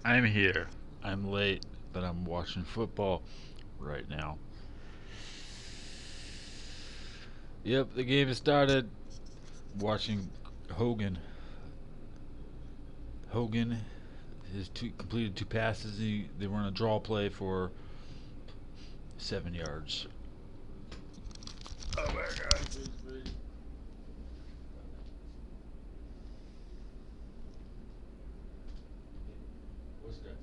I'm here. I'm late, but I'm watching football right now. Yep, the game has started. Watching Hogan. Hogan has completed two passes. They run a draw play for 7 yards. Oh my God! What's that?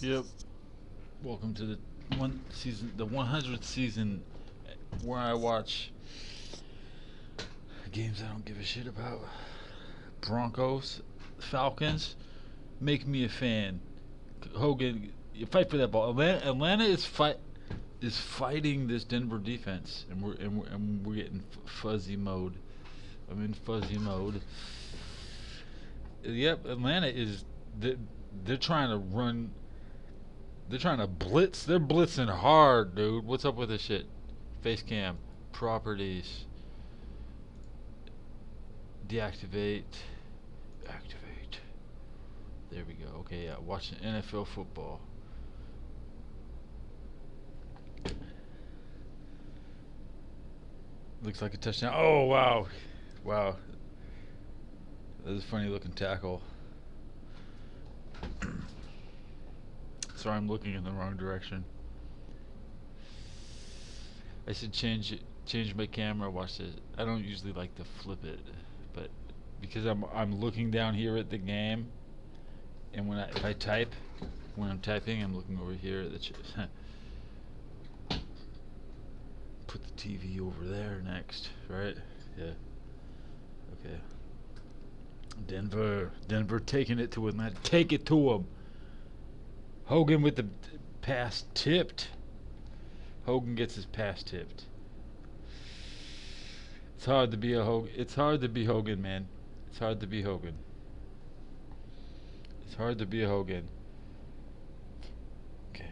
Yep. Welcome to the 100th season, where I watch games I don't give a shit about. Broncos, Falcons, make me a fan. Hogan, you fight for that ball. Atlanta is fighting this Denver defense, and we're getting fuzzy mode. I'm in fuzzy mode. Yep, Atlanta is. They're, they're trying to run. They're trying to blitz. They're blitzing hard, dude. What's up with this shit? Face cam, properties, deactivate, activate. There we go. Okay, yeah. Watching NFL football. Looks like a touchdown. Oh wow, wow. That was a funny looking tackle. Sorry, I'm looking in the wrong direction. I should change my camera. Watch this. I don't usually like to flip it, but because I'm looking down here at the game, and if I type, when I'm typing, I'm looking over here at the. Put the TV over there next, right? Yeah. Okay. Denver taking it to Atlanta. Take it to him. Hogan with the pass tipped. Hogan gets his pass tipped. It's hard to be a Hogan. It's hard to be Hogan, man. It's hard to be Hogan. It's hard to be a Hogan. Okay.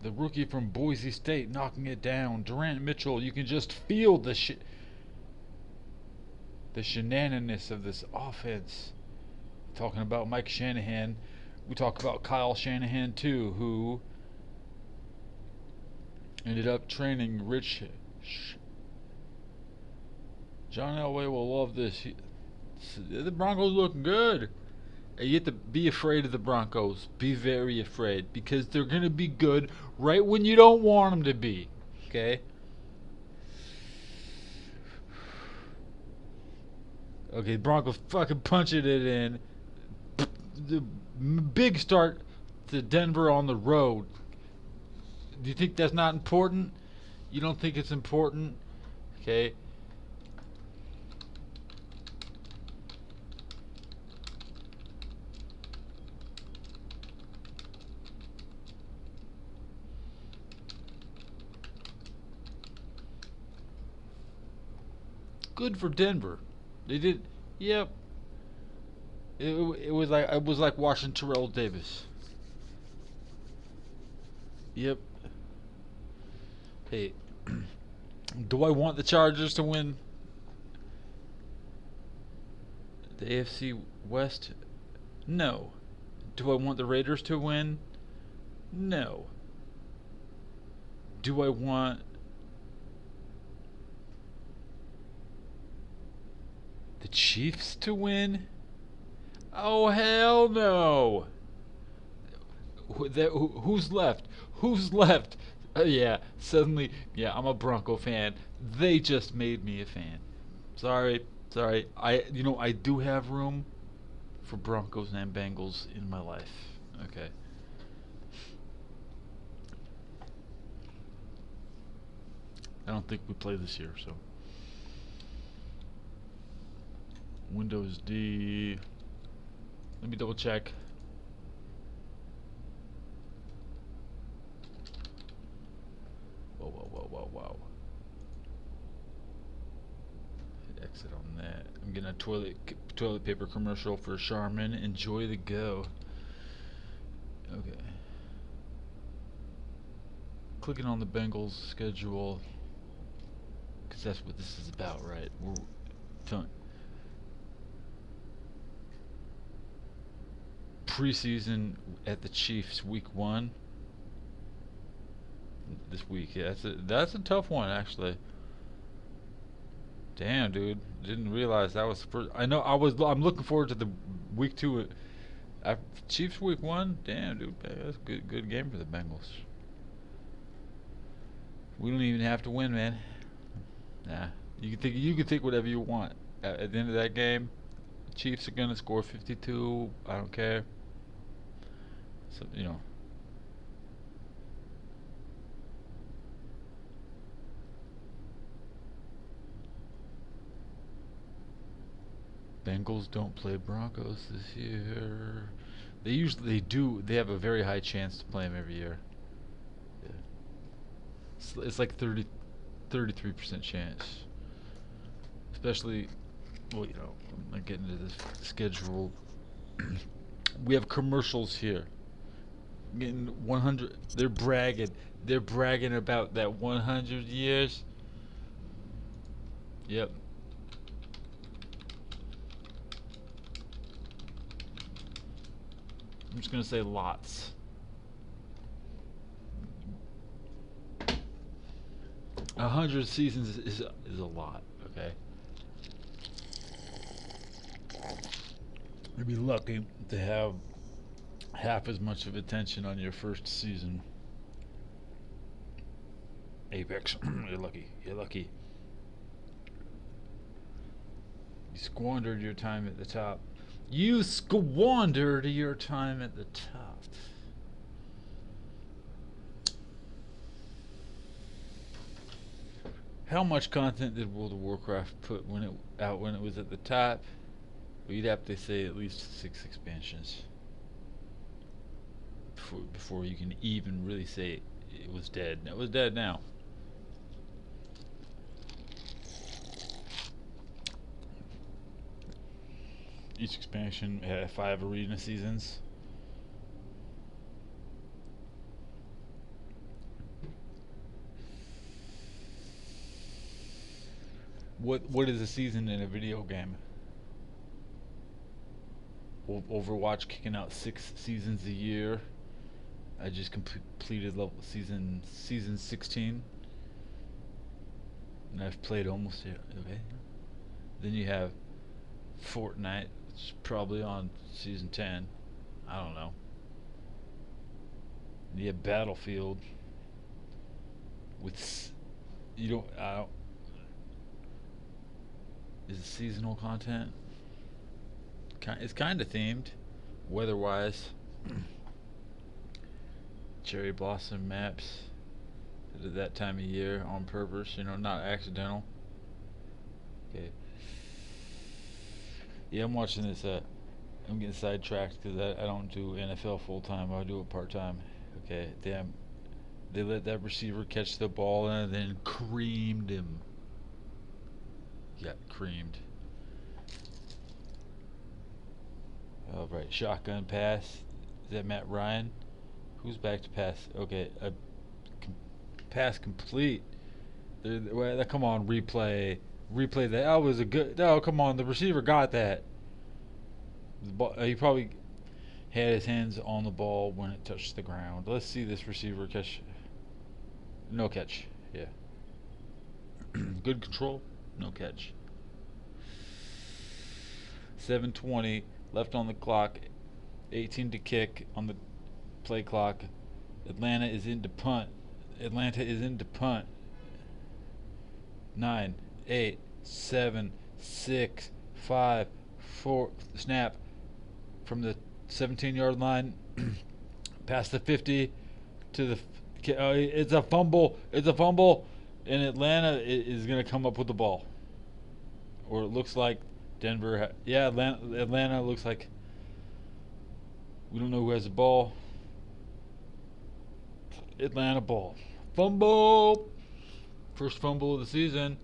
The rookie from Boise State knocking it down. Durant Mitchell, you can just feel the shenanigans of this offense. Talking about Mike Shanahan, we talk about Kyle Shanahan too, who ended up training John Elway will love this. The Broncos looking good. And you have to be afraid of the Broncos. Be very afraid, because they're going to be good right when you don't want them to be. Okay? Okay, Broncos fucking punching it in. The big start to Denver on the road. Do you think that's not important? You don't think it's important? Okay. Good for Denver. They did. Yep. It was like watching Terrell Davis. Yep. Hey, do I want the Chargers to win the AFC West? No. Do I want the Raiders to win? No. Do I want the Chiefs to win? Oh hell no. Who's left? Who's left? Yeah, suddenly, yeah, I'm a Bronco fan. They just made me a fan. Sorry, sorry. I do have room for Broncos and Bengals in my life. Okay. I don't think we play this year, so. Windows D. Let me double check. Whoa, whoa, whoa, whoa, whoa. Hit exit on that. I'm getting a toilet paper commercial for Charmin. Enjoy the go. Okay. Clicking on the Bengals schedule. Because that's what this is about, right? We're telling preseason at the Chiefs week 1 this week. Yeah, that's a tough one actually. Damn, dude, didn't realize that was first. I know I'm looking forward to the week 2. Chiefs week 1. Damn, dude, that's a good game for the Bengals. We don't even have to win, man. Nah, you can think whatever you want. At the end of that game, Chiefs are gonna score 52. I don't care. So Bengals don't play Broncos this year. They do. They have a very high chance to play them every year. Yeah. It's like 33% chance. Especially, well, I'm not getting into the schedule. We have commercials here. Getting 100. They're bragging. They're bragging about that 100 years. Yep. I'm just gonna say lots. 100 seasons is a lot. Okay. You'd be lucky to have half as much of attention on your first season. Apex. You're lucky. You're lucky. You squandered your time at the top. You squandered your time at the top. How much content did World of Warcraft put when it was at the top? Well, you'd have to say at least 6 expansions before you can even really say it was dead. It was dead now. Each expansion had 5 arena seasons. What is a season in a video game? Overwatch kicking out 6 seasons a year. I just completed season 16, and I've played almost it. Okay. Then you have Fortnite. It's probably on season 10. I don't know. You have Battlefield with you don't. I don't. Is it seasonal content? It's kind of themed, weather-wise. Cherry blossom maps at that time of year on purpose, not accidental. Okay. Yeah, I'm watching this. I'm getting sidetracked because I don't do NFL full time. I do it part time. Okay, damn. They let that receiver catch the ball and then creamed him. He got creamed. All right, shotgun pass. Is that Matt Ryan? Who's back to pass? Okay, pass complete. Come on, replay that. That was a good. Oh, come on, the receiver got that. He probably had his hands on the ball when it touched the ground. Let's see this receiver catch. No catch. Yeah. Good control. No catch. 7:20 left on the clock. 18 to kick on the play clock. Atlanta is into punt. 9, 8, 7, 6, 5, 4. Snap from the 17-yard line past the 50 to the. It's a fumble. It's a fumble, and Atlanta is going to come up with the ball. Or it looks like Denver. Atlanta looks like. We don't know who has the ball. Atlanta ball. Fumble. First fumble of the season.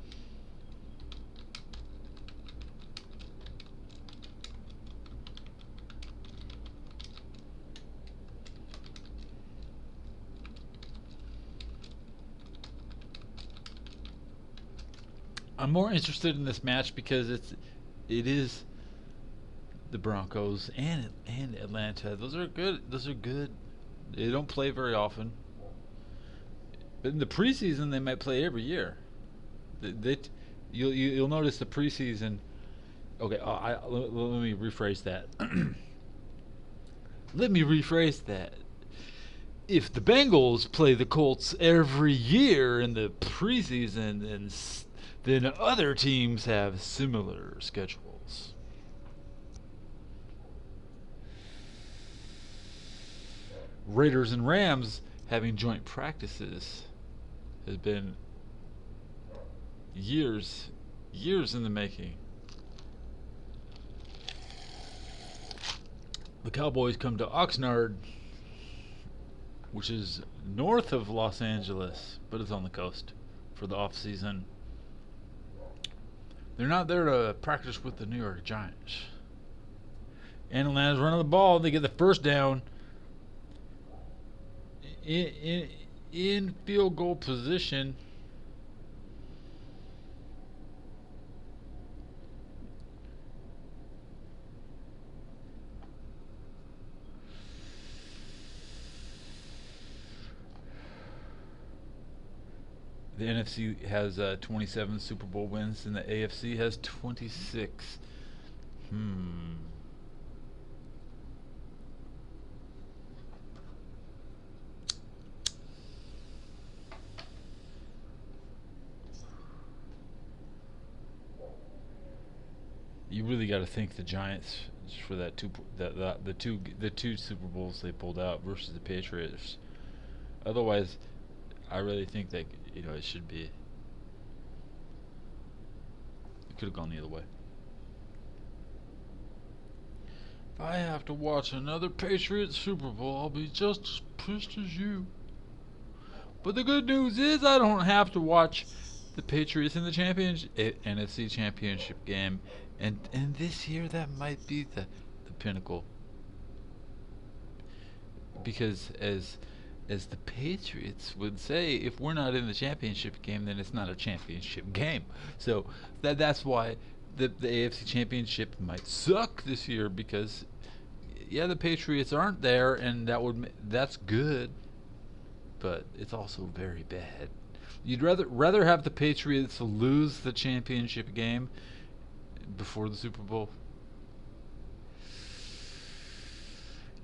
I'm more interested in this match because it is the Broncos and Atlanta. Those are good. Those are good. They don't play very often. But in the preseason, they might play every year. They you'll notice the preseason. Okay, let me rephrase that. Let me rephrase that. If the Bengals play the Colts every year in the preseason, then other teams have similar schedules. Raiders and Rams having joint practices has been years in the making. The Cowboys come to Oxnard, which is north of Los Angeles, but it's on the coast for the off season. They're not there to practice with the New York Giants. And Atlanta's running the ball. They get the first down in field goal position. The NFC has 27 Super Bowl wins, and the AFC has 26. You really got to thank the Giants for that the two Super Bowls they pulled out versus the Patriots. Otherwise, I really think that it should be. It could have gone the other way. If I have to watch another Patriots Super Bowl, I'll be just as pissed as you. But the good news is I don't have to watch the Patriots in the NFC Championship game, and this year that might be the pinnacle. Because as the Patriots would say, if we're not in the championship game, then it's not a championship game. So that's why the AFC Championship might suck this year, because the Patriots aren't there, and that's good, but it's also very bad. You'd rather have the Patriots lose the championship game before the Super Bowl.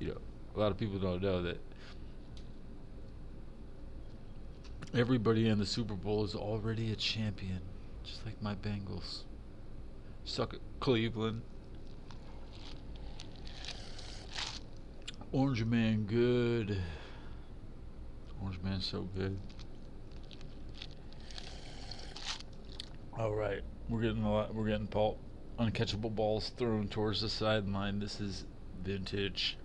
A lot of people don't know that everybody in the Super Bowl is already a champion, just like my Bengals. Suck it, Cleveland. Orange Man good. Orange Man's so good. All right, we're getting uncatchable balls thrown towards the sideline. This is vintage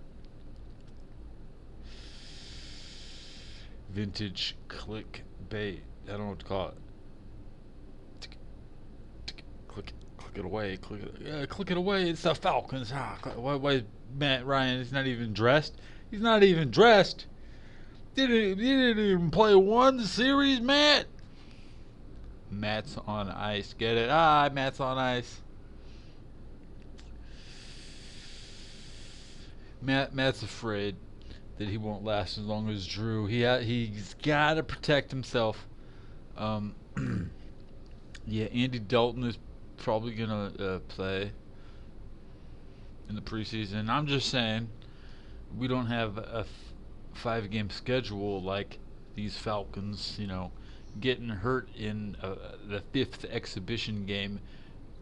clickbait. I don't know what to call it. Click it away. Click it away. It's the Falcons. Why is Matt Ryan? He's not even dressed. Didn't even play one series, Matt. Matt's on ice. Get it? Matt's on ice. Matt's afraid that he won't last as long as Drew. He's got to protect himself. Andy Dalton is probably gonna play in the preseason. I'm just saying, we don't have a 5-game schedule like these Falcons. Getting hurt in the 5th exhibition game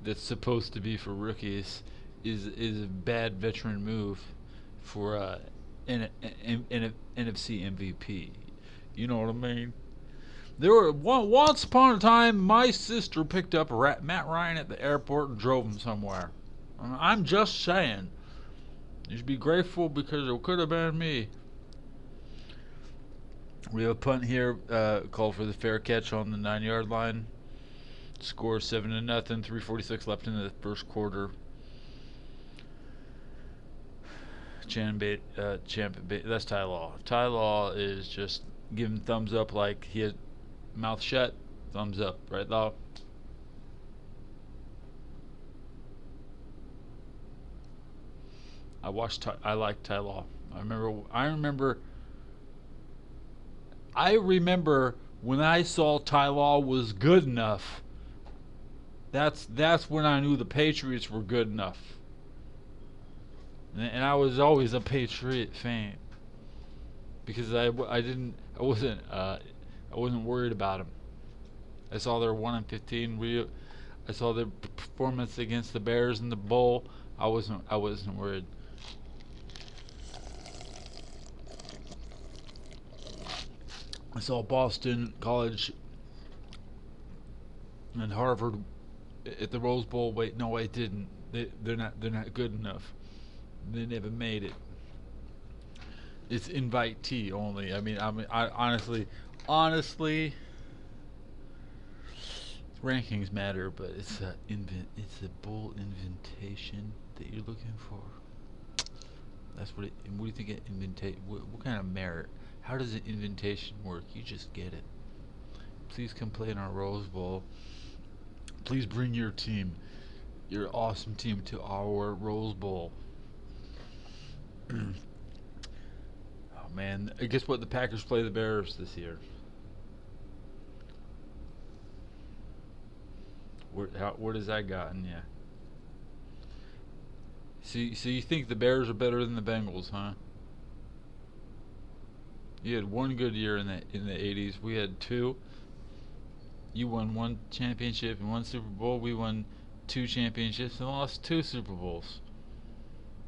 that's supposed to be for rookies is a bad veteran move for NFC MVP. You know what I mean? There were once upon a time, my sister picked up Matt Ryan at the airport and drove him somewhere. I'm just saying. You should be grateful, because it could have been me. We have a punt here, called for the fair catch on the 9-yard line. Score 7-0. 3:46 left in the first quarter. Champ bait. That's Ty Law. Ty Law is just giving thumbs up like he had mouth shut. Thumbs up, right, Law? I liked Ty Law. I remember when I saw Ty Law was good enough. That's when I knew the Patriots were good enough. And I was always a Patriot fan because I wasn't worried about them. I saw their 1-15. I saw their performance against the Bears in the bowl. I wasn't worried. I saw Boston College and Harvard at the Rose Bowl. Wait, no, I didn't. They're not good enough. They never made it. It's invitee only. I honestly, rankings matter, but it's a bowl invitation that you're looking for. That's what it. And what do you think an invitation? What kind of merit? How does an invitation work? You just get it. Please come play in our Rose Bowl. Please bring your team, your awesome team, to our Rose Bowl. Oh man, guess what? The Packers play the Bears this year. Where does that gotten you? So you think the Bears are better than the Bengals, huh? You had one good year in the '80s. We had two. You won one championship and one Super Bowl. We won two championships and lost two Super Bowls.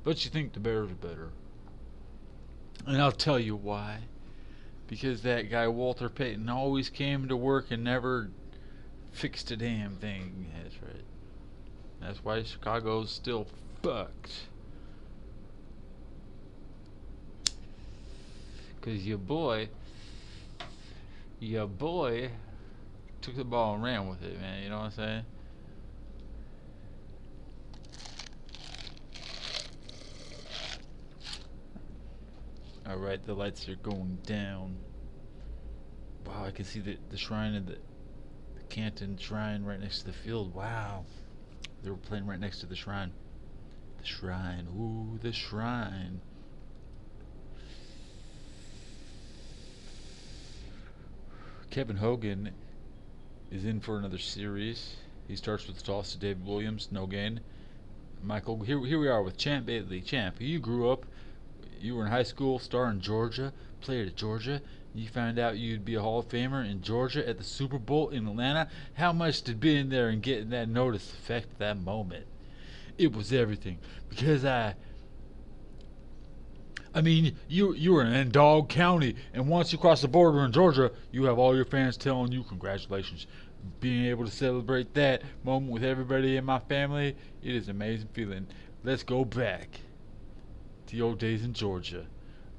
But you think the Bears are better. And I'll tell you why. Because that guy Walter Payton always came to work and never fixed a damn thing. That's right. That's why Chicago's still fucked. Because your boy took the ball and ran with it, man. You know what I'm saying? Alright, the lights are going down. Wow, I can see the shrine of the Canton Shrine right next to the field. Wow. They were playing right next to the shrine. The shrine. Ooh, the shrine. Kevin Hogan is in for another series. He starts with the toss to David Williams, no gain. Michael, here we are with Champ Bailey. Champ, you grew up, you were in high school, star in Georgia, played at Georgia. You found out you'd be a Hall of Famer in Georgia at the Super Bowl in Atlanta. How much did being there and getting that notice affect that moment? It was everything. Because you were in Dog County, and once you cross the border in Georgia, you have all your fans telling you congratulations. Being able to celebrate that moment with everybody in my family, it is an amazing feeling. Let's go back to the old days in Georgia.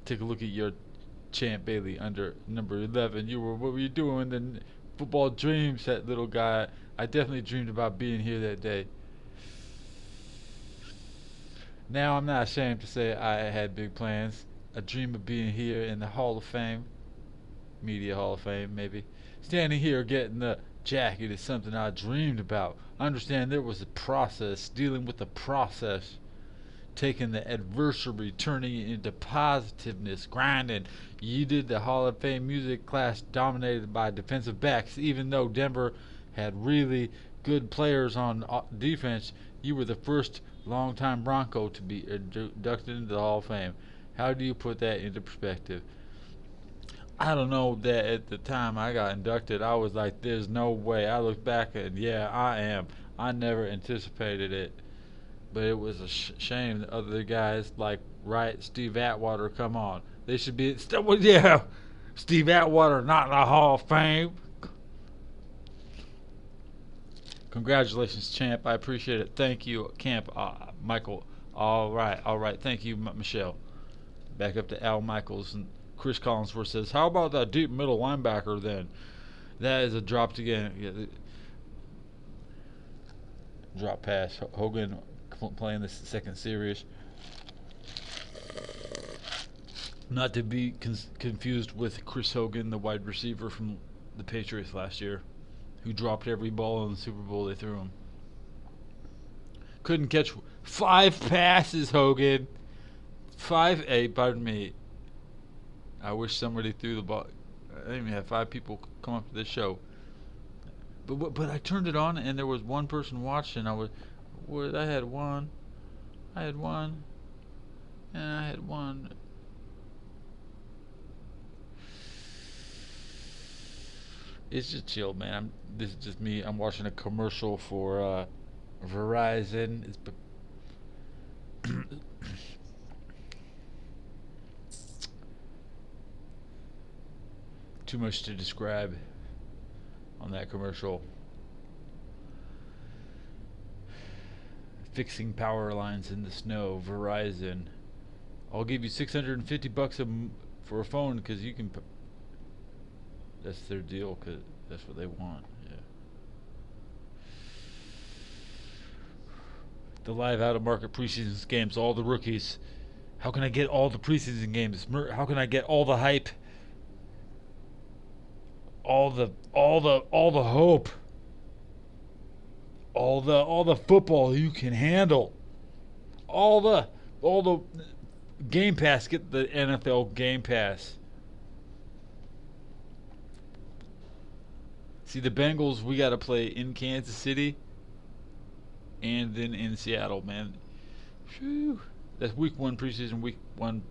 Take a look at your Champ Bailey under number 11. What were you doing? The football dreams, that little guy. I definitely dreamed about being here that day. Now I'm not ashamed to say I had big plans. A dream of being here in the Hall of Fame, Media Hall of Fame, maybe. Standing here getting the jacket is something I dreamed about. I understand there was a process, dealing with the process, taking the adversary, turning it into positiveness, grinding. You did the Hall of Fame music class dominated by defensive backs. Even though Denver had really good players on defense, you were the first longtime Bronco to be inducted into the Hall of Fame. How do you put that into perspective? I don't know that at the time I got inducted, I was like, there's no way. I look back and yeah, I am. I never anticipated it. But it was a shame that other guys like Steve Atwater, come on. They should be, yeah, Steve Atwater not in the Hall of Fame. Congratulations, champ. I appreciate it. Thank you, Camp Michael. All right. Thank you, Michelle. Back up to Al Michaels, and Chris Collinsworth says, "How about that deep middle linebacker then?" That is a dropped again. Yeah, drop pass. Hogan playing this second series. Not to be confused with Chris Hogan, the wide receiver from the Patriots last year, who dropped every ball in the Super Bowl they threw him. Couldn't catch 5 passes, Hogan. 5A, pardon me. I wish somebody threw the ball. I didn't even have 5 people come up to this show. But I turned it on and there was one person watching. I had one, and I had one. It's just chill, man. This is just me. I'm watching a commercial for Verizon. It's too much to describe on that commercial. Fixing power lines in the snow. Verizon. I'll give you $650 for a phone because you can. That's their deal because that's what they want. Yeah. The live out of market preseason games. All the rookies. How can I get all the preseason games? How can I get all the hype? All the hope. All the football you can handle. All the Game Pass. Get the NFL Game Pass. See, the Bengals, we got to play in Kansas City and then in Seattle, man. Whew. That's week 1 preseason, week 1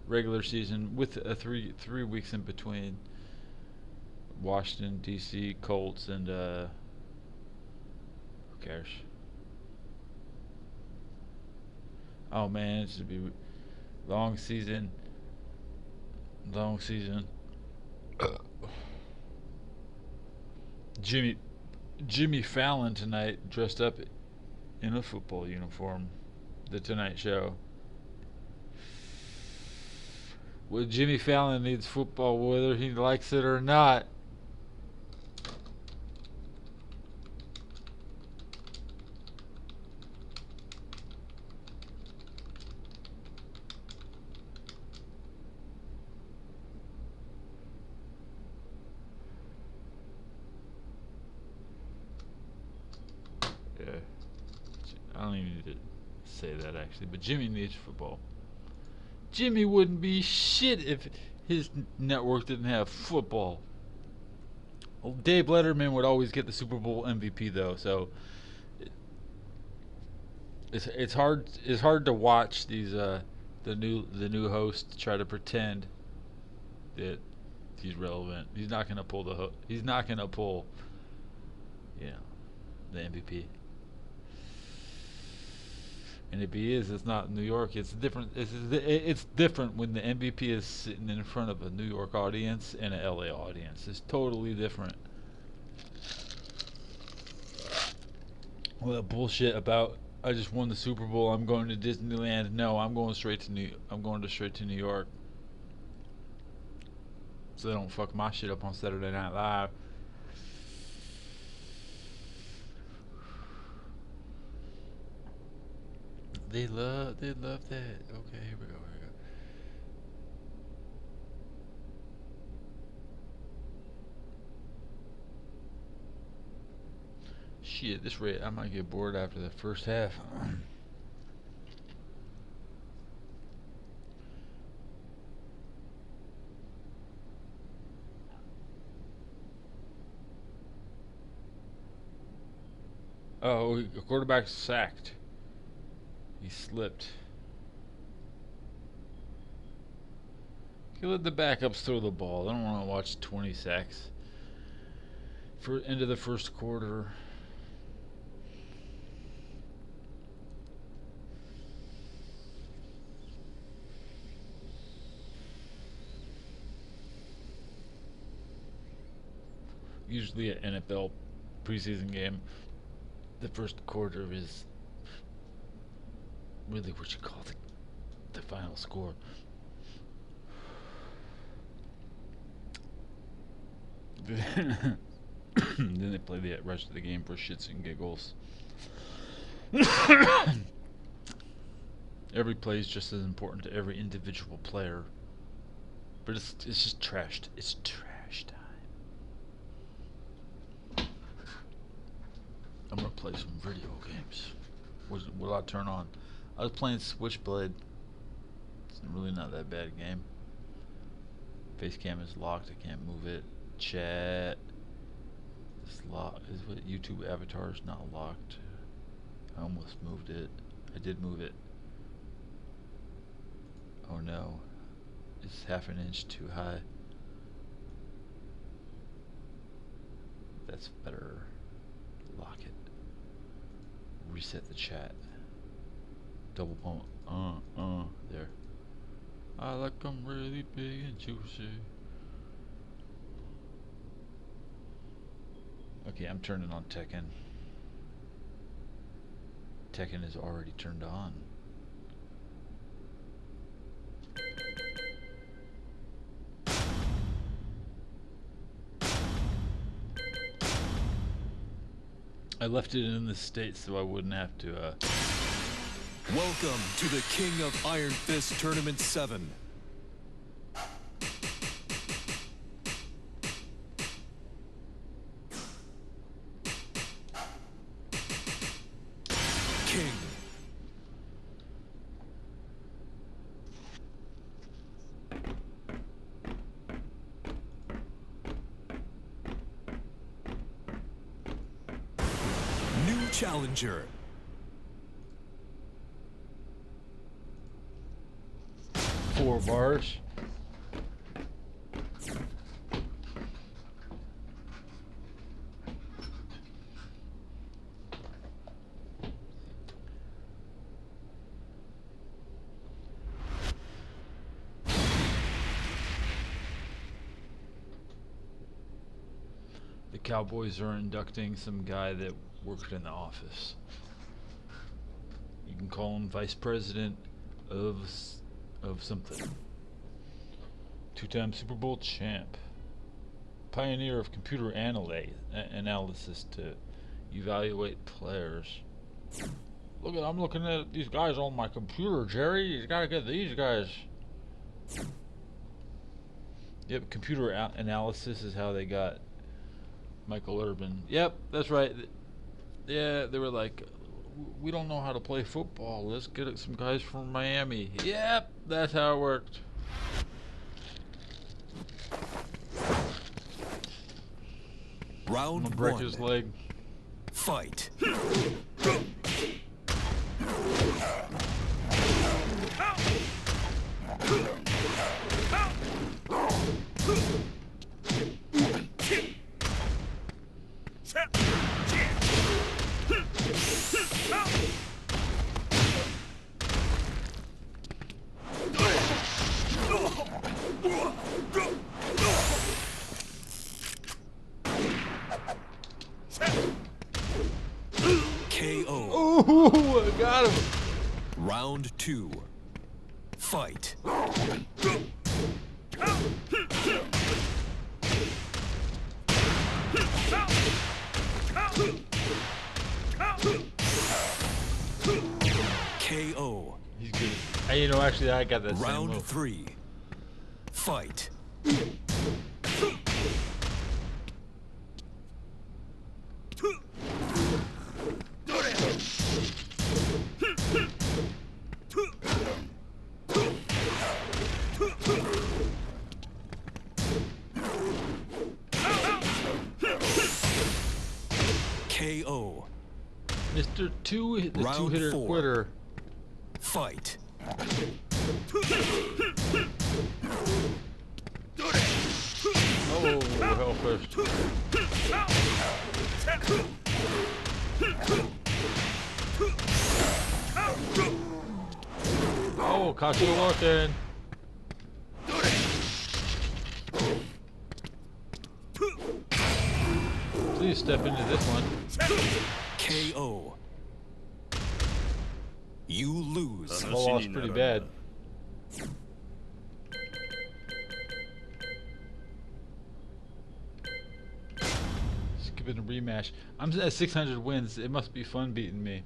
regular season with a three weeks in between. Washington, D.C., Colts, and who cares? Oh, man, it should be long season. Long season. Jimmy Fallon tonight dressed up in a football uniform. The Tonight Show. Well, Jimmy Fallon needs football whether he likes it or not. Yeah. I don't even need to say that actually, but Jimmy needs football. Jimmy wouldn't be shit if his network didn't have football. Well, Dave Letterman would always get the Super Bowl MVP though, so it's hard to watch these the new host try to pretend that he's relevant. He's not gonna pull he's not gonna pull, you know, the MVP. And if he is, it's not New York. It's different. It's different when the MVP is sitting in front of a New York audience and an LA audience. It's totally different. Well, that bullshit about I just won the Super Bowl. I'm going to Disneyland. No, I'm going straight to New York. So they don't fuck my shit up on Saturday Night Live. They love that. Okay, here we go. Shit, at this rate, I might get bored after the first half. Oh, the quarterback sacked. He slipped. He let the backups throw the ball. I don't want to watch 20 sacks for end of the first quarter. Usually an NFL preseason game, the first quarter is really what you call the final score. Then they play the rest of the game for shits and giggles. Every play is just as important to every individual player, but it's just trashed. It's trash time. I'm gonna play some video games. What I turn on? I was playing Switchblade. really not that bad game. Face cam is locked. I can't move it. Chat is locked. Is what YouTube avatar is not locked. I almost moved it. I did move it. Oh no. It's half an inch too high. That's better. Lock it. Reset the chat. Double pump. There. I like them really big and juicy. Okay, I'm turning on Tekken. Tekken is already turned on. I left it in the States so I wouldn't have to, Welcome to the King of Iron Fist Tournament 7. King. New challenger. Four bars. The Cowboys are inducting some guy that worked in the office. You can call him vice president of something. Two-time Super Bowl champ. Pioneer of computer analysis to evaluate players. I'm looking at these guys on my computer, Jerry. You gotta get these guys. Yep, computer analysis is how they got Michael Irvin. Yep, that's right. Yeah, they were like, we don't know how to play football. Let's get some guys from Miami. Yep, that's how it worked. Round I'm gonna break 1. his leg. Fight. KO. Ooh, I got him. Round 2. Fight. KO. He's good. Hey, you know, actually, I got that same Round move. 3. Fight. KO. Mr. The Round two-hitter 4. quitter. Fight. Oh, hell first. Oh, caught you walking. Please step into this one. KO. You lose. I lost pretty bad. Skipping a rematch. I'm at 600 wins. It must be fun beating me.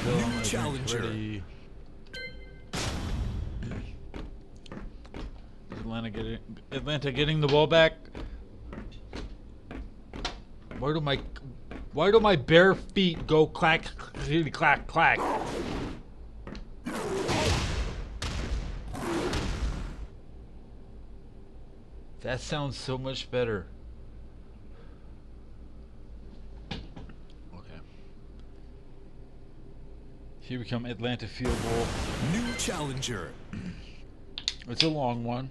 New challenger. Ready. Atlanta getting the ball back. Where do my Why do my bare feet go clack, clack, clack, clack? That sounds so much better. Okay. Here we come, Atlanta field goal. New challenger. It's a long one.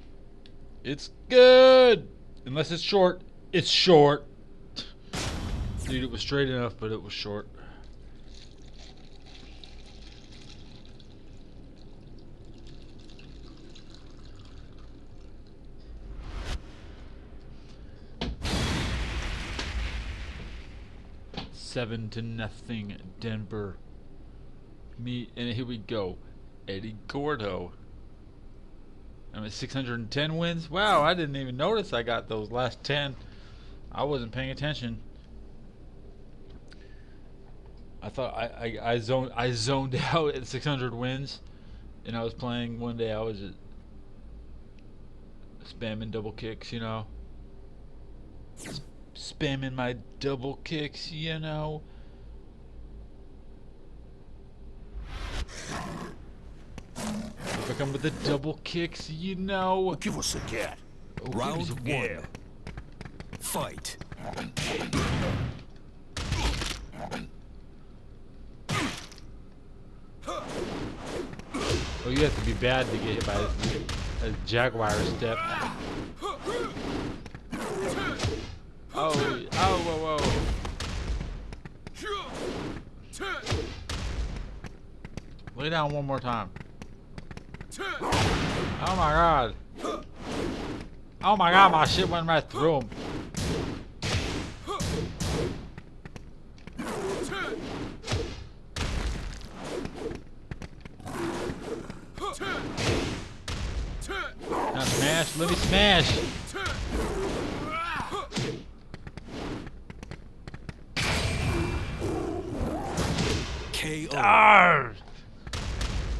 It's good! Unless it's short. It's short. Dude, it was straight enough, but it was short. Seven to nothing, Denver. Me, and here we go. Eddie Gordo. I'm at 610 wins. Wow, I didn't even notice I got those last 10. I wasn't paying attention. I thought I zoned out at 600 wins, and I was playing one day. I was spamming double kicks, you know, spamming my double kicks, you know. If I come with the double kicks, you know. Give us a cat. Oh, Round give us a one. one. Fight. Oh, you have to be bad to get hit by a jaguar step. Oh, whoa, whoa. Lay down one more time. Oh my god. Oh my god, my shit went right through him. Now smash, let me smash. KO. Arrgh.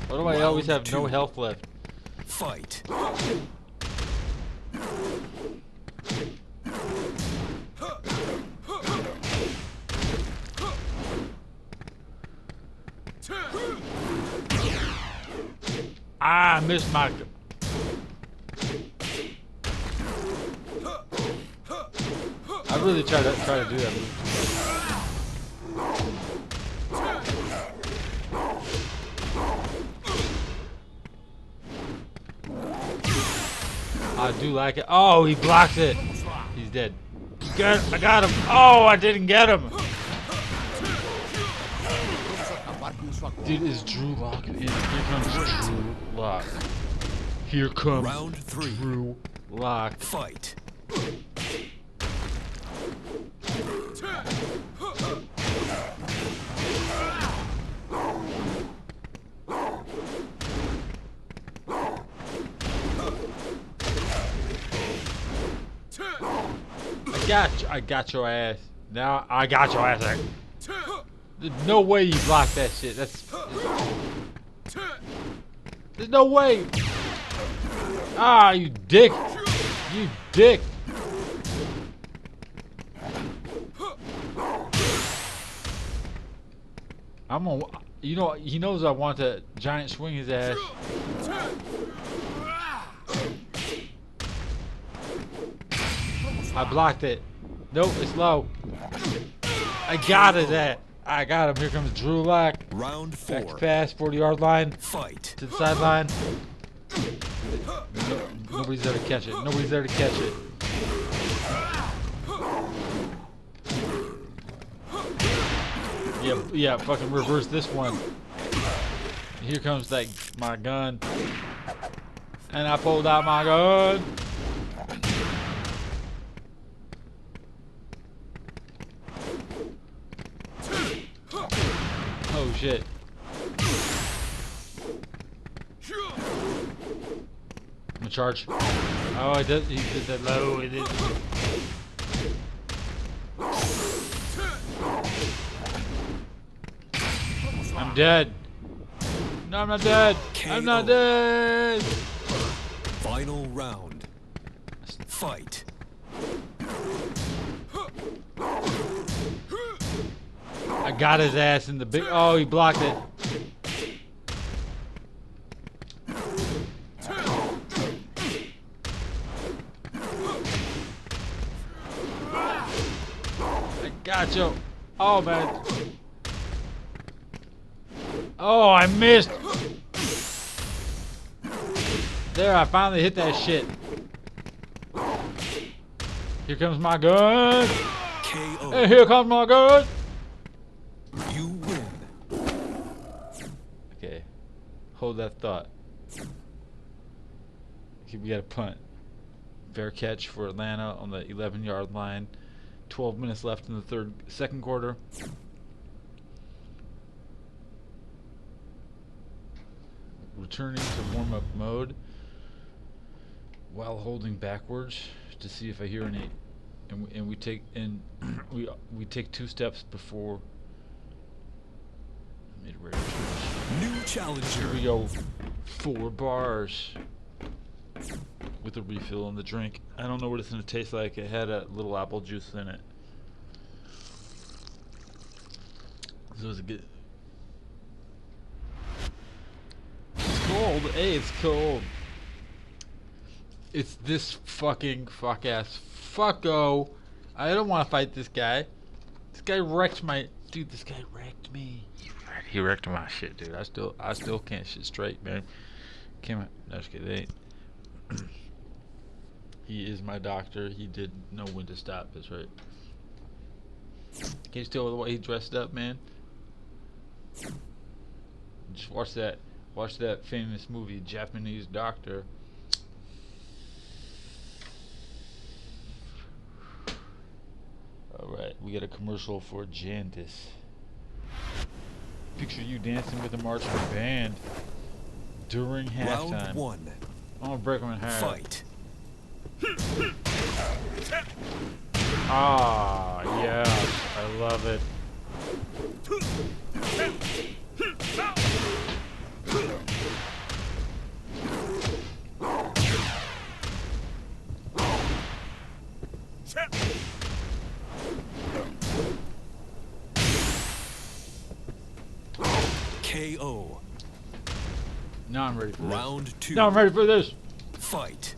Why do I always Round have no two. health left? Fight. Ah, I missed my. I really try to do that move. I do like it. Oh, he blocks it. He's dead. Good. I got him. Oh, I didn't get him. Dude, is Drew Lock in? Here comes Drew Lock. Here comes Round three. Drew Lock. Fight. I got your ass. Now I got your ass. There's no way you blocked that shit. There's no way. Ah, you dick. You dick. I'm gonna. You know, he knows I want to giant swing his ass. I blocked it. Nope, it's low. I got his ass. I got him. Here comes Drew Lock. Round Back four. pass, 40-yard line. Fight. To the sideline. Nobody's there to catch it. Nobody's there to catch it. Yeah, fucking reverse this one. Here comes my gun. And I pulled out my gun. Oh shit. I'm gonna charge. Oh, he did that low. It is. I'm dead. No, I'm not dead. I'm not dead. Final round. Fight. I got his ass in the big. Oh, he blocked it. I got you. Oh, man. Oh, I missed. There, I finally hit that shit. Here comes my gun. KO. Hey, here comes my gun. You win. Okay. Hold that thought. Okay, we got a punt. Fair catch for Atlanta on the 11-yard line. 12 minutes left in the second quarter. Returning to warm-up mode while holding backwards to see if I hear any, and we take we take 2 steps before mid-range. New challenger. Here we go. 4 bars with a refill on the drink. I don't know what it's gonna taste like. It had a little apple juice in it. So it's good. It's cold. Hey, it's cold. It's this fucking fuck-ass fucko. I don't want to fight this guy. This guy wrecked my... Dude, this guy wrecked me. He wrecked my shit, dude. I still can't shit straight, man. Can't... No, just kidding. It ain't. He is my doctor. He did know when to stop. That's right. Can you tell the way he dressed up, man? Just watch that famous movie, Japanese Doctor. Alright, we got a commercial for Jandis. Picture you dancing with a marching band during halftime. Round 1. I'm gonna break him in half. Fight. Ah, yes, I love it. KO. Now I'm ready for this. Round 2. Now I'm ready for this. Fight.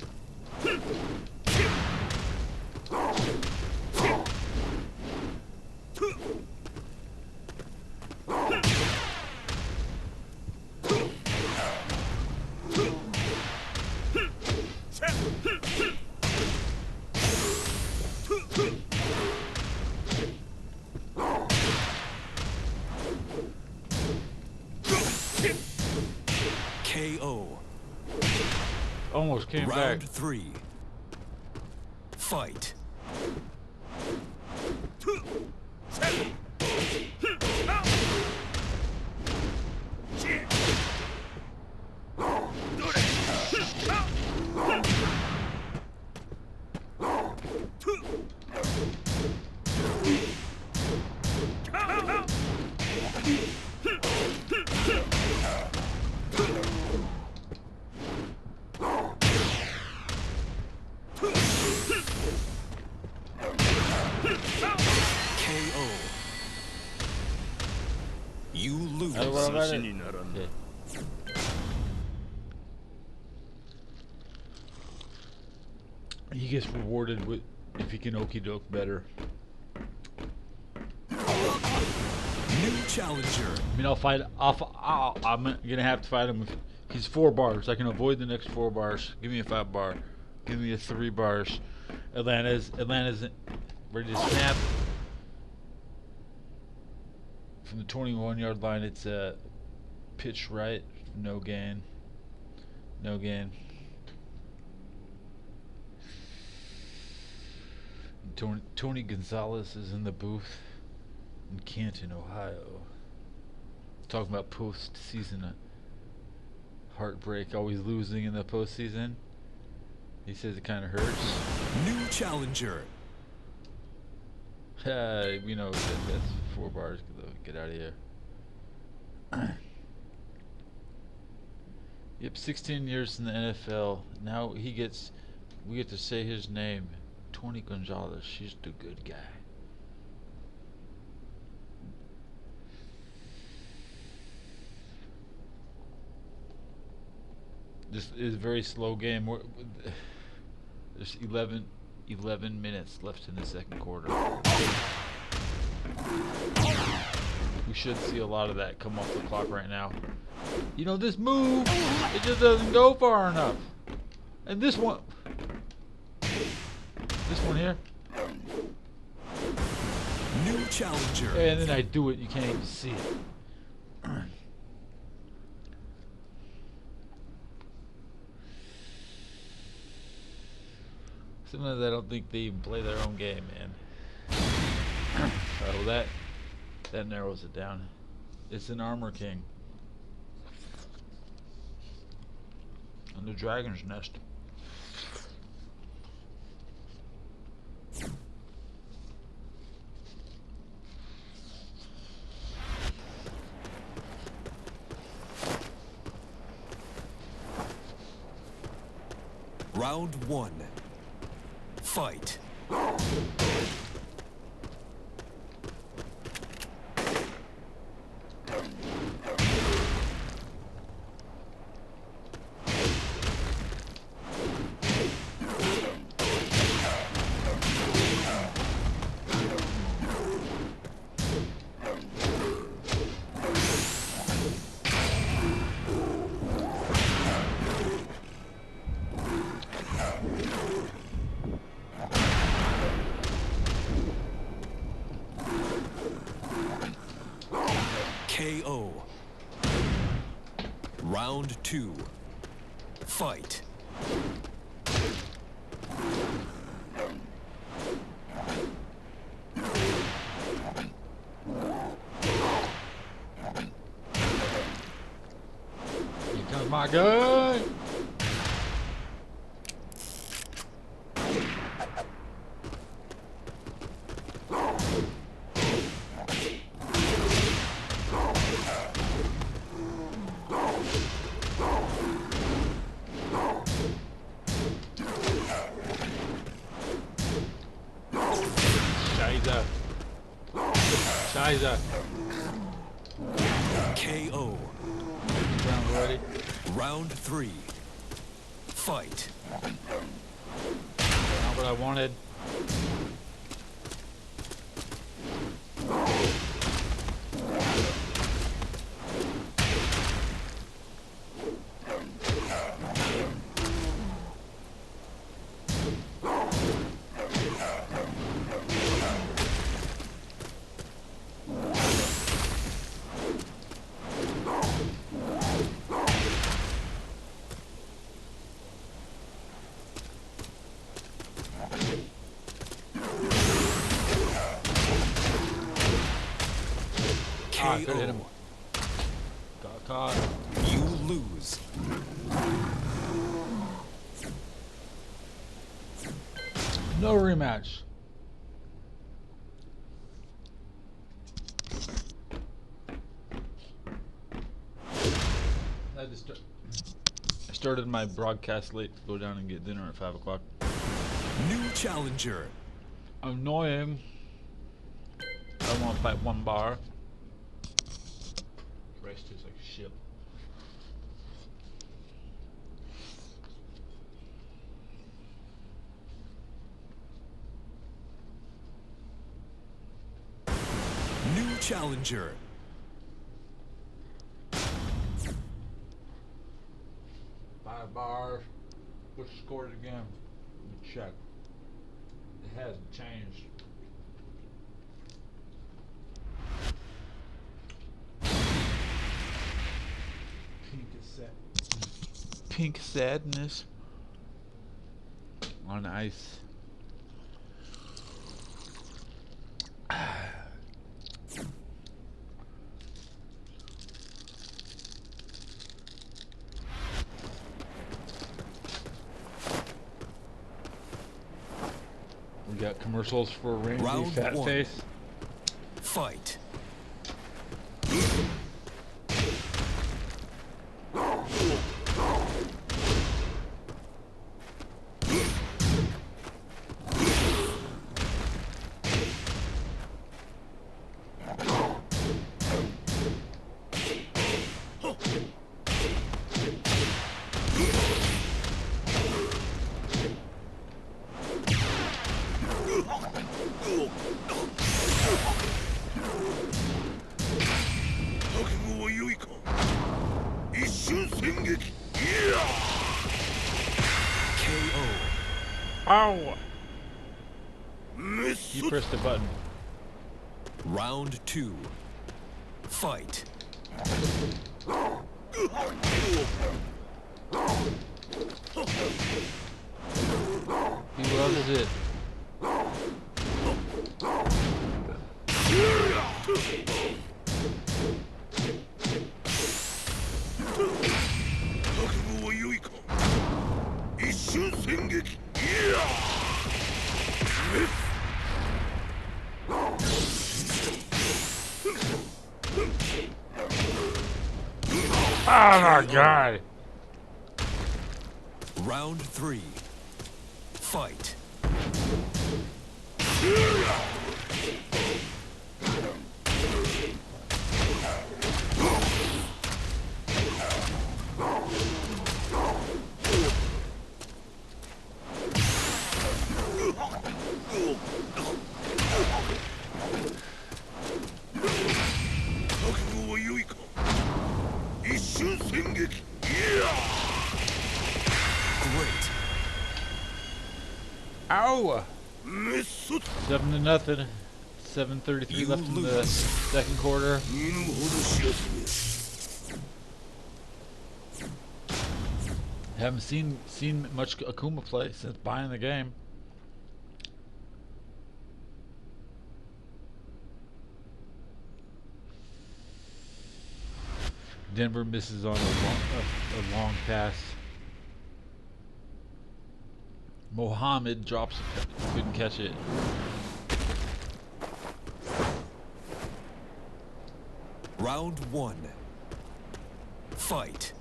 KO. Almost came Round back. 3. Fight. KO. You lose. Okay. He gets rewarded with if he can okie doke better. New challenger. I mean, I'm gonna have to fight him if he's 4 bars. I can avoid the next 4 bars. Give me a 5 bar. Give me a 3 bars. Atlanta's ready to snap. From the 21-yard line, it's a pitch right. No gain. No gain. Tony Gonzalez is in the booth in Canton, Ohio. Talking about postseason heartbreak, always losing in the postseason. He says it kind of hurts. New challenger. We know that's 4 bars. Get out of here. Yep, 16 years in the NFL. Now we get to say his name. Tony Gonzalez. She's the good guy. This is a very slow game. There's 11 minutes left in the second quarter. We should see a lot of that come off the clock right now. You know, this move, it just doesn't go far enough. And this one here. New challenger. And then I do it, you can't even see it. Sometimes I don't think they even play their own game, man. Oh, that narrows it down. It's an Armor King. On the Dragon's Nest. Round 1. Fight. KO. Round 2. Fight. Here comes my gun. Scheiße. KO. Round ready. Round 3. Fight. Not what I wanted. Could hit him. Got caught. You lose. No rematch. I started my broadcast late to go down and get dinner at 5 o'clock. New challenger. Annoying. I want to fight one bar. Rice tastes like shit. New challenger. 5 bars. What's scored again? Let me check. It hasn't changed. Pink sadness on ice. We got commercials for Randy Round Fat 1. Face. Fight. KO. Ow! You pressed the button. Round 2. Fight. He loves it. Oh my god! Round 3. Fight. Great. Ow! 7-0. 7:33 left in the second quarter. Haven't seen much Akuma play since buying the game. Denver misses on a long pass. Mohammed drops it, couldn't catch it. Round 1. Fight.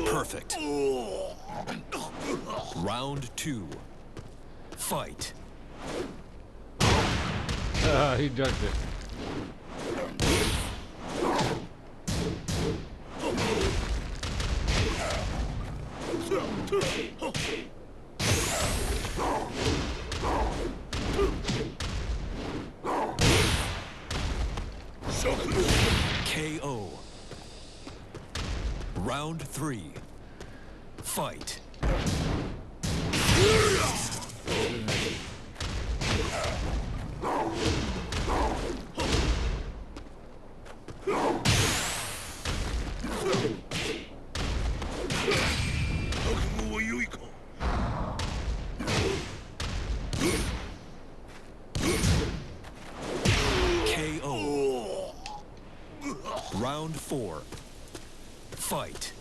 Perfect. Round 2. Fight. He ducked it. KO. Round 3. Fight. KO. Round 4. Fight.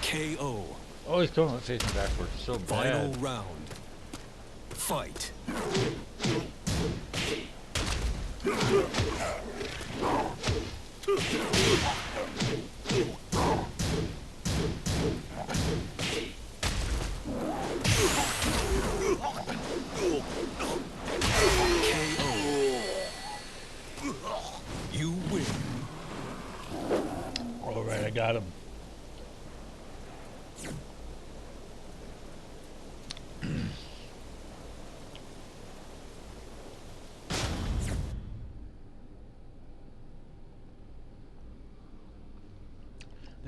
KO. Oh, he's going facing backwards. So Final bad. round. Fight. KO. You win. All right, I got him.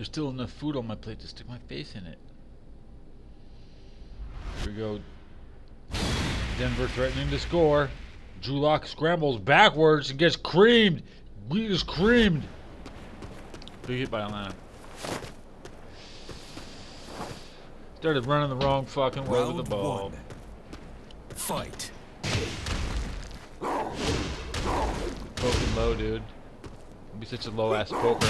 There's still enough food on my plate to stick my face in it. Here we go. Denver threatening to score. Drew Lock scrambles backwards and gets creamed. We just creamed. Big hit by Atlanta. Started running the wrong fucking way with the ball. Round 1. Fight. Poking low, dude. Don't be such a low ass poker.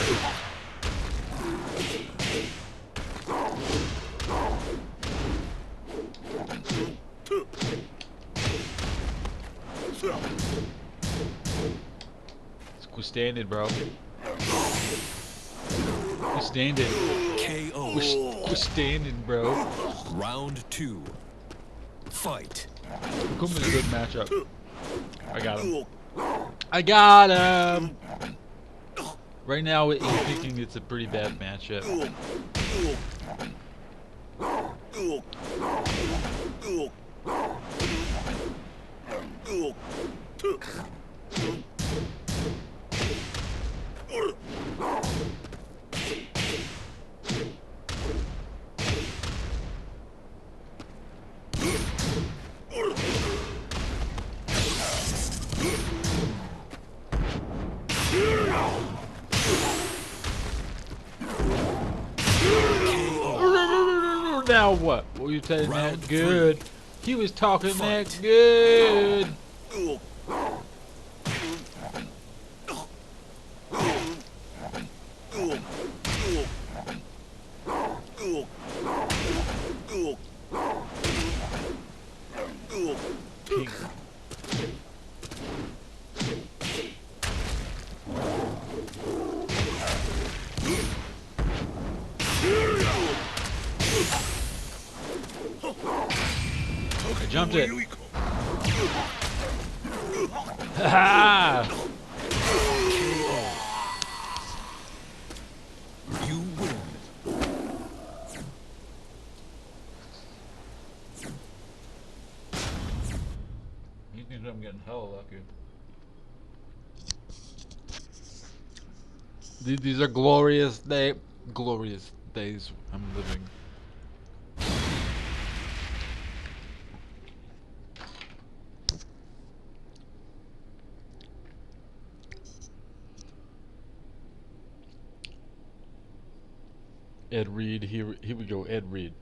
Quit standing, bro. Quit standing. KO. Quit standing, bro. Round 2. Fight. Come with a good matchup. I got him. I got him. Right now, he's thinking it's a pretty bad matchup. Now what? What were you saying? That good? He was talking that good. I jumped it. Ha! You win. He thinks I'm getting hella lucky. These are glorious days I'm living. Ed Reed, here we go, Ed Reed.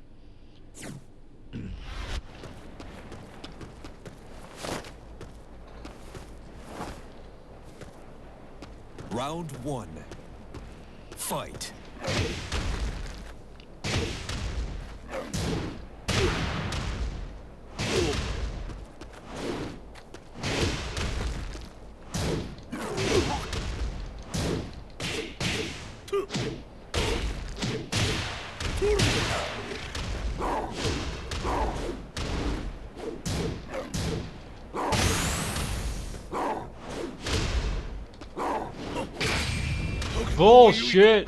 Round 1. Fight. Bullshit!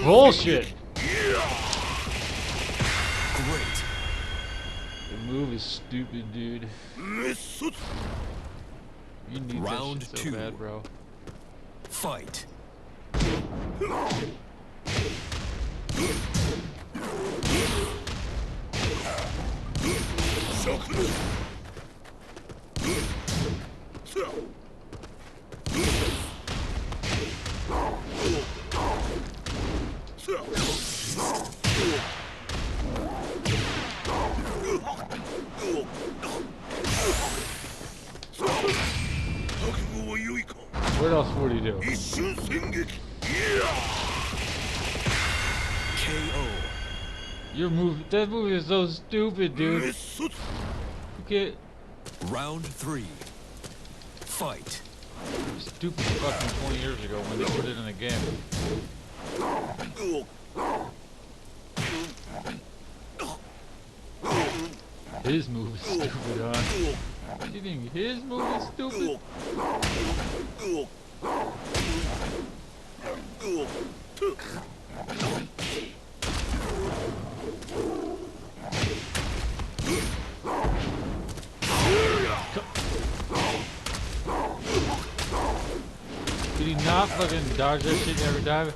Bullshit! Great. The move is stupid, dude. You need Round that shit so 2. bad, bro. Fight. What else would he do? KO. Your move, that move is so stupid, dude. Okay, Round 3. Fight. stupid fucking 20 years ago when they put it in a game. His move is stupid, huh? You think his move is stupid? Did he not fucking dodge that shit every time?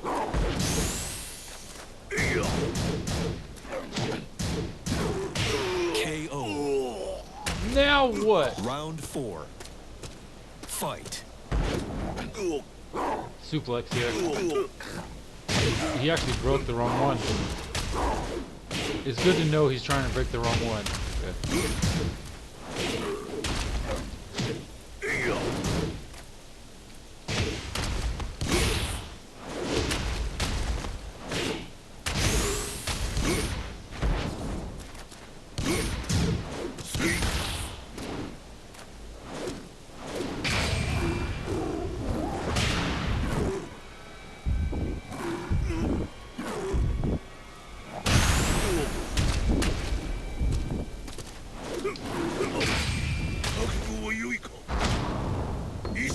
Now what? Round 4. Fight. Suplex here. He actually broke the wrong one. It's good to know he's trying to break the wrong one. Okay.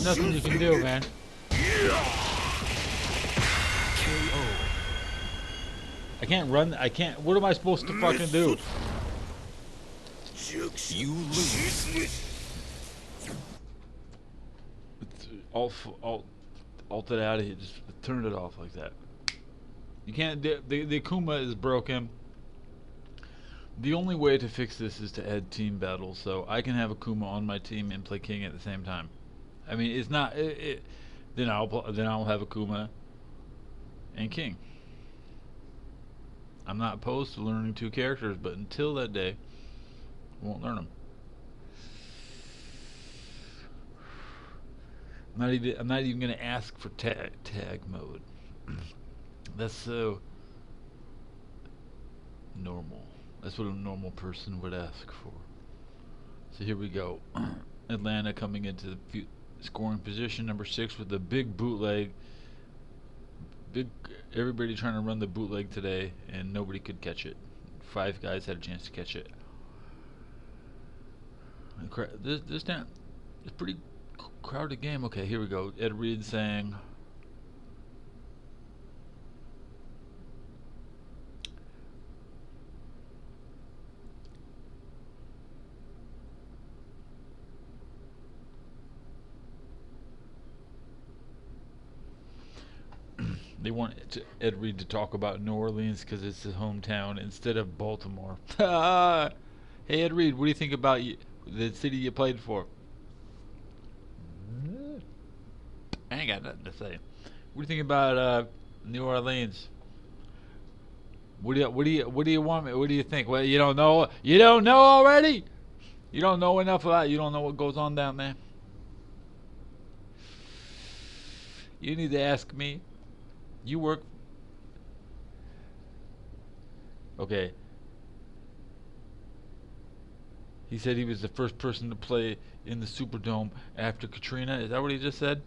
Nothing you can do, man. KO. I can't run. I can't. What am I supposed to fucking do? You lose. Alt it out of here. Just turn it off like that. You can't. The Akuma is broken. The only way to fix this is to add team battles, so I can have Akuma on my team and play King at the same time. I mean, it's not. Then I'll have Akuma and King. I'm not opposed to learning 2 characters, but until that day, I won't learn them. I'm not even gonna ask for tag mode. That's so normal. That's what a normal person would ask for. So here we go. Atlanta coming into the scoring position, number 6 with the big bootleg. Everybody trying to run the bootleg today, and nobody could catch it. 5 guys had a chance to catch it. This down. It's a pretty crowded game. Okay, here we go. Ed Reed saying, they want Ed Reed to talk about New Orleans because it's his hometown instead of Baltimore. Hey Ed Reed, what do you think about the city you played for? I ain't got nothing to say. What do you think about New Orleans? What do you want me? What do you think? Well, you don't know. You don't know already. You don't know enough about it. You don't know what goes on down there. You need to ask me. You work. Okay. He said he was the first person to play in the Superdome after Katrina. Is that what he just said?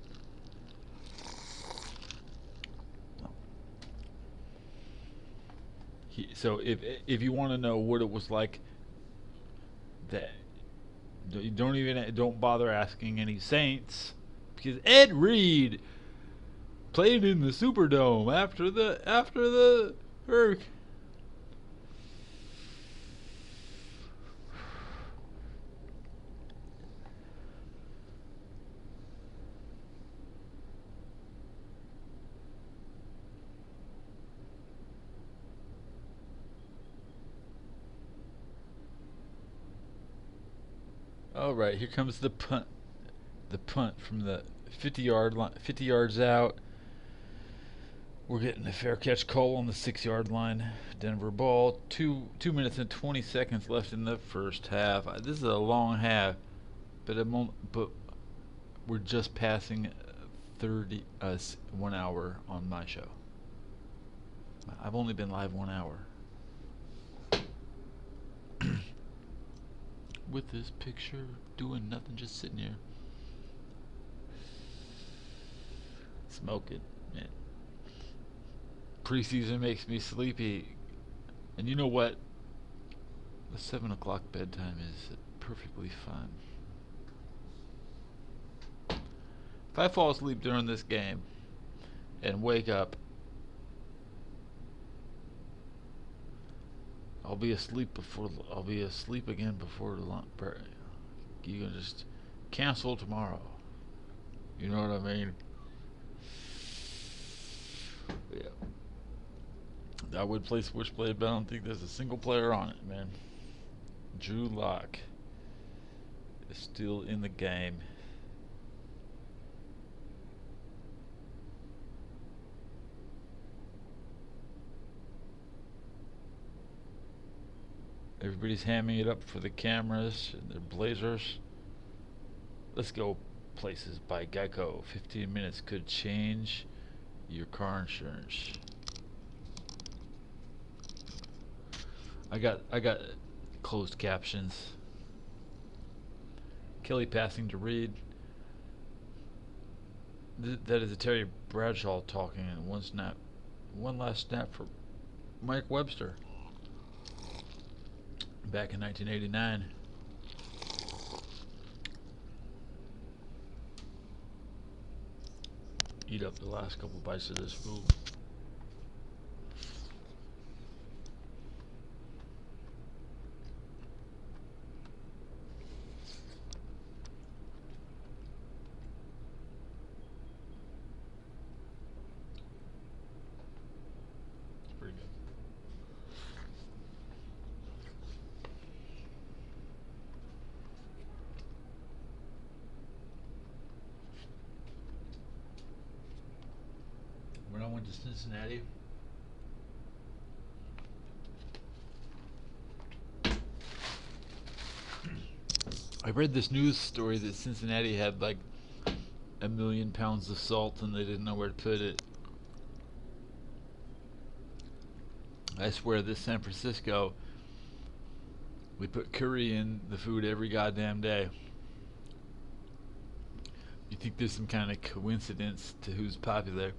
So if you want to know what it was like, that don't bother asking any Saints, because Ed Reed played in the Superdome after the hurricane. All right, here comes the punt. The punt from the 50-yard line, 50 yards out. We're getting a fair catch call on the 6-yard line. Denver ball. 2 minutes and 20 seconds left in the first half. This is a long half, but we're just passing 1 hour on my show. I've only been live 1 hour. With this picture, doing nothing, just sitting here smoking. Man. Preseason makes me sleepy, and you know what? The 7 o'clock bedtime is perfectly fine. If I fall asleep during this game and wake up, I'll be asleep again before lunch. You can just cancel tomorrow. You know what I mean? Yeah. I would play Switchblade, but I don't think there's a single player on it, man. Drew Lock. is still in the game. Everybody's hamming it up for the cameras and their blazers. Let's go places by Geico. 15 minutes could change your car insurance. I got closed captions. Kelly passing to Reed. That is a Terry Bradshaw talking, and one last snap for Mike Webster. Back in 1989. Eat up the last couple bites of this food. It's pretty good. When I went to Cincinnati, I read this news story that Cincinnati had like 1,000,000 pounds of salt and they didn't know where to put it. I swear, this San Francisco, we put curry in the food every goddamn day. You think there's some kind of coincidence to who's popular?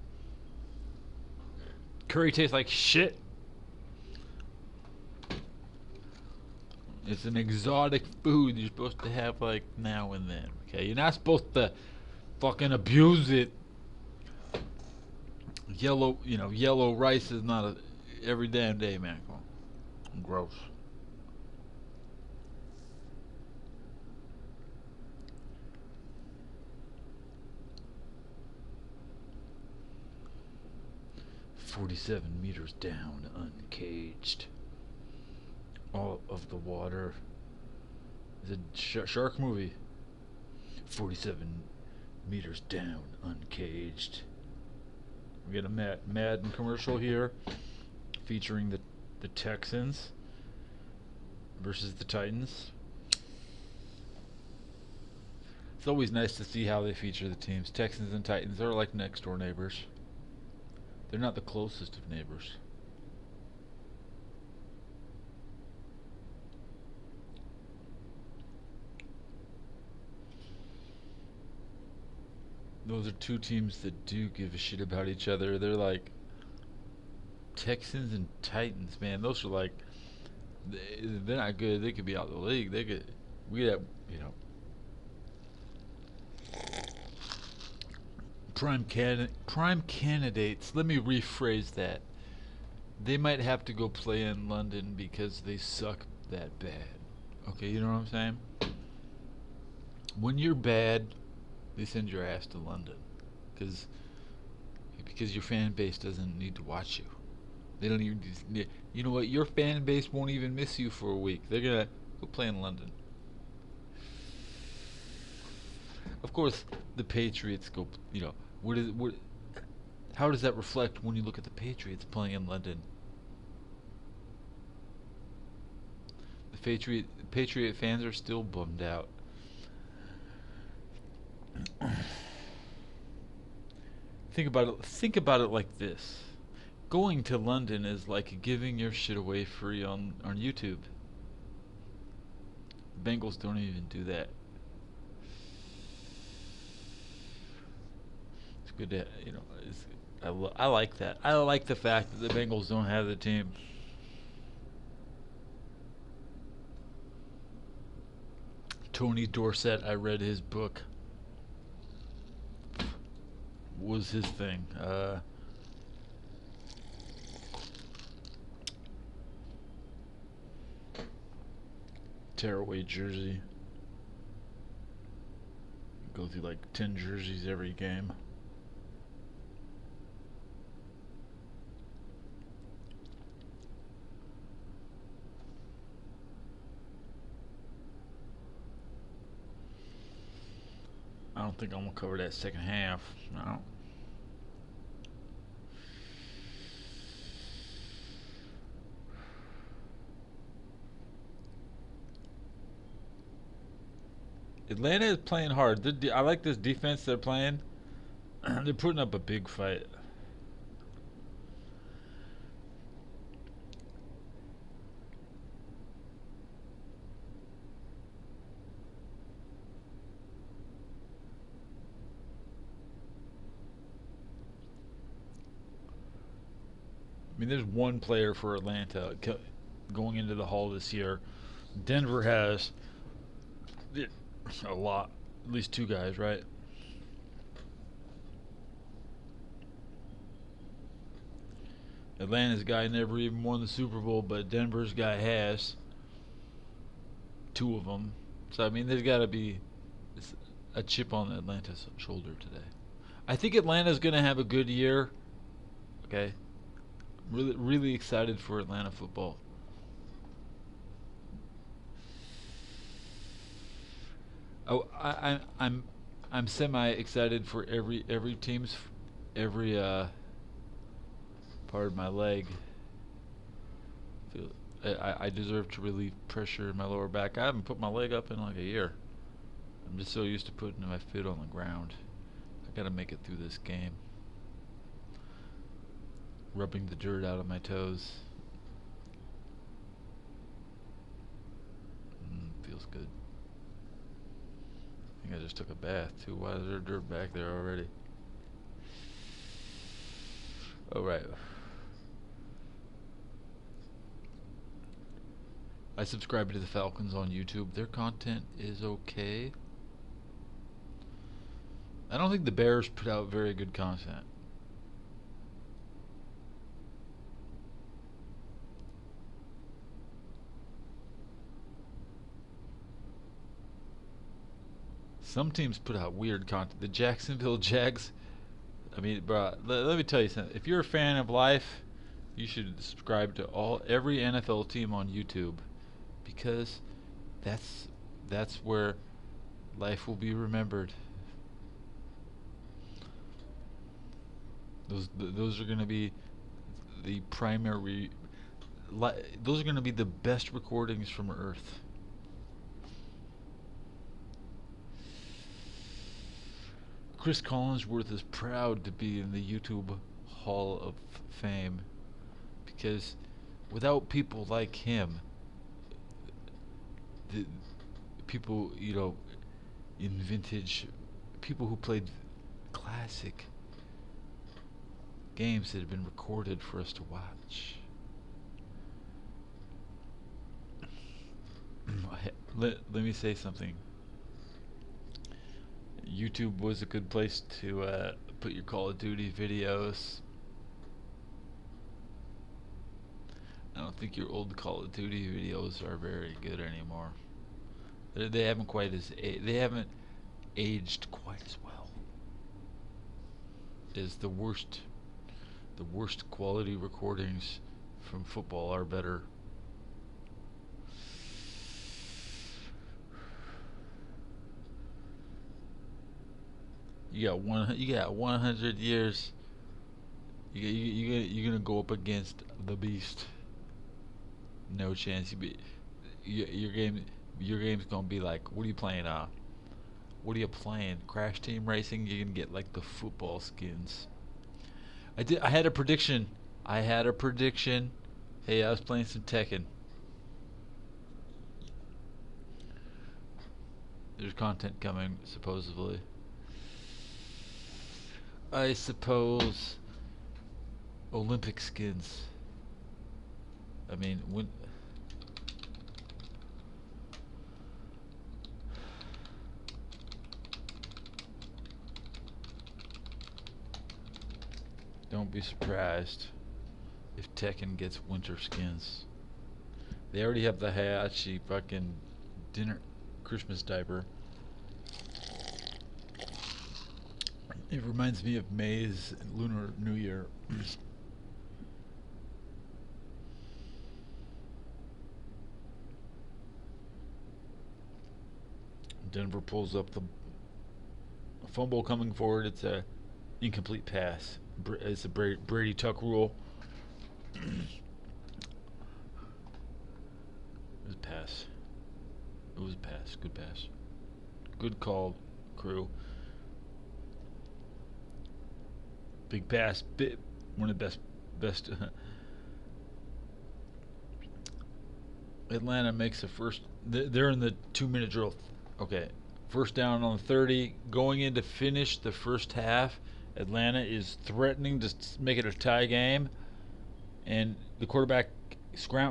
Curry tastes like shit. It's an exotic food you're supposed to have like now and then. Okay, you're not supposed to fucking abuse it. Yellow rice is not a every damn day, man. Gross. "47 meters down, uncaged. All of the water." It's a shark movie. 47 meters down, uncaged. We get a Madden commercial here featuring the Texans versus the Titans. It's always nice to see how they feature the teams. Texans and Titans are like next door neighbors. They're not the closest of neighbors. Those are two teams that do give a shit about each other. They're like Texans and Titans, man. Those are like they're not good. They could be out of the league. We have prime candidates. Let me rephrase that. They might have to go play in London because they suck that bad. Okay, you know what I'm saying? When you're bad, they send your ass to London because your fan base doesn't need to watch you. They don't even. You know what? Your fan base won't even miss you for a week. They're gonna go play in London. Of course, the Patriots go. How does that reflect when you look at the Patriots playing in London? The Patriot fans are still bummed out. Think about it like this. Going to London is like giving your shit away free on YouTube. The Bengals don't even do that. It's good to, I like that. I like the fact that the Bengals don't have the team. Tony Dorsett, I read his book. What was his thing? Tearaway jersey. Go through like 10 jerseys every game. don't think I'm gonna cover that second half. No. Atlanta is playing hard. I like this defense they're playing. They're putting up a big fight. I mean, there's one player for Atlanta going into the Hall this year. Denver has a lot, at least two guys, right? Atlanta's guy never even won the Super Bowl, but Denver's guy has two of them. So I mean, there's got to be a chip on Atlanta's shoulder today. I think Atlanta's going to have a good year. Okay, really excited for Atlanta football. Oh, I'm semi excited for every team's every part of my leg. Feel I deserve to relieve pressure in my lower back. I haven't put my leg up in like a year. I'm just so used to putting my foot on the ground. I gotta make it through this game. Rubbing the dirt out of my toes. Feels good. I think I just took a bath too. Why is there dirt back there already? Oh, right. I subscribe to the Falcons on YouTube. Their content is okay. I don't think the Bears put out very good content. Some teams put out weird content. The Jacksonville Jags. I mean, bro, let me tell you something. If you're a fan of life, you should subscribe to every NFL team on YouTube, because that's where life will be remembered. Those are going to be the primary. Those are going to be the best recordings from Earth. Chris Collinsworth is proud to be in the YouTube Hall of Fame, because without people like him, the people, in vintage, people who played classic games that have been recorded for us to watch. Let me say something. YouTube was a good place to put your Call of Duty videos. I don't think your old Call of Duty videos are very good anymore. They haven't they haven't aged quite as well as the worst quality recordings from football are better. You got 100 years. You're gonna go up against the beast. No chance. Your game's gonna be like, what are you playing? What are you playing? Crash Team Racing? You're gonna get like the football skins. I had a prediction. Hey, I was playing some Tekken. There's content coming, supposedly. I suppose Olympic skins. I mean, when don't be surprised if Tekken gets winter skins. They already have the Hayachi fucking dinner Christmas diaper. It reminds me of May's Lunar New Year. Denver pulls up the fumble coming forward. It's a incomplete pass. It's a Brady Tuck rule. It was a pass. It was a pass. Good pass. Good call, crew. Big pass. One of the best. Atlanta makes the first. They're in the 2-minute drill. Okay, first down on 30. Going in to finish the first half. Atlanta is threatening to make it a tie game, and the quarterback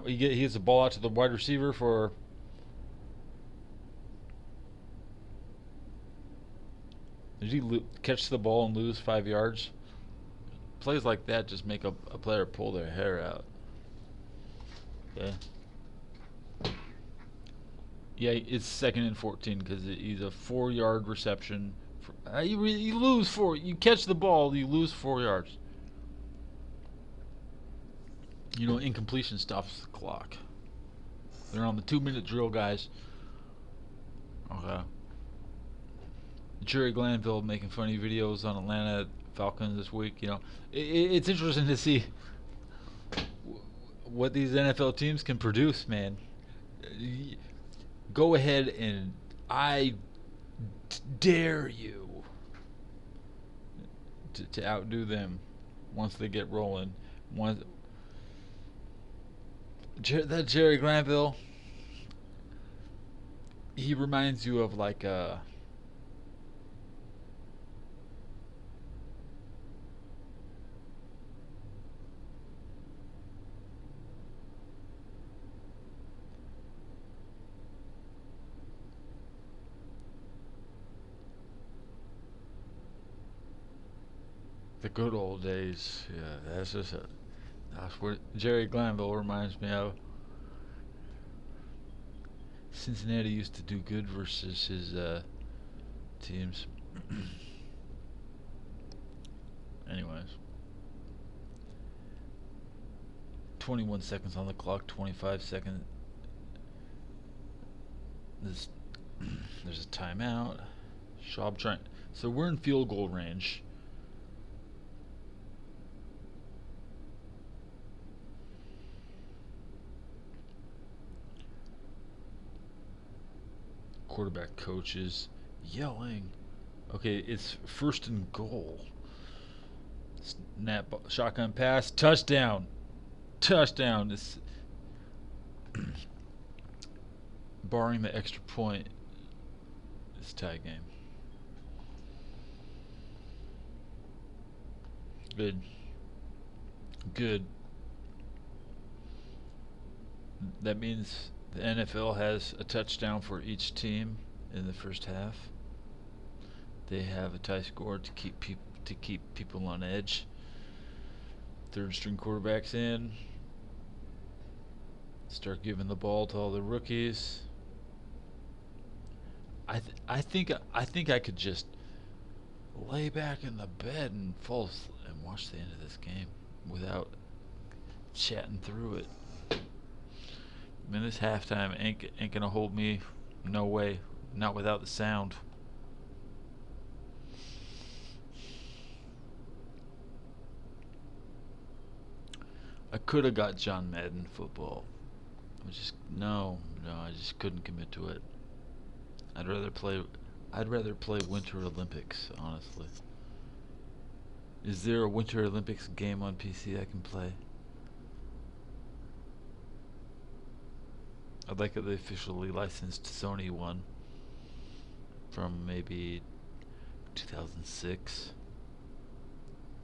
he gets the ball out to the wide receiver for. Did he catch the ball and lose 5 yards? Plays like that just make a player pull their hair out. Okay. Yeah, it's 2nd and 14 because he's a 4-yard reception. You lose 4. You catch the ball, you lose 4 yards. You know, incompletion stops the clock. They're on the 2-minute drill, guys. Okay. Jerry Glanville making funny videos on Atlanta Falcons this week. You know, it's interesting to see what these NFL teams can produce, man. Go ahead and I dare you to outdo them once they get rolling. That Jerry Glanville, he reminds you of like the good old days. Yeah, that's what Jerry Glanville reminds me of. Cincinnati used to do good versus his teams. Anyways, 21 seconds on the clock. 25 seconds. There's a timeout. Schaub trying. So we're in field goal range. Quarterback coach is yelling. Okay, it's 1st and goal. Snap, shotgun pass, touchdown. Touchdown. This barring the extra point, it's a tie game. Good. That means the NFL has a touchdown for each team in the first half. They have a tie score to keep people on edge. 3rd string quarterbacks in. Start giving the ball to all the rookies. I think I could just lay back in the bed and and watch the end of this game without chatting through it. Man, this halftime ain't gonna hold me. No way. Not without the sound. I could have got John Madden football. I just couldn't commit to it. I'd rather play Winter Olympics, honestly. Is there a Winter Olympics game on PC I can play? I'd like the officially licensed Sony one from maybe 2006,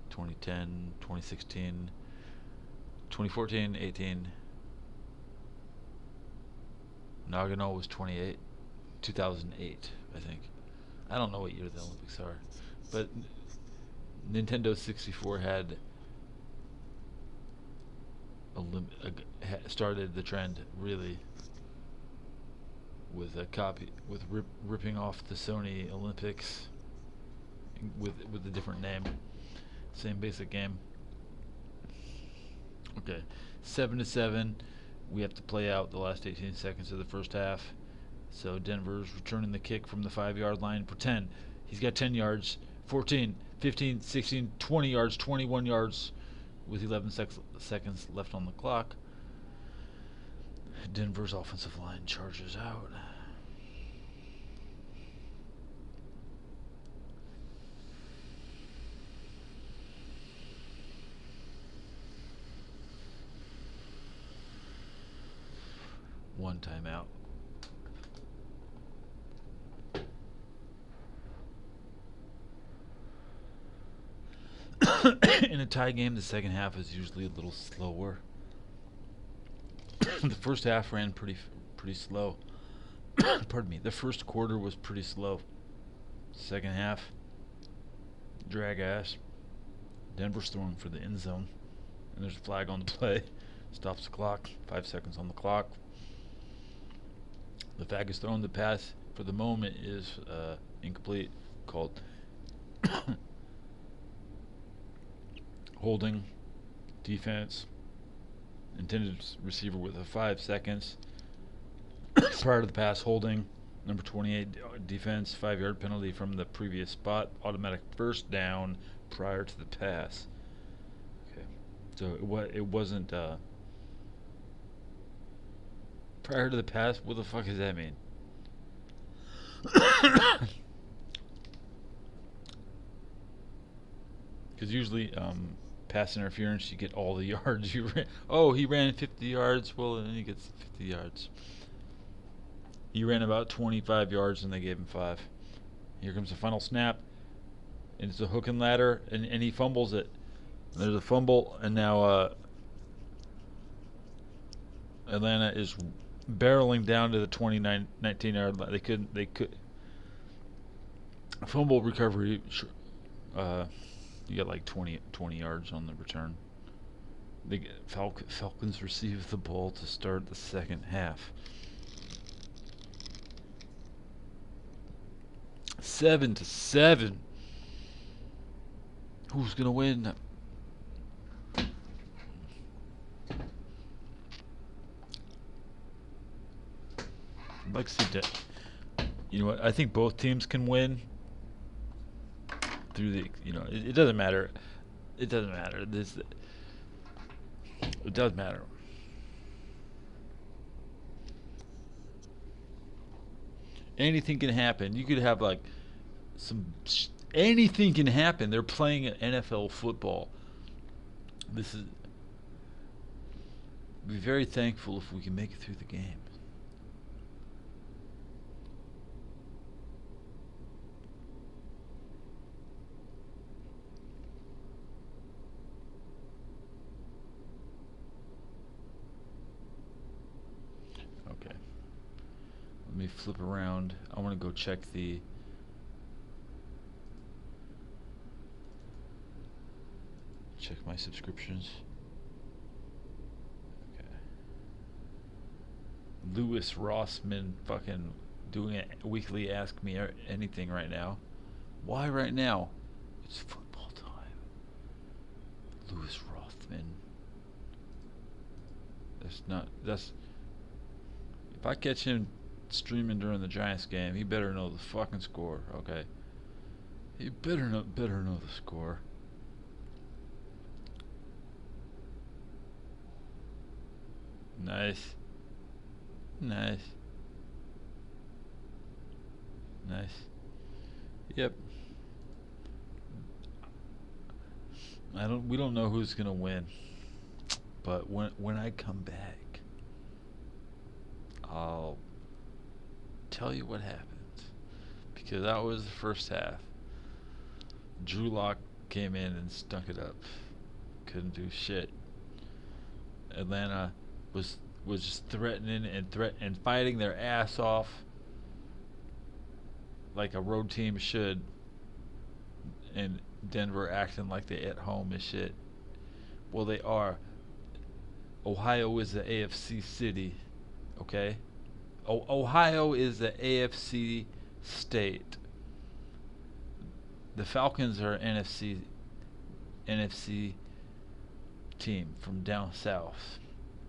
2010, 2016, 2014, 18. Nagano was 2008, I think. I don't know what year the Olympics are, but Nintendo 64 had started the trend really with ripping off the Sony Olympics with a different name, same basic game. Okay, 7-7. We have to play out the last 18 seconds of the first half. So Denver's returning the kick from the 5-yard line. Pretend He's got 10 yards, 14, 15, 16, 20 yards, 21 yards with 11 seconds left on the clock. Denver's offensive line charges out. One timeout. In a tie game, the second half is usually a little slower. The first half ran pretty slow. Pardon me. The first quarter was pretty slow. Second half, drag ass. Denver's throwing for the end zone, and there's a flag on the play. Stops the clock. 5 seconds on the clock. The flag is thrown. The pass for the moment is incomplete. Called holding. Defense. Intended receiver with a 5 seconds. Prior to the pass, holding. Number 28 defense, 5-yard penalty from the previous spot. Automatic first down prior to the pass. Okay, so it wasn't prior to the pass. What the fuck does that mean? Because usually, pass interference, you get all the yards you ran. Oh, he ran 50 yards. Well, then he gets 50 yards. He ran about 25 yards, and they gave him 5. Here comes the final snap. And it's a hook and ladder, and he fumbles it. There's a fumble, and now Atlanta is barreling down to the 19-yard line. They could. Fumble recovery. You got like 20 yards on the return. The Falcons receive the ball to start the second half. 7-7. Who's gonna win? I'd like to see that. You know what? I think both teams can win. Through the, it doesn't matter. It doesn't matter. It does matter. Anything can happen. You could have like anything can happen. They're playing NFL football. Be very thankful if we can make it through the game. Okay. Let me flip around. I want to go check my subscriptions. Okay. Lewis Rossman fucking doing a weekly Ask Me Anything right now. Why right now? It's football time. Lewis Rothman. If I catch him streaming during the Giants game, he better know the fucking score, okay? He better know the score. Nice. Yep. We don't know who's gonna win. But when I come back, I'll tell you what happens. Because that was the first half. Drew Lock came in and stunk it up. Couldn't do shit. Atlanta was just threatening and fighting their ass off like a road team should, and Denver acting like they at home and shit. Well, they are. Ohio is the AFC city, okay? Ohio is the AFC state. The Falcons are an NFC team from down south.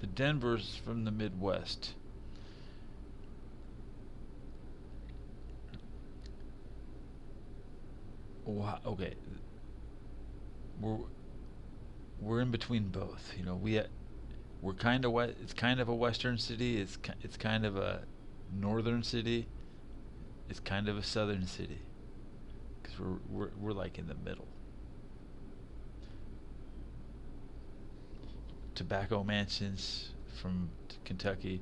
The Denver's from the Midwest. Okay, we're we're in between both. You know, we're kind of wet. It's kind of a western city. It's kind of a northern city. It's kind of a southern city because we're like in the middle. Tobacco mansions from Kentucky.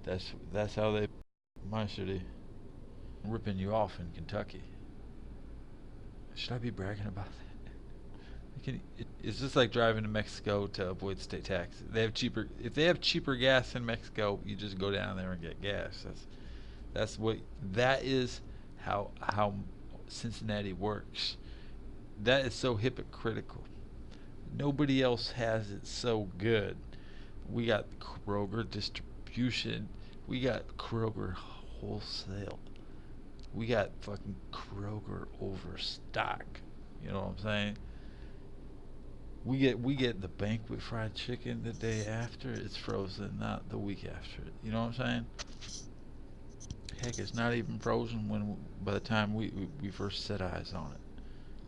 That's how they my city. Ripping you off in Kentucky. Should I be bragging about that? It's just like driving to Mexico to avoid state tax. They have cheaper. If they have cheaper gas in Mexico, you just go down there and get gas. That's what that is. How Cincinnati works. That is so hypocritical. Nobody else has it so good. We got Kroger distribution. We got Kroger wholesale. We got fucking Kroger overstock. You know what I'm saying? We get the banquet fried chicken the day after it's frozen, not the week after. You know what I'm saying? Heck, it's not even frozen when by the time we first set eyes on it,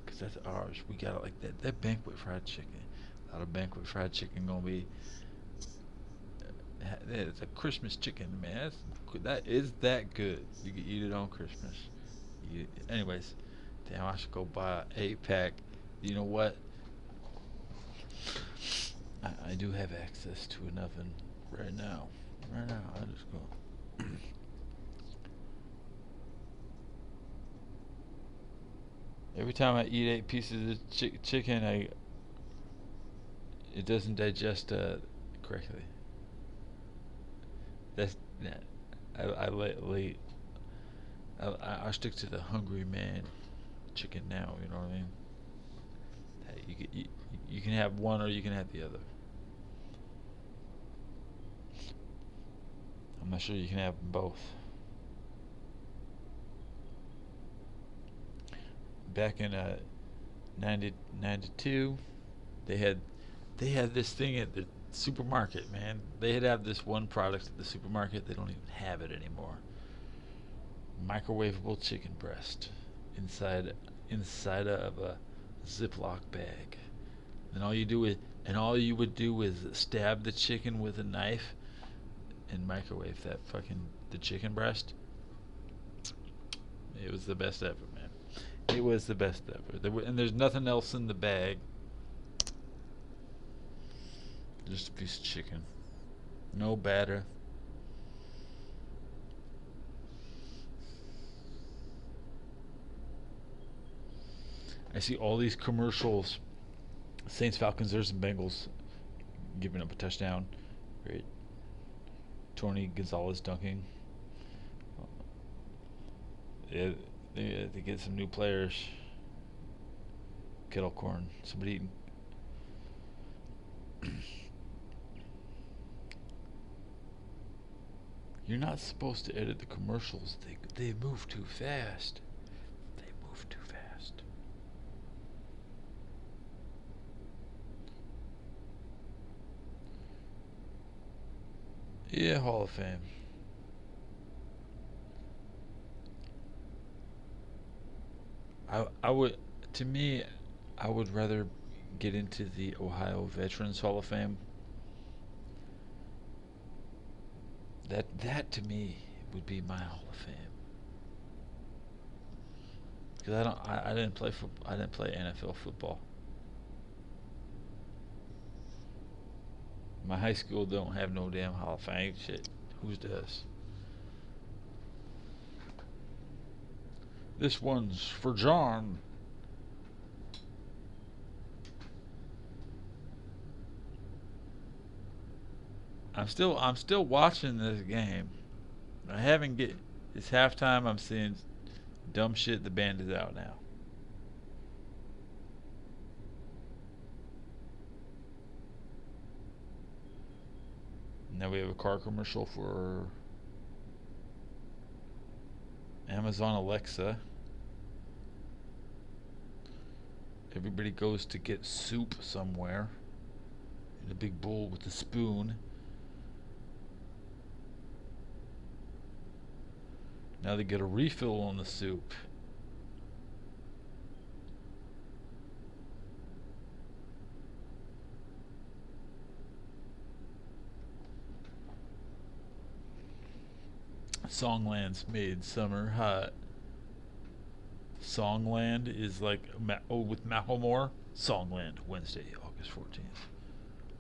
because that's ours. We got it like that. That banquet fried chicken. A lot of banquet fried chicken gonna be. It's a Christmas chicken, man. That is that good. You can eat it on Christmas. Anyways, damn, I should go buy an 8 pack. You know what? I do have access to an oven right now. Right now, I just go. Every time I eat 8 pieces of chicken, it doesn't digest correctly. That's that. I late. I stick to the hungry man chicken now. You know what I mean? You can have one or you can have the other. I'm not sure you can have them both. Back in 92, they had this thing at the supermarket, man. They had have this one product at the supermarket. They don't even have it anymore. Microwavable chicken breast inside of a Ziploc bag. And all you would do is stab the chicken with a knife and microwave the chicken breast. It was the best ever, man. It was the best ever. And there's nothing else in the bag. Just a piece of chicken. No batter. I see all these commercials. Saints, Falcons, there's some Bengals giving up a touchdown. Great. Tony Gonzalez dunking. Yeah, they get some new players. Kettle corn. Somebody eating. You're not supposed to edit the commercials. They move too fast. They move too fast. Yeah, Hall of Fame. I would, to me, I would rather get into the Ohio Veterans Hall of Fame. That to me would be my Hall of Fame. Because I didn't play I didn't play NFL football. My high school don't have no damn Hall of Fame shit. Whose does? This one's for John. I'm still watching this game. I haven't get It's halftime. I'm seeing dumb shit. The band is out now. Now we have a car commercial for Amazon Alexa. Everybody goes to get soup somewhere in a big bowl with a spoon. Now they get a refill on the soup. Songland's made summer hot. Songland is like with Macklemore. Songland, Wednesday, August 14th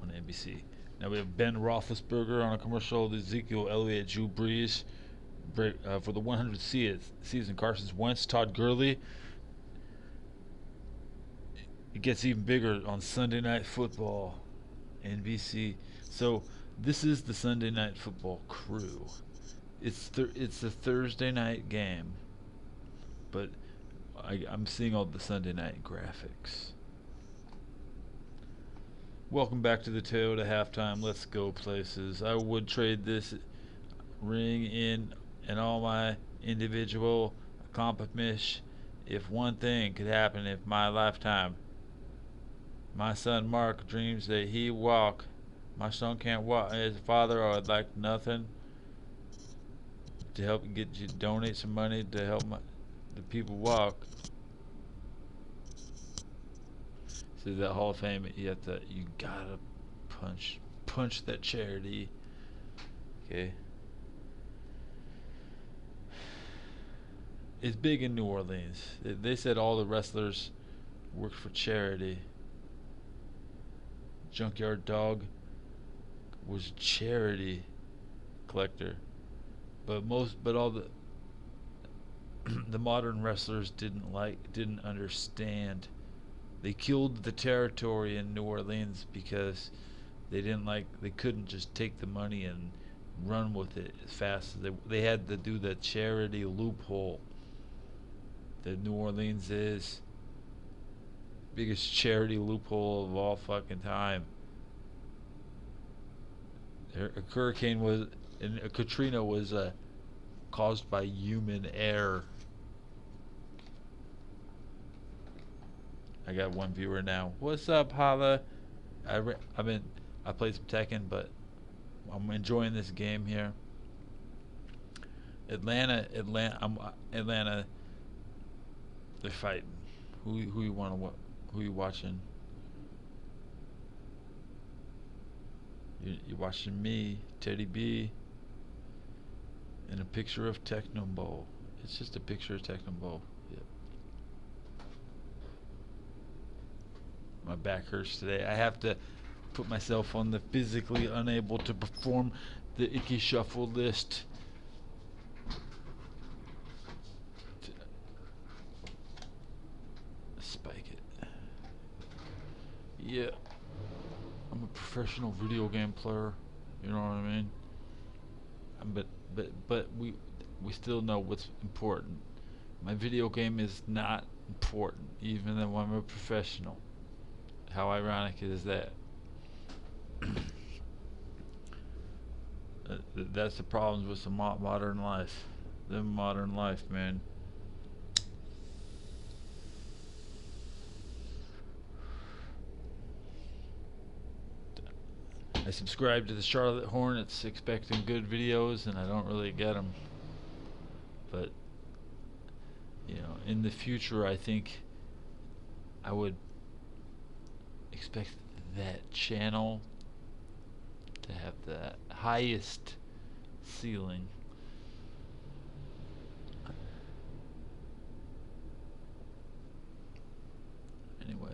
on NBC. Now we have Ben Roethlisberger on a commercial. Ezekiel Elliott, Drew Brees for the 100th season. Carson Wentz, Todd Gurley. It gets even bigger on Sunday Night Football, NBC. So this is the Sunday Night Football crew. It's a Thursday night game, but I'm seeing all the Sunday night graphics. Welcome back to the Toyota halftime. Let's go places. I would trade this ring in and all my individual accomplishments if one thing could happen in my lifetime. My son Mark dreams that he walk. My son can't walk. As a father, I would like nothing to help get you donate some money to help the people walk. So that Hall of Fame, you gotta punch that charity. Okay. It's big in New Orleans. They said all the wrestlers worked for charity. Junkyard Dog was a charity collector, but all the modern wrestlers didn't understand. They killed the territory in New Orleans because they couldn't just take the money and run with it as fast as they had to do the charity loophole that New Orleans is. Biggest charity loophole of all fucking time. Katrina was caused by human error. I got one viewer now. What's up, Hala? I played some Tekken, but I'm enjoying this game here. Atlanta. They're fighting. Who you want to? Who you watching? You're watching me, Teddy B, and a picture of Techno Bowl. It's just a picture of Techno Bowl. Yep. My back hurts today. I have to put myself on the physically unable to perform the Icky Shuffle list. Spike it. Yeah. I'm a professional video game player. You know what I mean? But we still know what's important. My video game is not important, even though I'm a professional. How ironic is that? That's the problems with some modern life. The modern life, man. I subscribe to the Charlotte Hornets expecting good videos, and I don't really get them. But, in the future, I think I would expect that channel to have the highest ceiling. Anyways.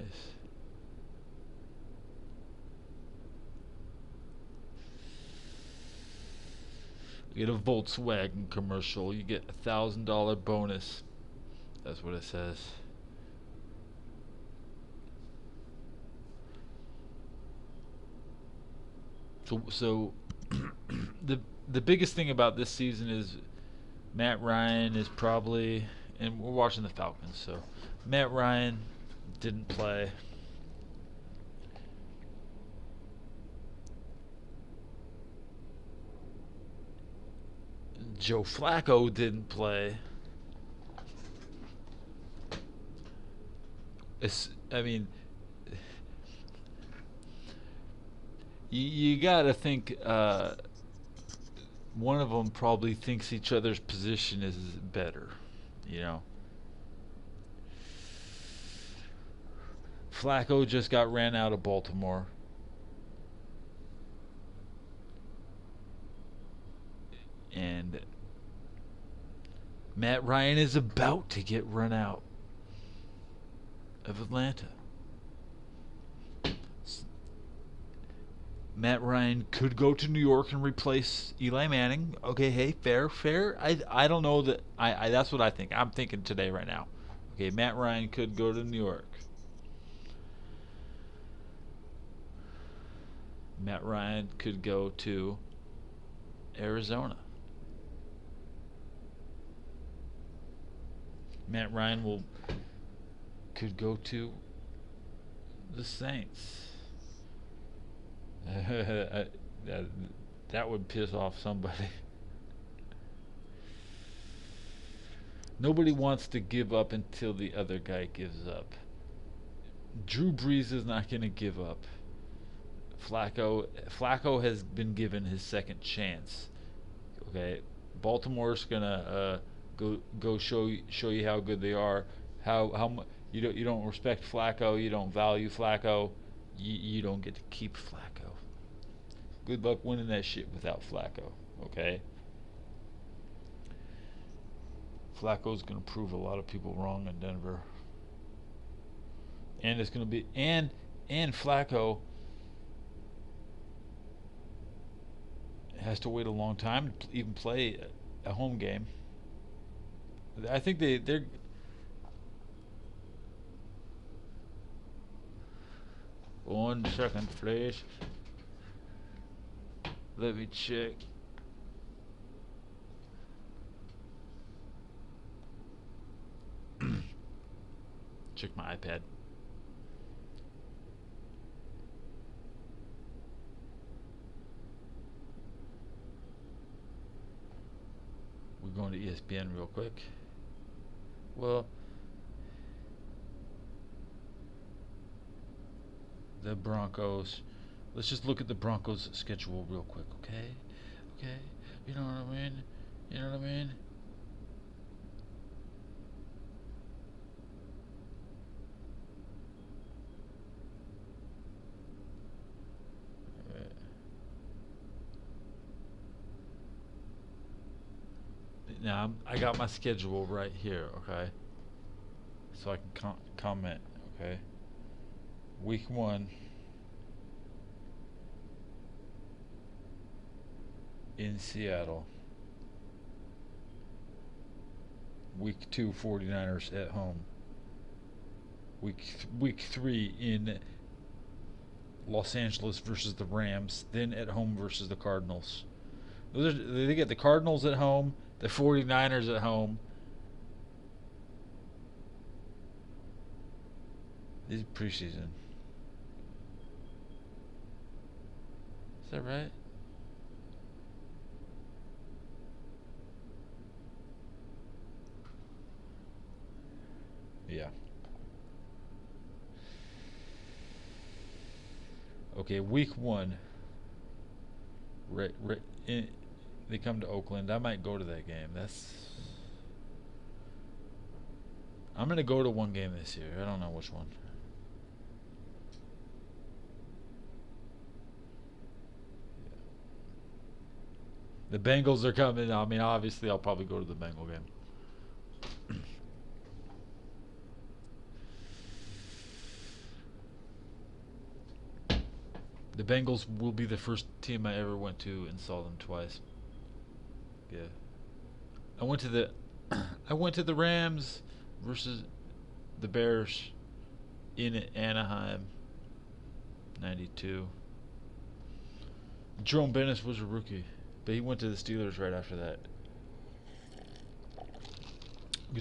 You get a Volkswagen commercial, you get a $1,000 bonus. That's what it says. So the biggest thing about this season is Matt Ryan is probably, and we're watching the Falcons, so Matt Ryan didn't play. Joe Flacco didn't play. You gotta think one of them probably thinks each other's position is better, Flacco just got ran out of Baltimore. And Matt Ryan is about to get run out of Atlanta. Matt Ryan could go to New York and replace Eli Manning. Okay, hey, fair. I don't know that. I that's what I think. I'm thinking today right now. Okay, Matt Ryan could go to New York. Matt Ryan could go to Arizona. Matt Ryan could go to the Saints. that, that would piss off somebody. Nobody wants to give up until the other guy gives up. Drew Brees is not going to give up. Flacco has been given his second chance. Okay, Baltimore's gonna go show you how good they are. How you don't respect Flacco, you don't value Flacco, you don't get to keep Flacco. Good luck winning that shit without Flacco. Okay. Flacco's gonna prove a lot of people wrong in Denver, and it's gonna be and Flacco has to wait a long time to even play a home game. I think they're 1 second, please. Let me check. Check my iPad. We're going to ESPN real quick. Well, the Broncos. Let's just look at the Broncos' schedule real quick, okay? Okay? You know what I mean? You know what I mean? Now I got my schedule right here, okay? So I can comment, okay? Week 1 in Seattle. Week 2 49ers at home. Week 3 in Los Angeles versus the Rams, then at home versus the Cardinals. They get the Cardinals at home, the 49ers at home. This is preseason. Is that right? Yeah. Okay, week 1. They come to Oakland. I might go to that game. I'm gonna go to one game this year. I don't know which one. The Bengals are coming. I mean, obviously, I'll probably go to the Bengal game. The Bengals will be the first team I ever went to and saw them twice. Yeah. I went to the Rams versus the Bears in Anaheim 92. Jerome Bettis was a rookie, but he went to the Steelers right after that.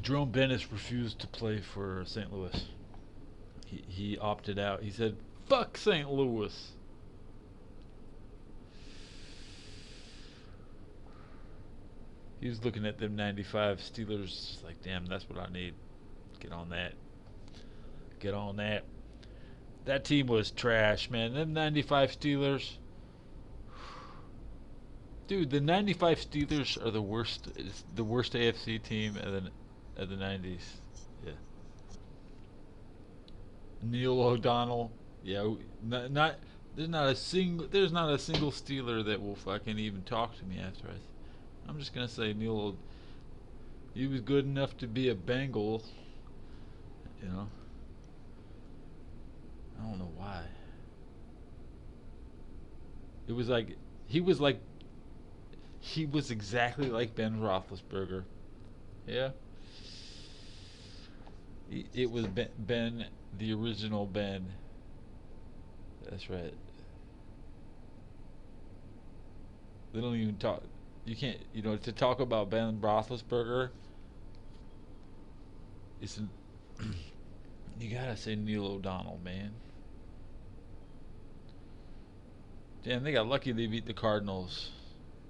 Jerome Bettis refused to play for St. Louis. He opted out. He said, "Fuck St. Louis." He was looking at them 95 Steelers like, damn, that's what I need. Get on that. Get on that. That team was trash, man. Them 95 Steelers. Dude, the 95 Steelers are the worst. It's the worst AFC team of the 90s. Yeah. Neil O'Donnell. Yeah, not there's not a single Steeler that will fucking even talk to me after I'm just gonna say He was good enough to be a Bengal. You know, I don't know why. It was like he was like he was exactly like Ben Roethlisberger. Yeah, it was Ben, the original Ben. That's right. They don't even talk. You can't. You know, to talk about Ben Roethlisberger, it's you gotta say Neil O'Donnell, man. Damn, they got lucky they beat the Cardinals.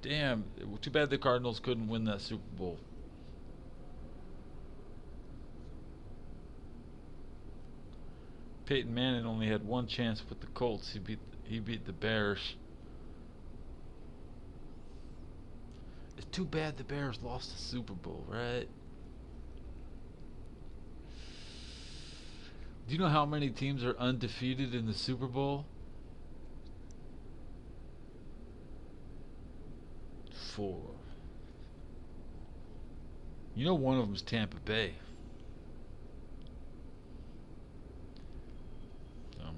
Damn, too bad the Cardinals couldn't win that Super Bowl. Peyton Manning only had one chance with the Colts. He beat the Bears. It's too bad the Bears lost the Super Bowl, right? Do you know how many teams are undefeated in the Super Bowl? 4. You know one of them's Tampa Bay. Um,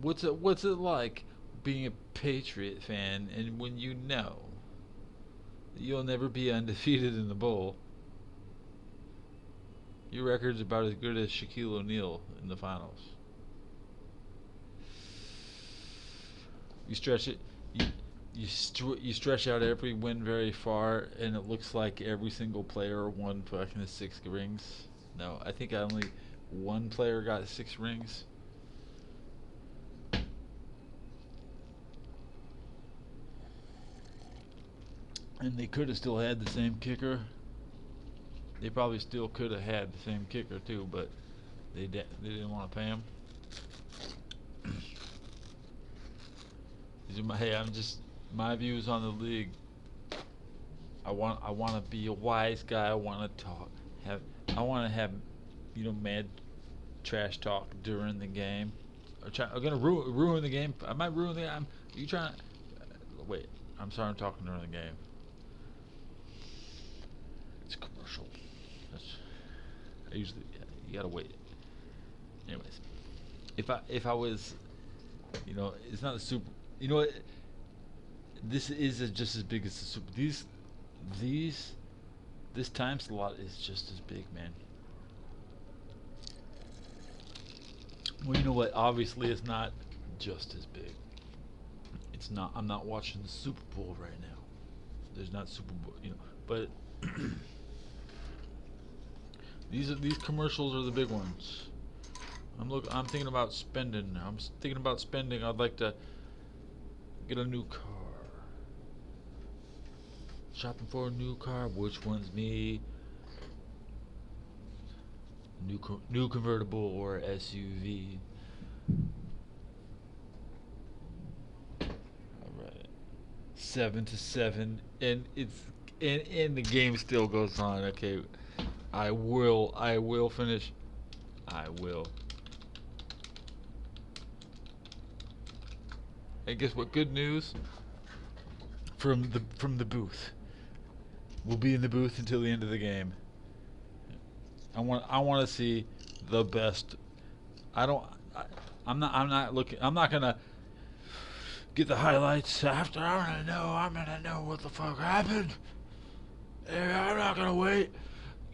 what's it like being a Patriot fan and when you know that you'll never be undefeated in the bowl? Your record's about as good as Shaquille O'Neal in the finals. You stretch it. You stretch out every win very far, and it looks like every single player won fucking the 6 rings. No, I think only one player got 6 rings. And they could have still had the same kicker. They probably still could have had the same kicker too, but they didn't want to pay him. Hey, I'm just my views on the league. I want to be a wise guy. I want to talk. I want to have mad trash talk during the game. I'm gonna ruin the game. I might ruin the game. You trying? Wait. I'm sorry. I'm talking during the game. It's a commercial. I usually you gotta wait. Anyways, if I was, it's not a super. You know what? This is just as big as the super. This time slot is just as big, man. Well, you know what? Obviously, it's not just as big. It's not. I'm not watching the Super Bowl right now. There's not Super Bowl, but these commercials are the big ones. I'm thinking about spending. I'd like to get a new car. Shopping for a new car. Which one's me? New convertible or SUV? All right. 7-7, and the game still goes on. Okay, I will finish. I will. And guess what? Good news from the booth. We'll be in the booth until the end of the game. I want to see the best. I'm not looking. I'm not gonna get the highlights after. I'm gonna know what the fuck happened. I'm not gonna wait.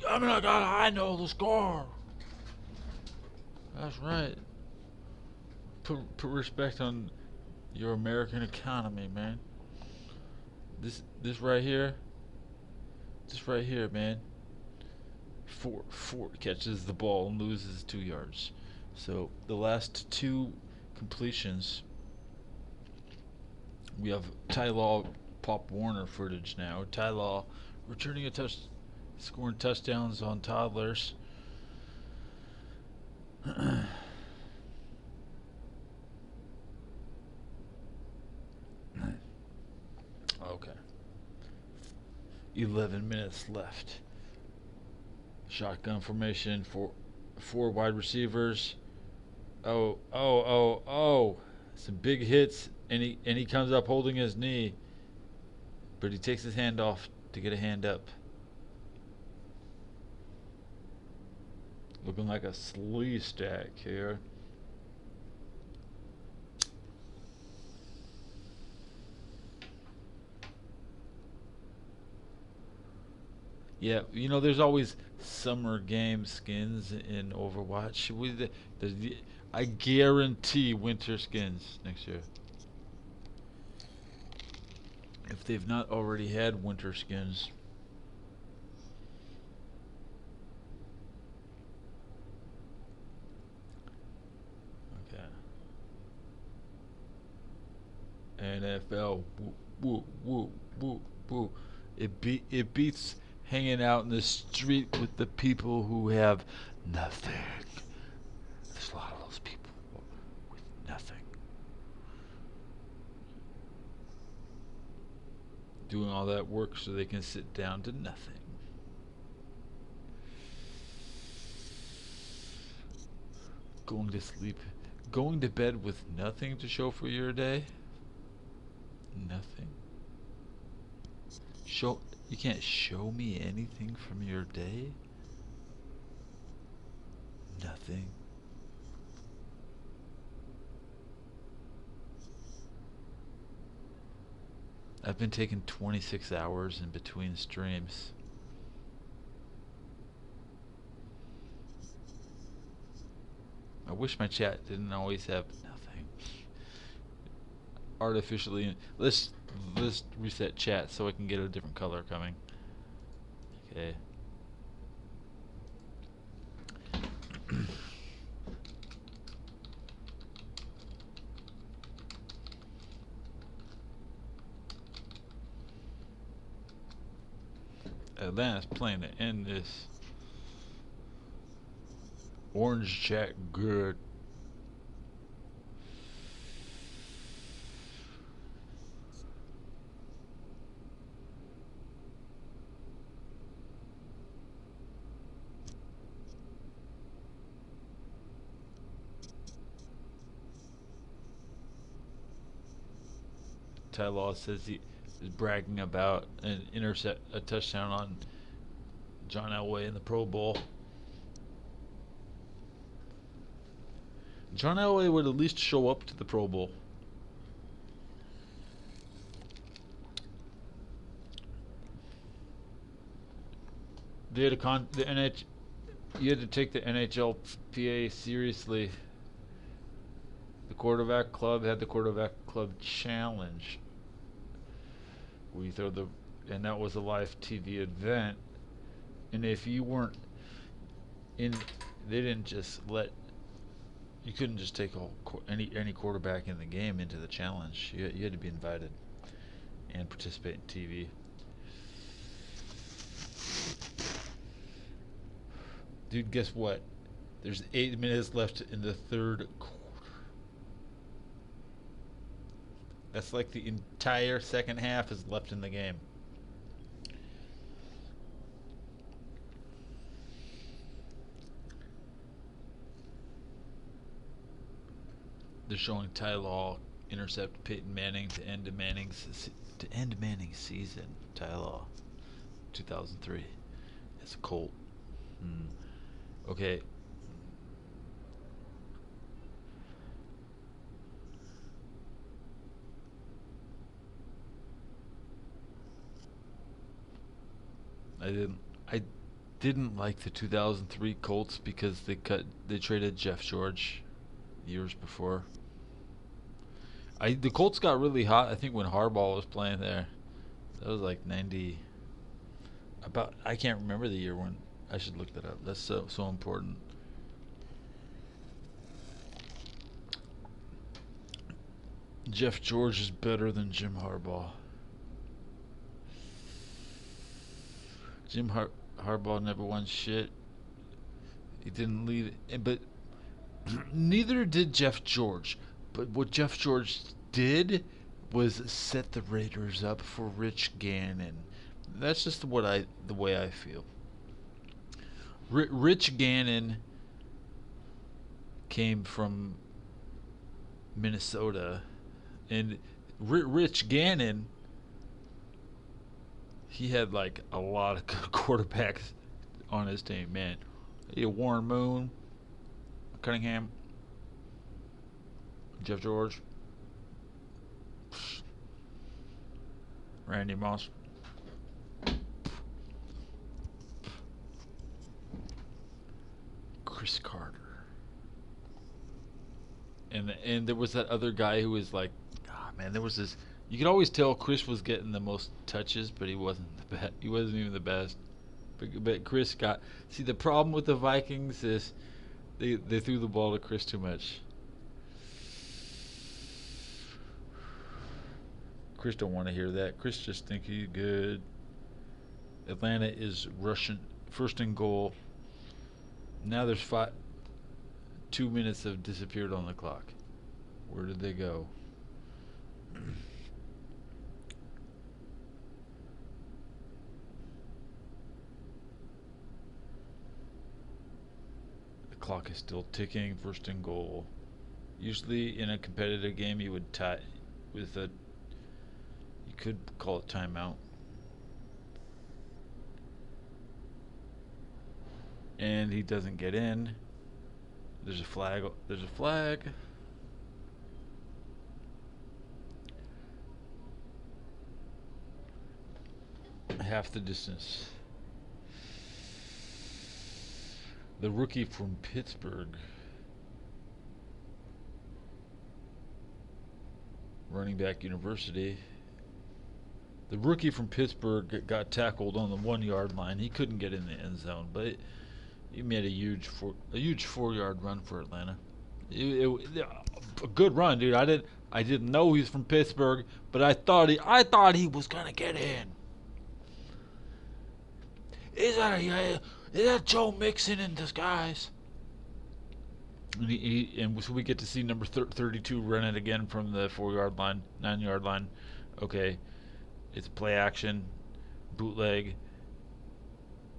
I know the score. That's right. Put respect on your American economy, man. This right here. This right here, man. Ford catches the ball and loses 2 yards. So the last 2 completions, we have Ty Law, Pop Warner footage now. Ty Law returning a scoring touchdowns on toddlers. Okay. 11 minutes left. Shotgun formation for 4 wide receivers. Oh. Some big hits, and he comes up holding his knee. But he takes his hand off to get a hand up. Looking like a sleeve stack here. Yeah, there's always summer game skins in Overwatch. I guarantee winter skins next year. If they've not already had winter skins. Okay. NFL. Woo, woo, woo, woo, woo. It beats hanging out in the street with the people who have nothing. There's a lot of those people with nothing. Doing all that work so they can sit down to nothing. Going to sleep. Going to bed with nothing to show for your day? Nothing. You can't show me anything from your day? Nothing. I've been taking 26 hours in between streams. I wish my chat didn't always have nothing. Artificially, let's reset chat so I can get a different color coming. Okay. Atlanta's playing to end this. Orange chat good. Ty Law says he is bragging about a touchdown on John Elway in the Pro Bowl. John Elway would at least show up to the Pro Bowl. They had you had to take the NHLPA seriously. The quarterback club had the quarterback club challenge. And that was a live TV event. And if you weren't in, they didn't just you couldn't just take any quarterback in the game into the challenge. You had to be invited and participate in TV. Dude, guess what? There's 8 minutes left in the third quarter. That's like the entire second half is left in the game. They're showing Ty Law intercept Peyton Manning to end Manning's season. Ty Law, 2003. It's a Colt. Okay. I didn't like the 2003 Colts because they traded Jeff George years before. The Colts got really hot, I think, when Harbaugh was playing there. That was like 90. I can't remember the year when. I should look that up. That's so important. Jeff George is better than Jim Harbaugh. Jim Harbaugh never won shit. He didn't lead it, but neither did Jeff George. But what Jeff George did was set the Raiders up for Rich Gannon. That's just the way I feel. Rich Gannon came from Minnesota, and Rich Gannon he had like a lot of good quarterbacks on his team, man. He had Warren Moon, Cunningham, Jeff George, Randy Moss. Chris Carter. And there was that other guy who was like, ah man, there was this. You could always tell Chris was getting the most touches, but he wasn't the best. He wasn't even the best. But Chris got. See, the problem with the Vikings is they threw the ball to Chris too much. Chris don't want to hear that. Chris just think he's good. Atlanta is rushing first and goal. Now there's 2 minutes have disappeared on the clock. Where did they go? The clock is still ticking. First and goal. Usually in a competitive game you would tie with a. You could call it timeout. And he doesn't get in. There's a flag. There's a flag. Half the distance. The rookie from Pittsburgh. Running back university. The rookie from Pittsburgh got tackled on the 1 yard line. He couldn't get in the end zone, but he made a huge 4-yard run for Atlanta. A good run, dude. I didn't know he was from Pittsburgh, but I thought he was gonna get in. Is that Joe Mixon in disguise? And so we get to see number 32 run it again from the 4-yard line, 9-yard line. Okay, it's play action, bootleg,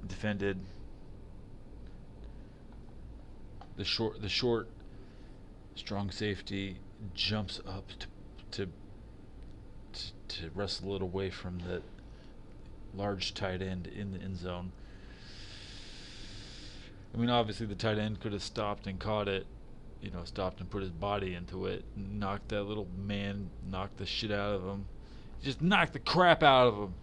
defended. The short, strong safety jumps up to wrestle it away from the large tight end in the end zone. I mean, obviously the tight end could have stopped and caught it, stopped and put his body into it, and knocked that little man, knocked the shit out of him. Just knocked the crap out of him.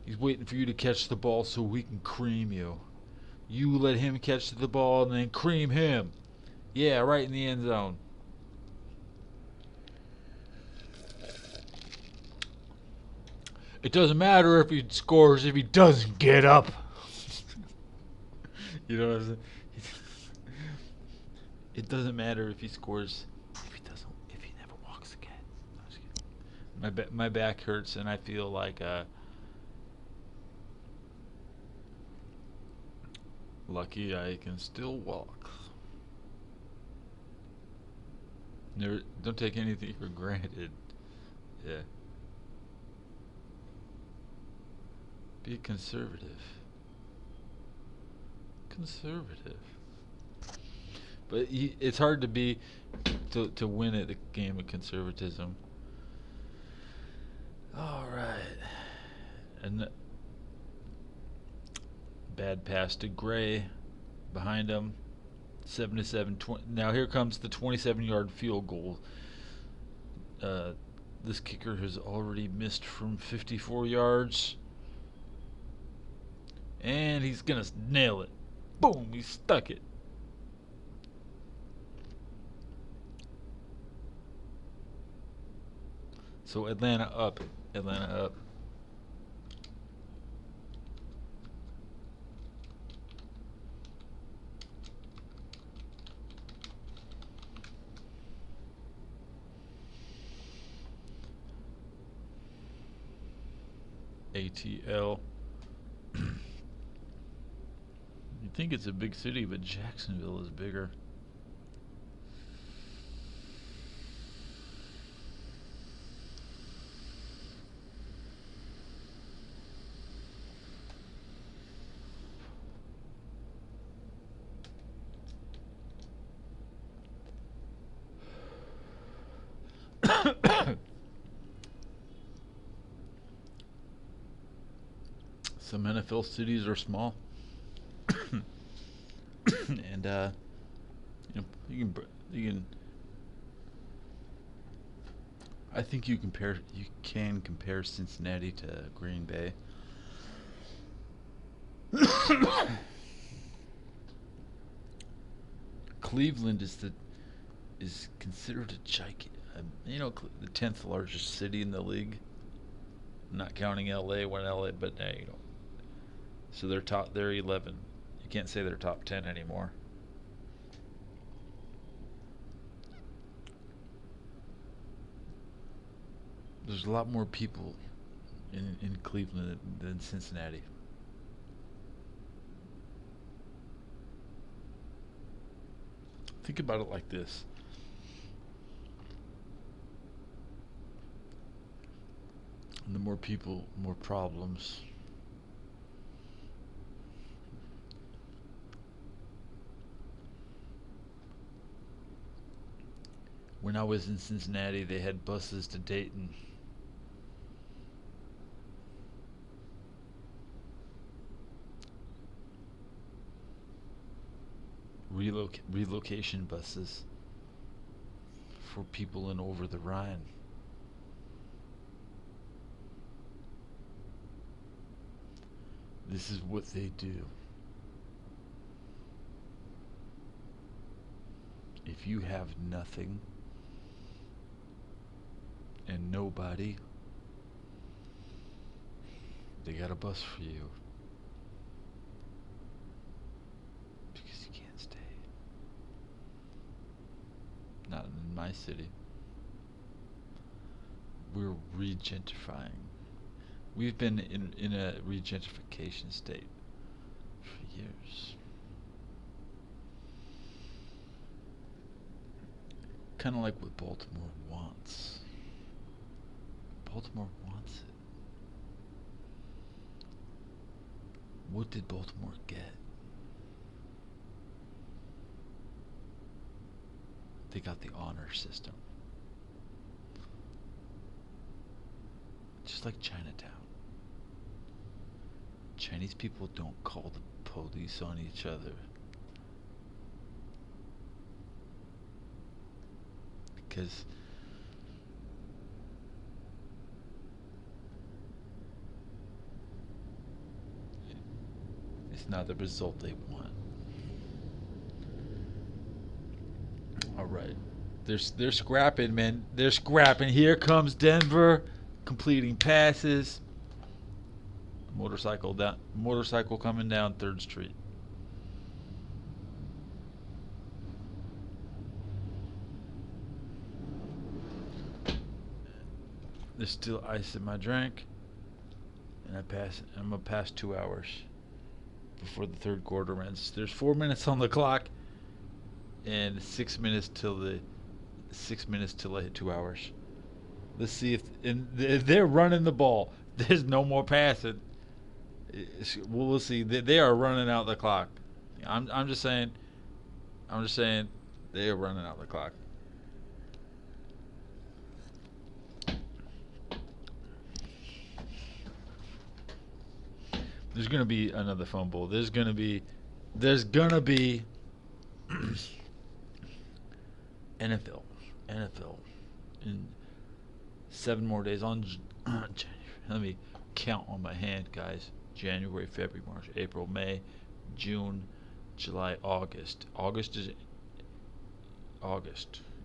He's waiting for you to catch the ball so we can cream you. You let him catch the ball and then cream him. Yeah, right in the end zone. It doesn't matter if he scores if he doesn't get up. You know what I'm saying? It doesn't matter if he scores if he never walks again. My back hurts and I feel like lucky I can still walk. Never, don't take anything for granted. Yeah. Be conservative. Conservative. But it's hard to be to win at the game of conservatism. All right. And bad pass to Gray behind him. 7-7. Now here comes the 27-yard field goal. This kicker has already missed from 54 yards. And he's going to nail it. Boom, he stuck it. So Atlanta up. Atlanta up. ATL. You'd think it's a big city, but Jacksonville is bigger. Some NFL cities are small, and you can. I think you can compare Cincinnati to Green Bay. Cleveland is considered a the 10th largest city in the league, not counting LA when LA, but so they're 11. You can't say they're top 10 anymore. There's a lot more people in Cleveland than Cincinnati. Think about it like this. The more people, more problems. When I was in Cincinnati, they had buses to Dayton. Relocation buses for people in over the Rhine. This is what they do. If you have nothing and nobody, they got a bus for you. Because you can't stay. Not in my city. We're regentrifying. We've been in a regentrification state for years. Kind of like what Baltimore wants. Baltimore wants it. What did Baltimore get? They got the honor system. Just like Chinatown. Chinese people don't call the police on each other. Because it's not the result they want. Alright. They're scrapping, man. They're scrapping. Here comes Denver completing passes. Motorcycle coming down 3rd Street. There's still ice in my drink, and I'm gonna pass 2 hours before the 3rd quarter ends. There's 4 minutes on the clock, and 6 minutes till I hit 2 hours. Let's see if they're running the ball. There's no more passing. We'll see. They are running out the clock. I'm just saying. They are running out the clock. There's gonna be another fumble. There's gonna be NFL in 7 more days on January. Let me count on my hand, guys. January, February, March, April, May, June, July, August. August.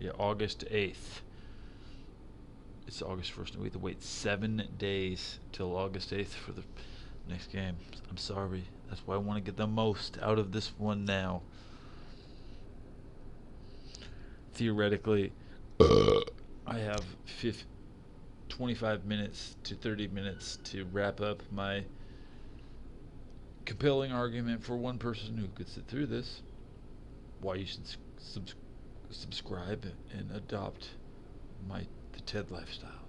Yeah, August 8th. It's August 1st. We have to wait 7 days till August 8th for the next game. I'm sorry. That's why I want to get the most out of this one now. Theoretically, I have 25 minutes to 30 minutes to wrap up my compelling argument for one person who could sit through this. Why you should subscribe and adopt the TED lifestyle.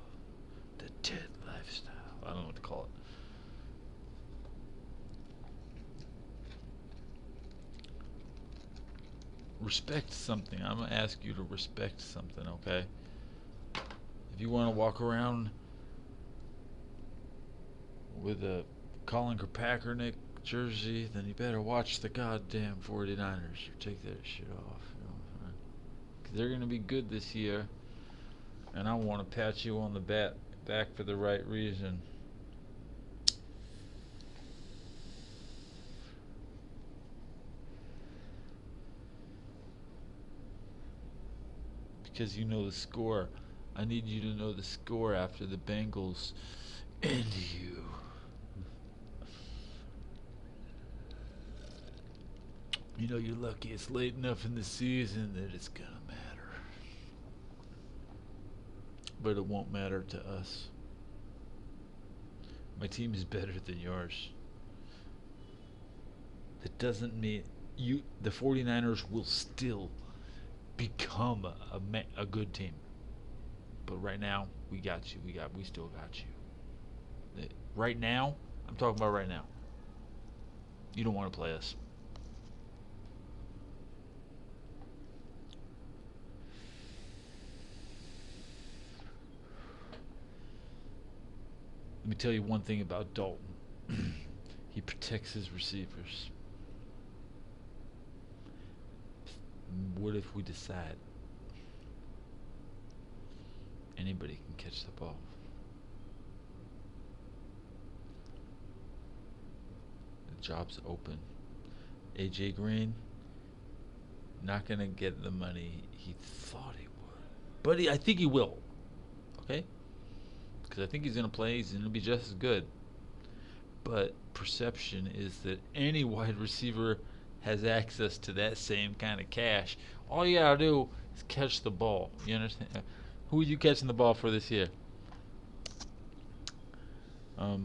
The TED lifestyle. I don't know what to call it. Respect something. I'm gonna ask you to respect something, okay? If you want to walk around with a Colin Kaepernick jersey, then you better watch the goddamn 49ers or take that shit off. You know? 'Cause they're going to be good this year, and I want to pat you on the back for the right reason. Because you know the score. I need you to know the score after the Bengals end you. You know you're lucky it's late enough in the season that it's gonna matter. But it won't matter to us. My team is better than yours. That doesn't mean the 49ers will still become a good team. But right now, we got you. We still got you. Right now, I'm talking about right now. You don't want to play us. Let me tell you one thing about Dalton. He protects his receivers. What if we decide anybody can catch the ball? The job's open. AJ Green, not going to get the money he thought he would. But I think he will. Okay? Because I think he's going to play. He's going to be just as good. But perception is that any wide receiver has access to that same kind of cash. All you gotta do is catch the ball. You understand? Who are you catching the ball for this year? I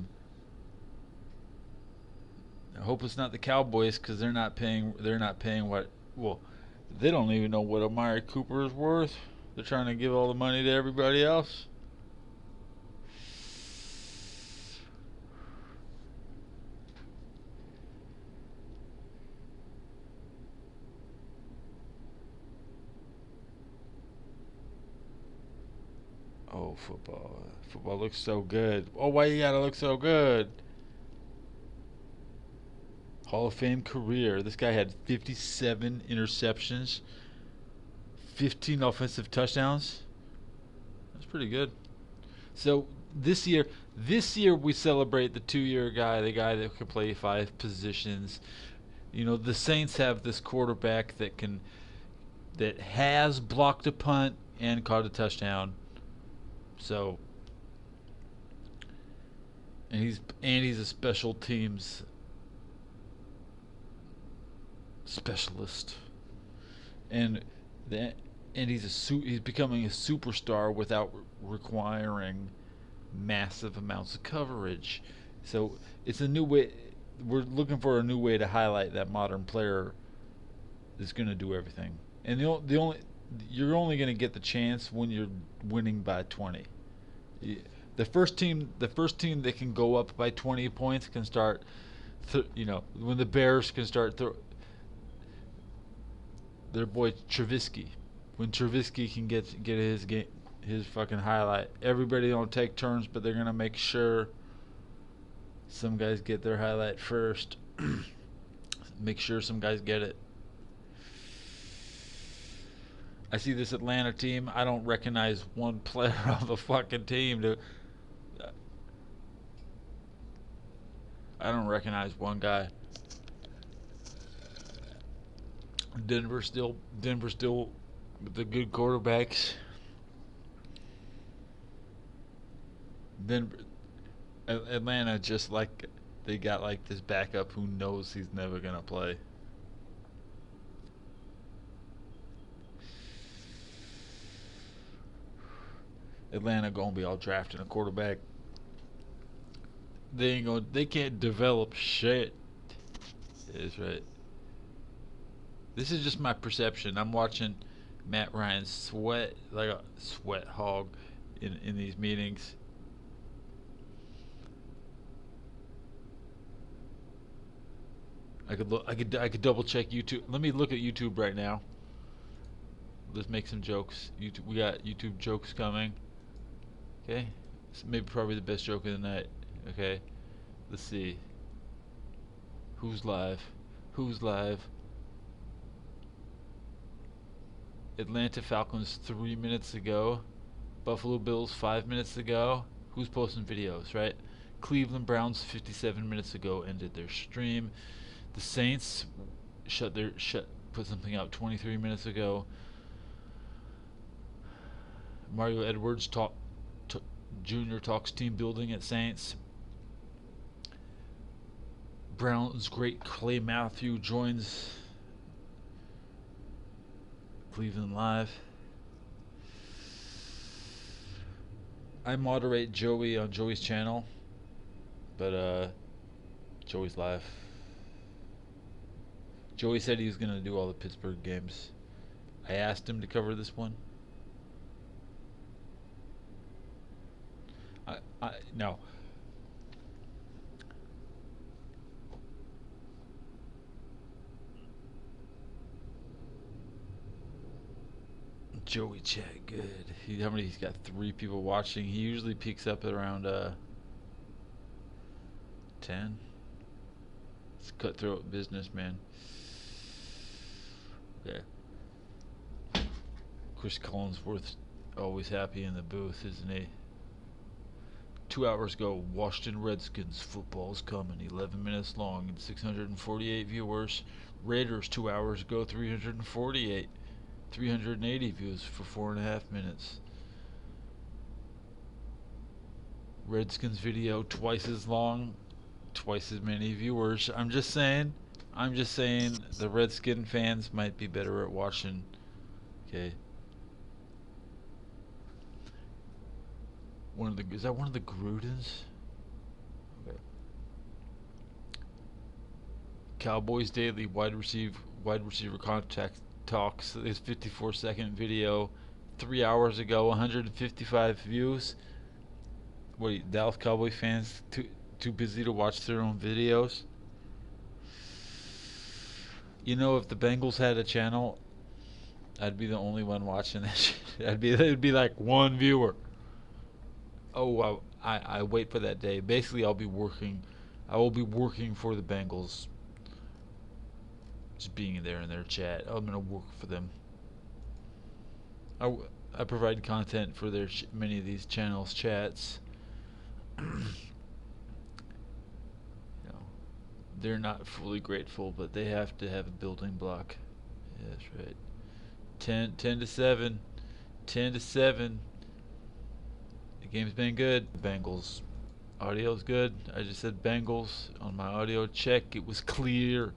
hope it's not the Cowboys, because they're not paying what. Well, they don't even know what Amari Cooper is worth. They're trying to give all the money to everybody else. Oh, football. Football looks so good. Oh, why you gotta look so good? Hall of Fame career. This guy had 57 interceptions, 15 offensive touchdowns. That's pretty good. So this year we celebrate the 2-year guy, the guy that can play 5 positions. You know, the Saints have this quarterback that has blocked a punt and caught a touchdown. So, and he's a special teams specialist, and he's becoming a superstar without requiring massive amounts of coverage. So it's a new way. We're looking for a new way to highlight that modern player is going to do everything, and you're only going to get the chance when you're winning by 20. The first team that can go up by 20 points can start. When the Bears can start their boy Trubisky. When Trubisky can get his fucking highlight, everybody don't take turns, but they're gonna make sure some guys get their highlight first. Make sure some guys get it. I see this Atlanta team. I don't recognize one player on the fucking team. I don't recognize one guy. Denver still with the good quarterbacks. Atlanta just like they got like this backup who knows he's never gonna play. Atlanta gonna be all drafting a quarterback. They can't develop shit. That's right. This is just my perception. I'm watching Matt Ryan sweat like a sweat hog in these meetings. I could double check YouTube. Let me look at YouTube right now. Let's make some jokes. We got YouTube jokes coming. Okay, it's maybe probably the best joke of the night. Okay, let's see. Who's live? Who's live? Atlanta Falcons 3 minutes ago. Buffalo Bills 5 minutes ago. Who's posting videos, right? Cleveland Browns 57 minutes ago ended their stream. The Saints put something out 23 minutes ago. Mario Edwards Jr. talks team building at Saints. Browns great Clay Matthew joins Cleveland Live. I moderate Joey on Joey's channel, but Joey's live. Joey said he was gonna do all the Pittsburgh games. I asked him to cover this one. No. Joey chat good. How many? He's got 3 people watching. He usually peaks up at around 10. It's cutthroat business, man. Yeah. Chris Collinsworth always happy in the booth, isn't he? 2 hours ago, Washington Redskins football's coming. 11 minutes long and 648 viewers. Raiders 2 hours ago, 348. 380 views for 4.5 minutes. Redskins video twice as long, twice as many viewers. I'm just saying the Redskin fans might be better at watching. Okay. Is that one of the Grudens? Okay. Cowboys Daily wide receiver contact talks. This 54-second video 3 hours ago, 155 views. What, Dallas Cowboy fans too busy to watch their own videos? You know, if the Bengals had a channel, I'd be the only one watching that shit. It'd be like 1 viewer. Oh, I wait for that day. Basically, I will be working for the Bengals. Just being there in their chat. I'm gonna work for them. I provide content for their many of these channels' chats. You know, they're not fully grateful, but they have to have a building block. Yeah, that's right. 10 to 7. 10 to 7. The game's been good. Bengals audio's good. I just said Bengals on my audio check. It was clear.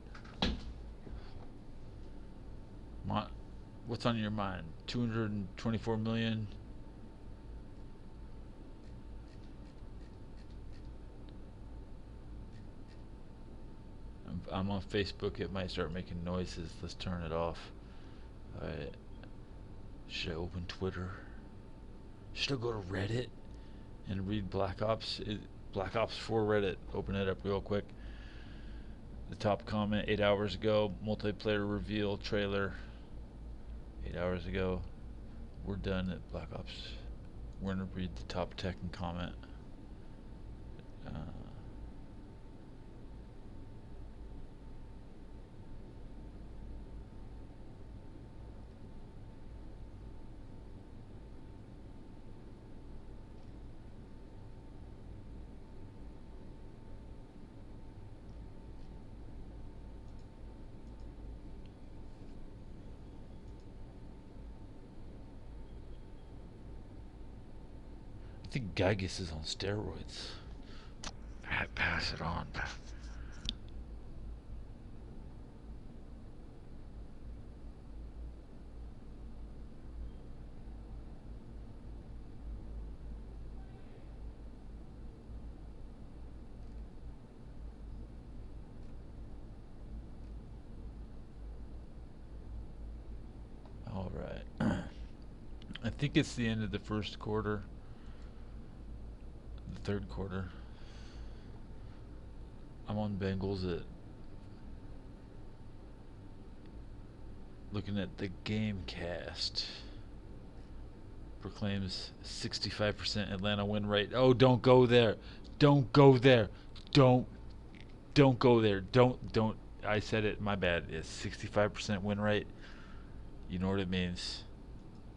What's on your mind? 224 million. I'm on Facebook. It might start making noises. Let's turn it off. Alright. Should I open Twitter? Should I go to Reddit and read Black Ops 4 Reddit? Open it up real quick. The top comment 8 hours ago. Multiplayer reveal trailer. 8 hours ago. We're done at Black Ops. We're gonna read the top tech and comment. I think Gygas is on steroids. I'd pass it on. All right. I think it's the end of the first quarter. The third quarter. I'm on Bengals at looking at the game cast. Proclaims 65% Atlanta win rate. Oh, don't go there. Don't go there. Don't Don't go there. Don't. I said it. My bad. It's 65% win rate. You know what it means.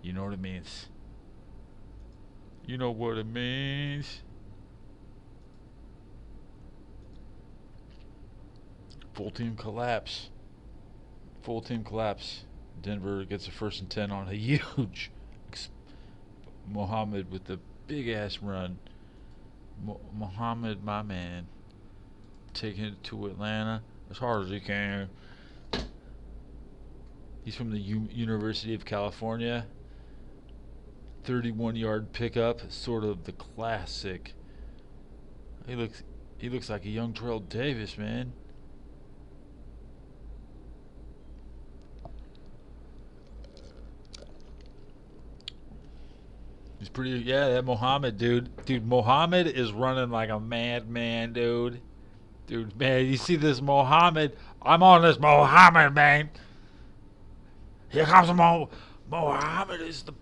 You know what it means. You know what it means. Full team collapse. Full team collapse. Denver gets a 1st and 10 on a huge Muhammad with the big ass run. Muhammad, my man, taking it to Atlanta as hard as he can. He's from the University of California. 31-yard pickup, sort of the classic. He looks like a young Terrell Davis, man. He's pretty, yeah, that Mohammed dude. Dude, Mohammed is running like a madman, dude. Dude, man, you see this Mohammed? I'm on this Mohammed, man. Here comes Mohammed is the...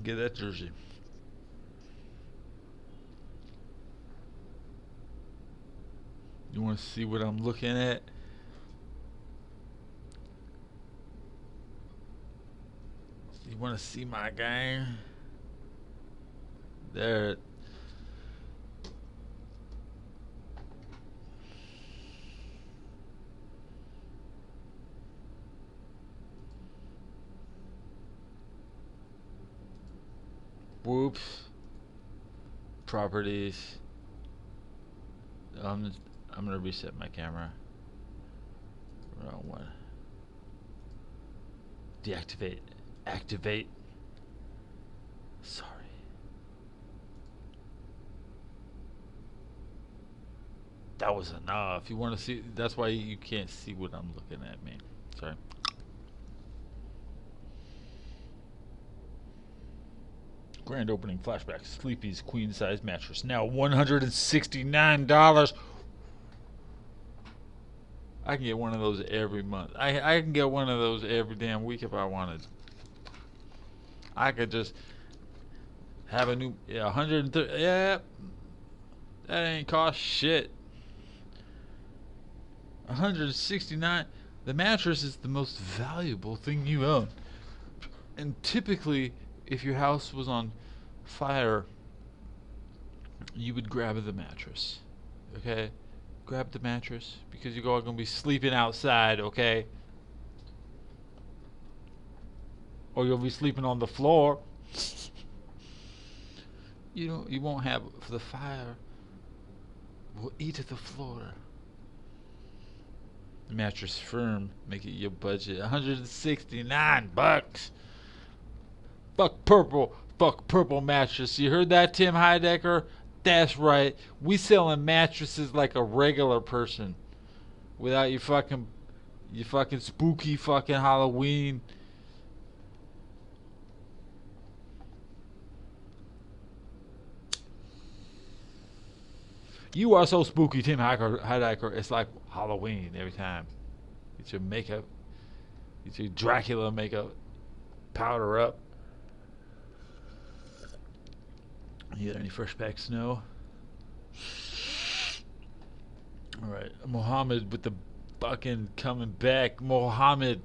Get that jersey. You want to see what I'm looking at? You want to see my game? There. Whoops. Properties. I'm gonna reset my camera. Wrong one. Deactivate. Activate. Sorry. That was enough. You want to see? That's why you can't see what I'm looking at, man. Sorry. Grand opening flashback. Sleepy's queen size mattress. Now $169. I can get one of those every month. I can get one of those every damn week if I wanted. I could just have a new 130. Yeah, that ain't cost shit. 169. The mattress is the most valuable thing you own. And typically, if your house was on fire, you would grab the mattress. Okay? Grab the mattress because you're all gonna be sleeping outside, okay? Or you'll be sleeping on the floor. You won't have the fire. Will eat at the floor. The mattress firm, make it your budget. $169. Fuck purple mattress. You heard that, Tim Heidecker? That's right. We selling mattresses like a regular person, without your fucking spooky fucking Halloween. You are so spooky, Tim Heidecker. It's like Halloween every time. Get your makeup, get your Dracula makeup, powder up. You got any fresh packed snow? Alright, Mohammed with the fucking coming back. Mohammed.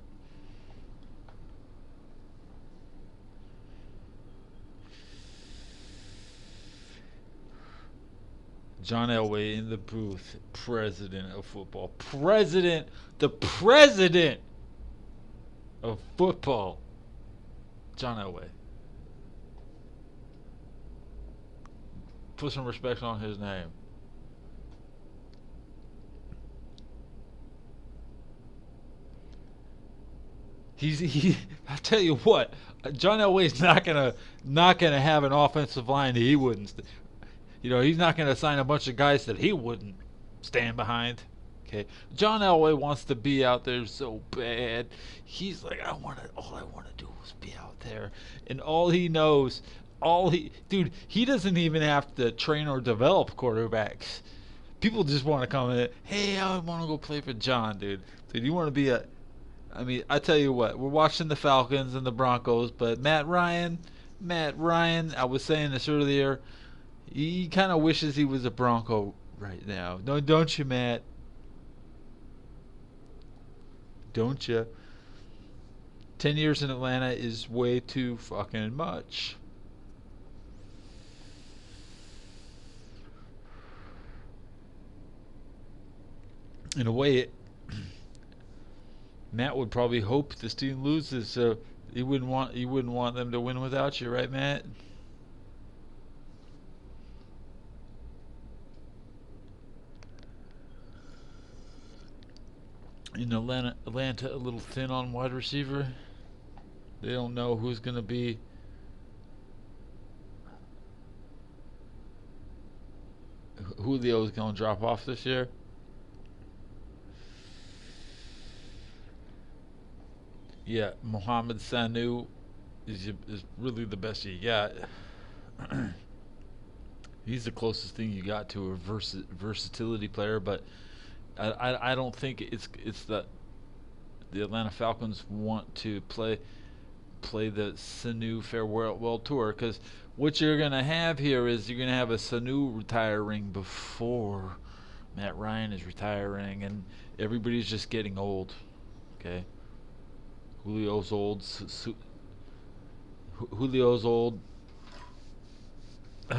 John Elway in the booth. President of football. The president of football. John Elway. Put some respect on his name. I tell you what, John Elway's not gonna have an offensive line that he wouldn't. He's not gonna sign a bunch of guys that he wouldn't stand behind. Okay, John Elway wants to be out there so bad. He's like, all I want to do is be out there, and all he knows. He doesn't even have to train or develop quarterbacks. People just want to come in. Hey, I want to go play for John, dude. Dude, you want to be I tell you what, we're watching the Falcons and the Broncos, but Matt Ryan, I was saying this earlier, he kind of wishes he was a Bronco right now. No, don't you, Matt? Don't you? 10 years in Atlanta is way too fucking much. In a way, Matt would probably hope this team loses, so you wouldn't want them to win without you, right, Matt? In Atlanta a little thin on wide receiver. They don't know who's going to be. Julio's going to drop off this year. Yeah, Mohamed Sanu is really the best you got. He's the closest thing you got to a versatility player, but I don't think it's the Atlanta Falcons want to play the Sanu farewell tour, because what you're gonna have here is you're gonna have a Sanu retiring before Matt Ryan is retiring, and everybody's just getting old. Okay, Julio's old. Julio's old.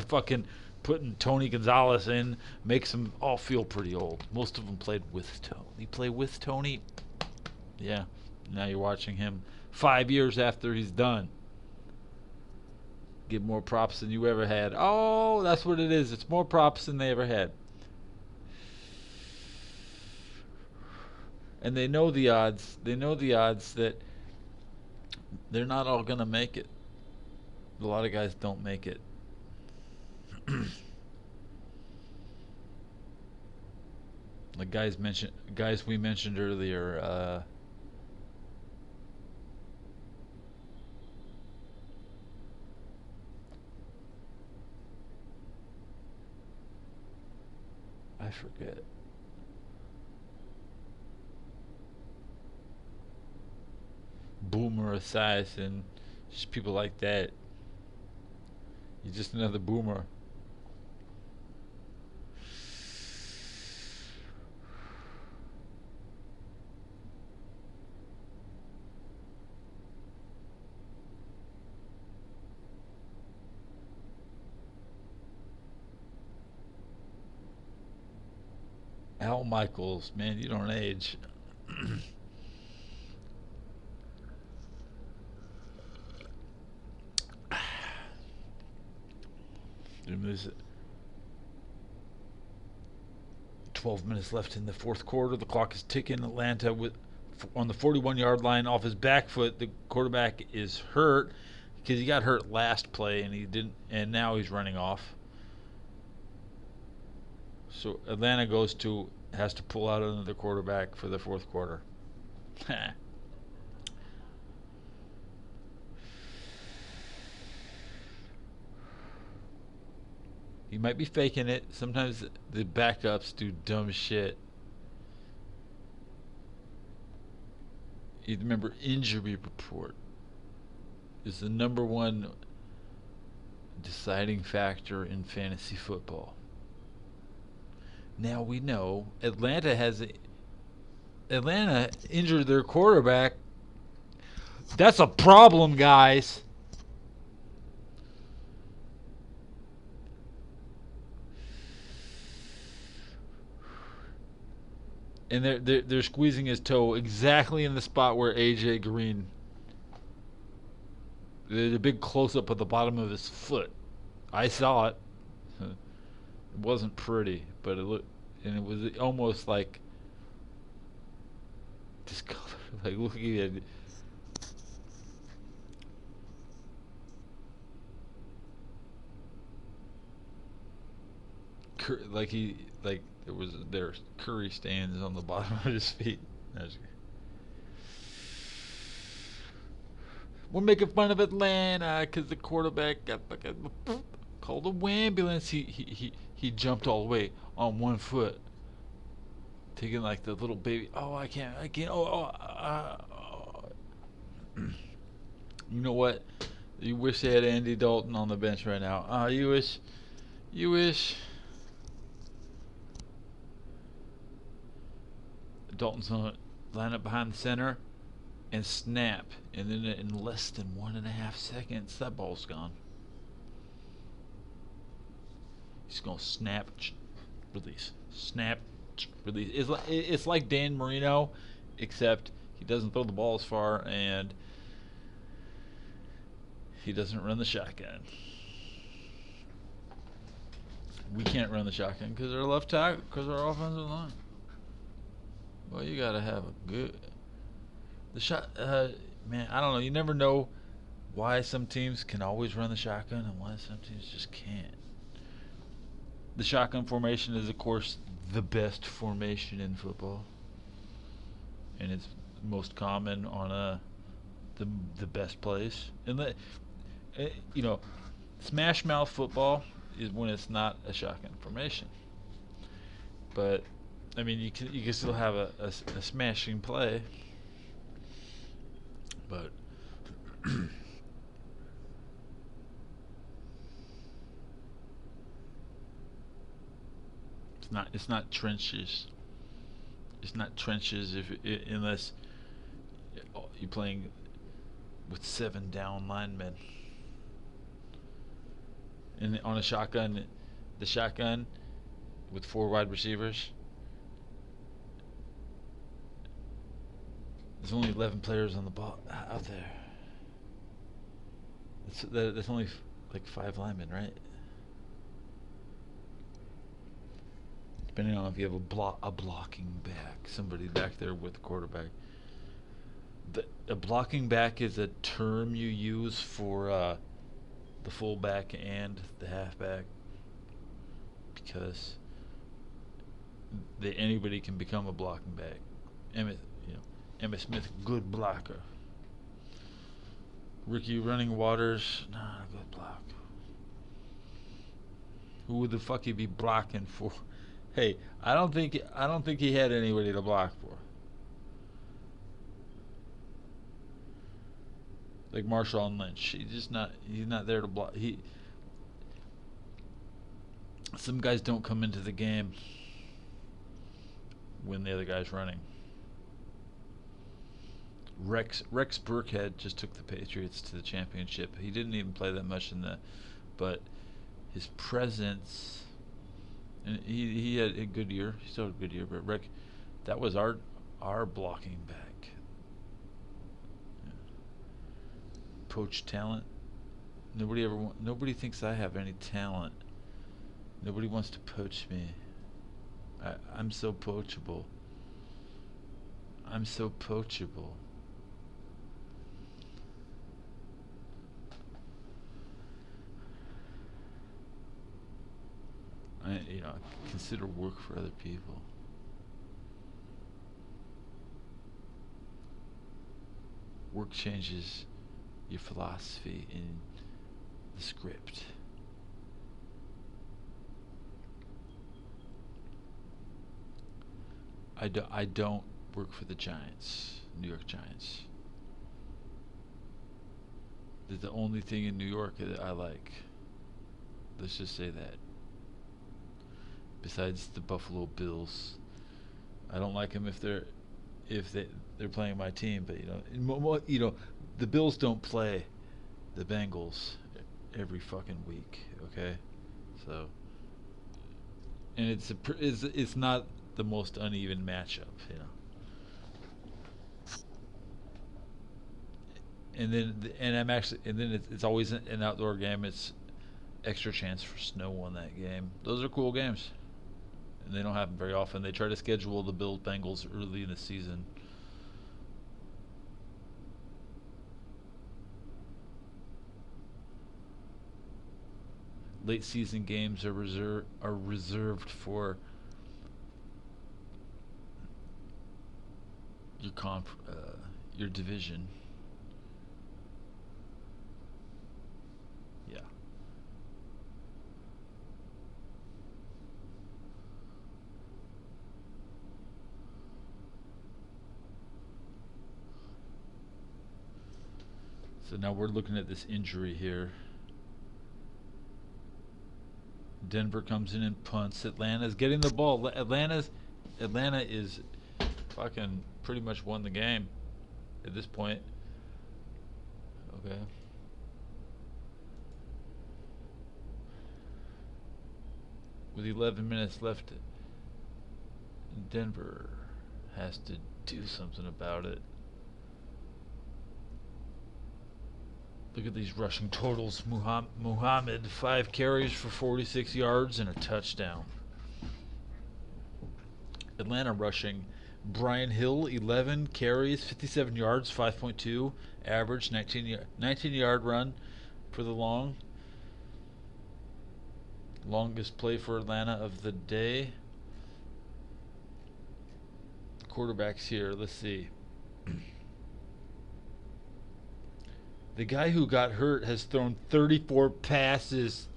Fucking putting Tony Gonzalez in makes them all feel pretty old. Most of them played with Tony. You play with Tony? Yeah. Now you're watching him 5 years after he's done. Get more props than you ever had. Oh, that's what it is. It's more props than they ever had. And they know the odds. They know the odds that they're not all going to make it. A lot of guys don't make it. The guys we mentioned earlier. I forget. Boomer Assassin, just people like that. You're just another boomer. Al Michaels, man, you don't age. There's 12 minutes left in the fourth quarter. The clock is ticking. Atlanta on the 41-yard line off his back foot. The quarterback is hurt because he got hurt last play and he didn't, and now he's running off. So Atlanta has to pull out another quarterback for the fourth quarter. He might be faking it. Sometimes the backups do dumb shit. You remember, injury report is the number one deciding factor in fantasy football. Now we know Atlanta injured their quarterback. That's a problem, guys. And they're squeezing his toe exactly in the spot where AJ Green. There's a big close up of the bottom of his foot. I saw it. It wasn't pretty, but it looked, and it was almost like discolor. Like looking at it. Like there's curry stands on the bottom of his feet. We're making fun of Atlanta because the quarterback got fucking called a ambulance. He jumped all the way on one foot, taking like the little baby. Oh, I can't. Oh. You know what? You wish they had Andy Dalton on the bench right now. You wish. Dalton's gonna line up behind the center and snap, and then in less than 1.5 seconds, that ball's gone. He's gonna snap, release, snap, release. It's like Dan Marino, except he doesn't throw the ball as far and he doesn't run the shotgun. We can't run the shotgun because our left tackle, because our offensive line. Well, you gotta have a good man. I don't know. You never know why some teams can always run the shotgun and why some teams just can't. The shotgun formation is, of course, the best formation in football, and it's most common on the best plays. And smash mouth football is when it's not a shotgun formation. But I mean, you can still have a smashing play, but it's not trenches. It's not trenches unless you're playing with 7 down linemen. And on a shotgun, the shotgun with 4 wide receivers, there's only 11 players on the ball out there. That's only like 5 linemen, right? Depending on if you have a blocking back, somebody back there with the quarterback. A blocking back is a term you use for the fullback and the halfback, because anybody can become a blocking back. Emmitt Smith, good blocker. Ricky Running Waters, not a good block. Who would the fuck he be blocking for? Hey, I don't think he had anybody to block for. Like Marshawn Lynch, he's not there to block. Some guys don't come into the game when the other guy's running. Rex Burkhead just took the Patriots to the championship. He didn't even play that much but his presence, and he had a good year. He still had a good year, but that was our blocking back. Yeah. Poached talent. Nobody thinks I have any talent. Nobody wants to poach me. I'm so poachable. I'm so poachable. I consider work for other people. Work changes your philosophy in the script. I don't work for the Giants, New York Giants. They're the only thing in New York that I like. Let's just say that. Besides the Buffalo Bills, I don't like them if they're playing my team. But the Bills don't play the Bengals every fucking week. Okay, so and it's not the most uneven matchup, And then it's always an outdoor game. It's extra chance for snow on that game. Those are cool games. And they don't happen very often. They try to schedule the Bills Bengals early in the season. Late season games are reserved for your division. Yeah. So now we're looking at this injury here. Denver comes in and punts. Atlanta's getting the ball. Atlanta is fucking pretty much won the game at this point. Okay. With 11 minutes left, Denver has to do something about it. Look at these rushing totals. Muhammad, 5 carries for 46 yards and a touchdown. Atlanta rushing. Brian Hill, 11 carries, 57 yards, 5.2 average, 19-yard run for the longest play for Atlanta of the day. Quarterbacks here, let's see. The guy who got hurt has thrown 34 passes.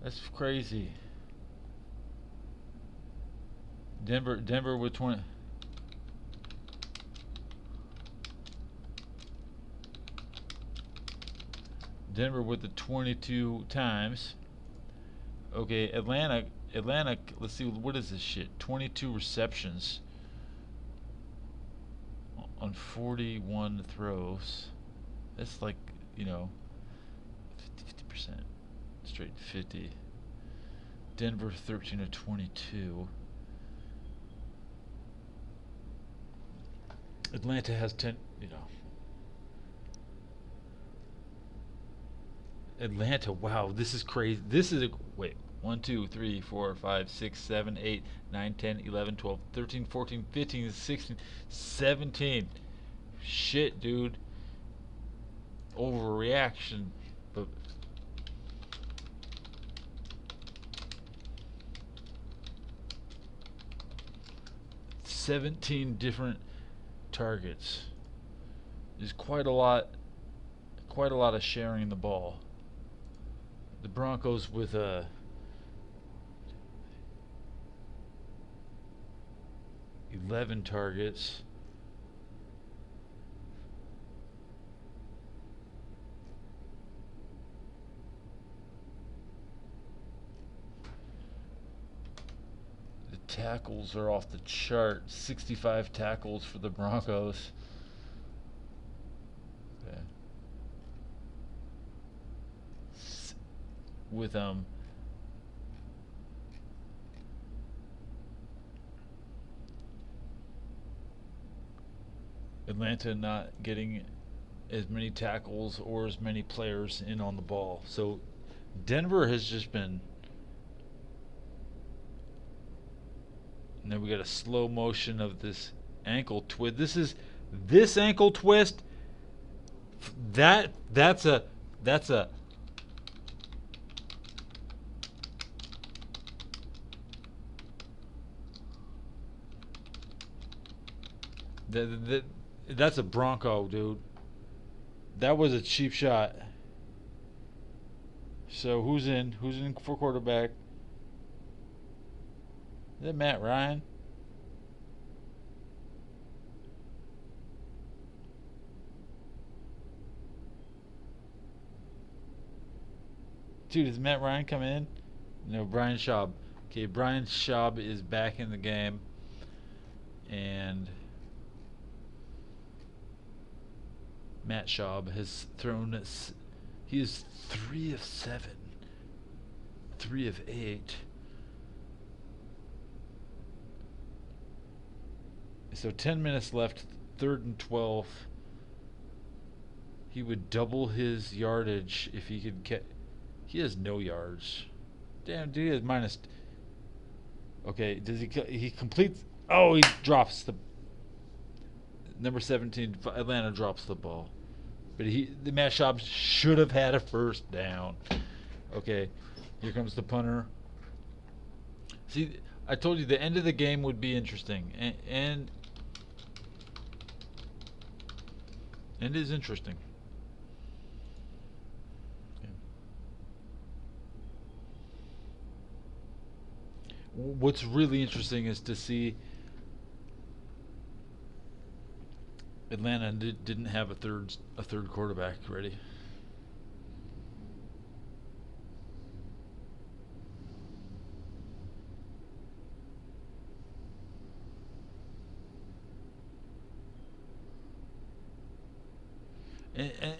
That's crazy. Denver with 20. Denver with the 22 times. Okay, Atlanta, let's see, what is this shit? 22 receptions on 41 throws. That's like, 50%. Straight 50. Denver 13 of 22. Atlanta has 10, Atlanta, wow, this is crazy. This is wait, 1, 2, 3, 4, 5, 6, 7, 8, 9, 10, 11, 12, 13, 14, 15, 16, 17. Shit, dude. Overreaction. But 17 different targets. There's quite a lot of sharing the ball. The Broncos with 11 targets. The tackles are off the chart. 65 tackles for the Broncos. Okay. With Atlanta not getting as many tackles or as many players in on the ball. So Denver has just been. And then we got a slow motion of this ankle twist. This ankle twist. That's a that's a Bronco, dude. That was a cheap shot. So who's in? Who's in for quarterback? Is that Matt Ryan? Dude, is Matt Ryan coming in? No, Brian Schaub. Okay, Brian Schaub is back in the game. And Matt Schaub has thrown us. He is 3 of 7. 3 of 8. So 10 minutes left, 3rd and 12. He would double his yardage if he could get. He has no yards. Damn, dude, he has minus. Okay, does he completes? Oh, he drops the. Number 17, Atlanta drops the ball. But the Matt Schaub should have had a first down. Okay, here comes the punter. See, I told you the end of the game would be interesting. And it is interesting. Yeah. What's really interesting is to see Atlanta didn't have a third quarterback ready.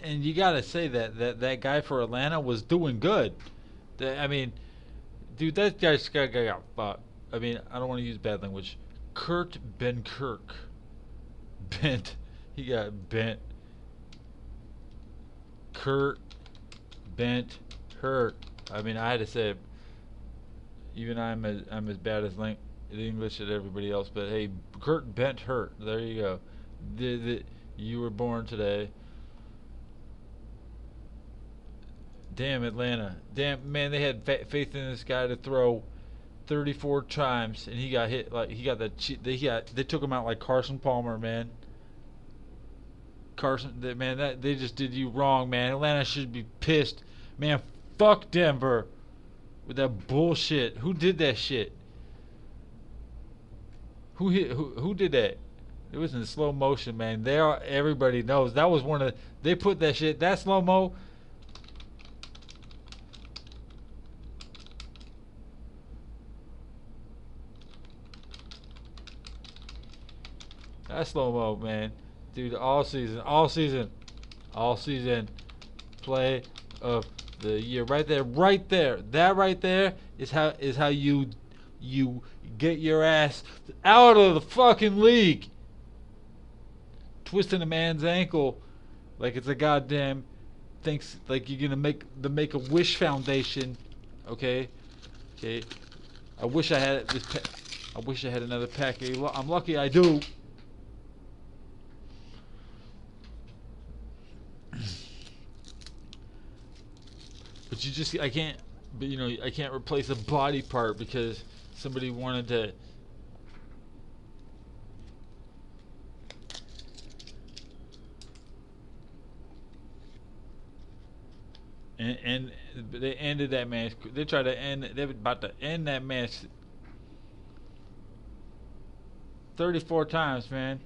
And you got to say that guy for Atlanta was doing good. I mean, dude, that guy got fucked. I mean, I don't want to use bad language. Kurt Benkirk bent. He got bent. Kurt bent hurt. I mean, I had to say it. Even I'm as bad as the English as everybody else. But hey, Kurt bent hurt. There you go. You were born today. Damn Atlanta. Damn man, they had faith in this guy to throw 34 times, and he got hit like he got that. They took him out like Carson Palmer, man. Man, that they just did you wrong, man. Atlanta should be pissed, man. Fuck Denver with that bullshit. Who did that shit? Who did that? It was in slow motion, man. Everybody knows that was one of they put that shit that slow mo. That's slow mo, man. Dude, all season, play of the year, right there. That right there is how you get your ass out of the fucking league. Twisting a man's ankle like it's a goddamn thinks like you're gonna make the Make a Wish Foundation. Okay. I wish I had this. I wish I had another pack. I'm lucky I do. But I can't, but I can't replace a body part because somebody wanted to. And they ended that match. They tried to end. They were about to end that match 34 times, man.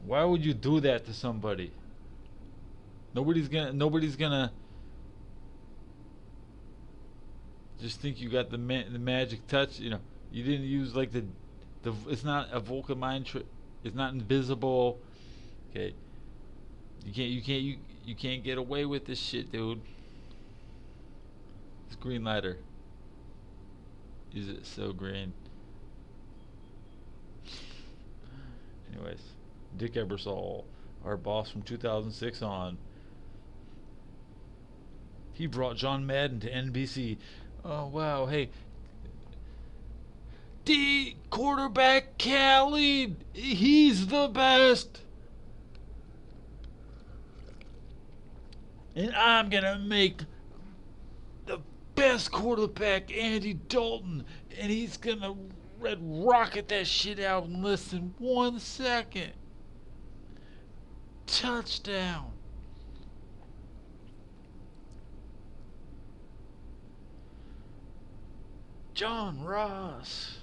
Why would you do that to somebody? Nobody's gonna just think you got the magic touch. You didn't use like the it's not a Vulcan trick. It's not invisible. Okay. You can't get away with this shit, dude. It's green lighter. Is it so green? Anyways. Dick Ebersol, our boss from 2006 on. He brought John Madden to NBC. Oh, wow. Hey. D quarterback Khaled. He's the best. And I'm going to make the best quarterback Andy Dalton. And he's going to red rocket that shit out in less than 1 second. Touchdown. John Ross.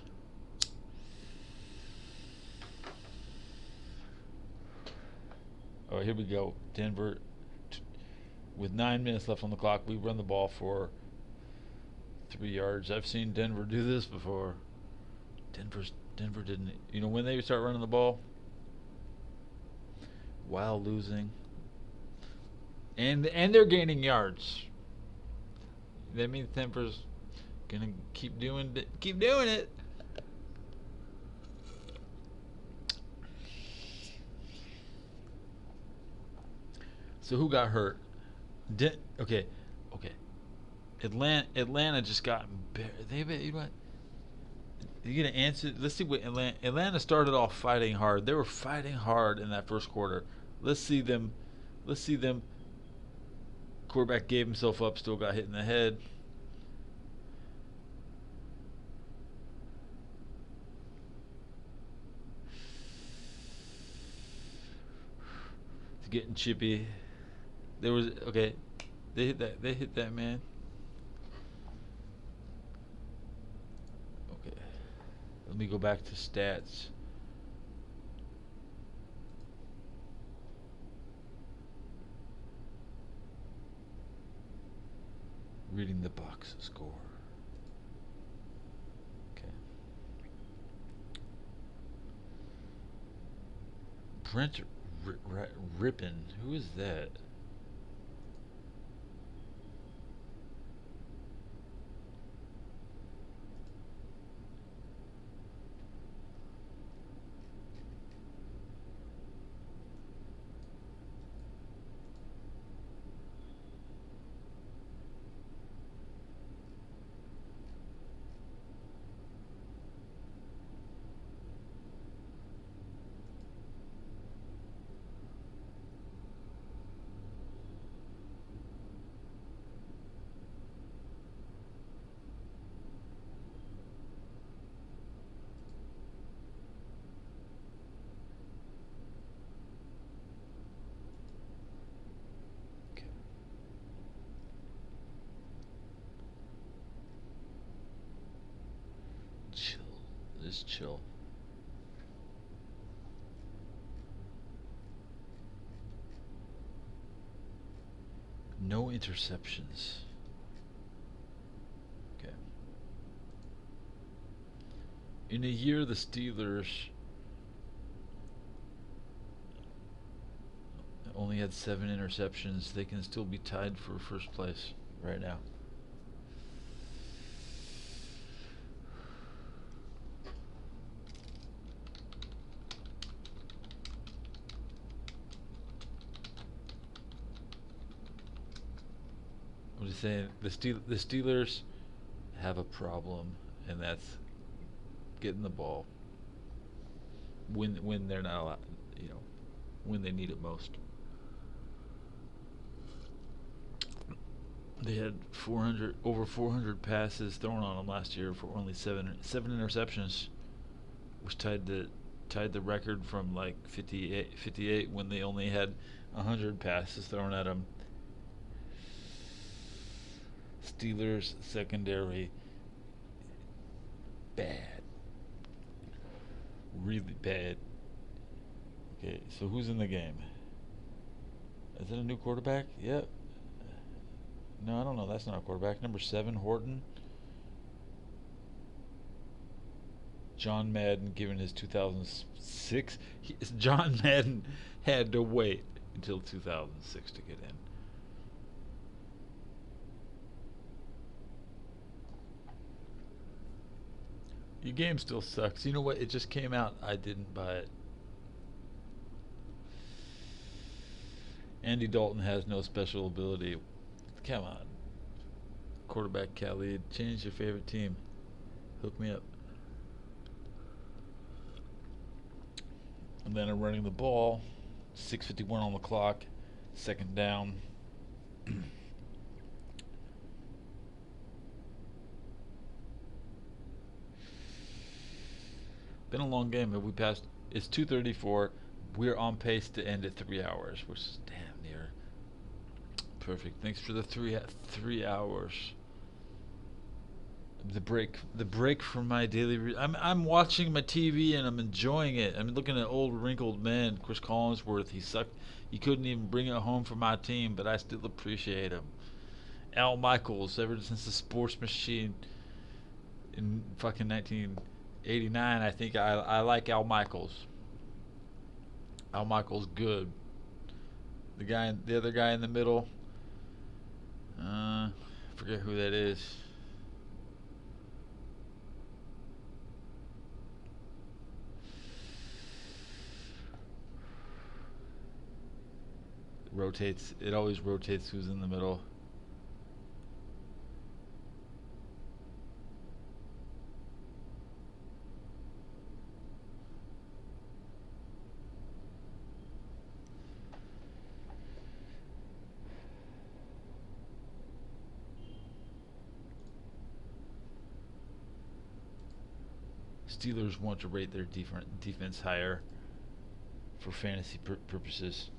All right, here we go. Denver, with 9 minutes left on the clock, we run the ball for 3 yards. I've seen Denver do this before. Denver didn't. When they start running the ball? While losing, and they're gaining yards. That means Denver's gonna keep doing it. So who got hurt? Okay. Atlanta just got embarrassed. You know what? You're gonna answer. Let's see what Atlanta started off fighting hard. They were fighting hard in that first quarter. Let's see them. Quarterback gave himself up. Still got hit in the head. It's getting chippy. There was okay. They hit that man. me go back to stats. Reading the box score. Okay. Brent Rippin. Who is that? Okay. Chill. Just chill. No interceptions. Okay. In a year, the Steelers only had 7 interceptions. They can still be tied for first place right now. I'm just saying the Steelers have a problem, and that's getting the ball when they're not allowed, when they need it most. They had 400 passes thrown on them last year for only seven interceptions, which tied the record from like 58 when they only had 100 passes thrown at them. Steelers secondary bad, really bad. Okay, so who's in the game? Is it a new quarterback? Yep. No, I don't know. That's not a quarterback. Number 7, Horton. John Madden, given his 2006. John Madden had to wait until 2006 to get in. Your game still sucks. You know what? It just came out. I didn't buy it. Andy Dalton has no special ability. Come on. Quarterback Khalid, change your favorite team. Hook me up. And then I'm running the ball. 6:51 on the clock. Second down. Been a long game, but we passed. It's 2:34. We're on pace to end at 3 hours, which is damn near perfect. Thanks for the three hours. The break from my daily. I'm watching my TV and I'm enjoying it. I'm looking at old wrinkled men. Chris Collinsworth, he sucked. He couldn't even bring it home for my team, but I still appreciate him. Al Michaels, ever since the Sports Machine in fucking 1989, I think I like Al Michaels. Al Michaels good. The other guy in the middle. Forget who that is. Rotates. It always rotates who's in the middle. Steelers want to rate their defense higher for fantasy purposes.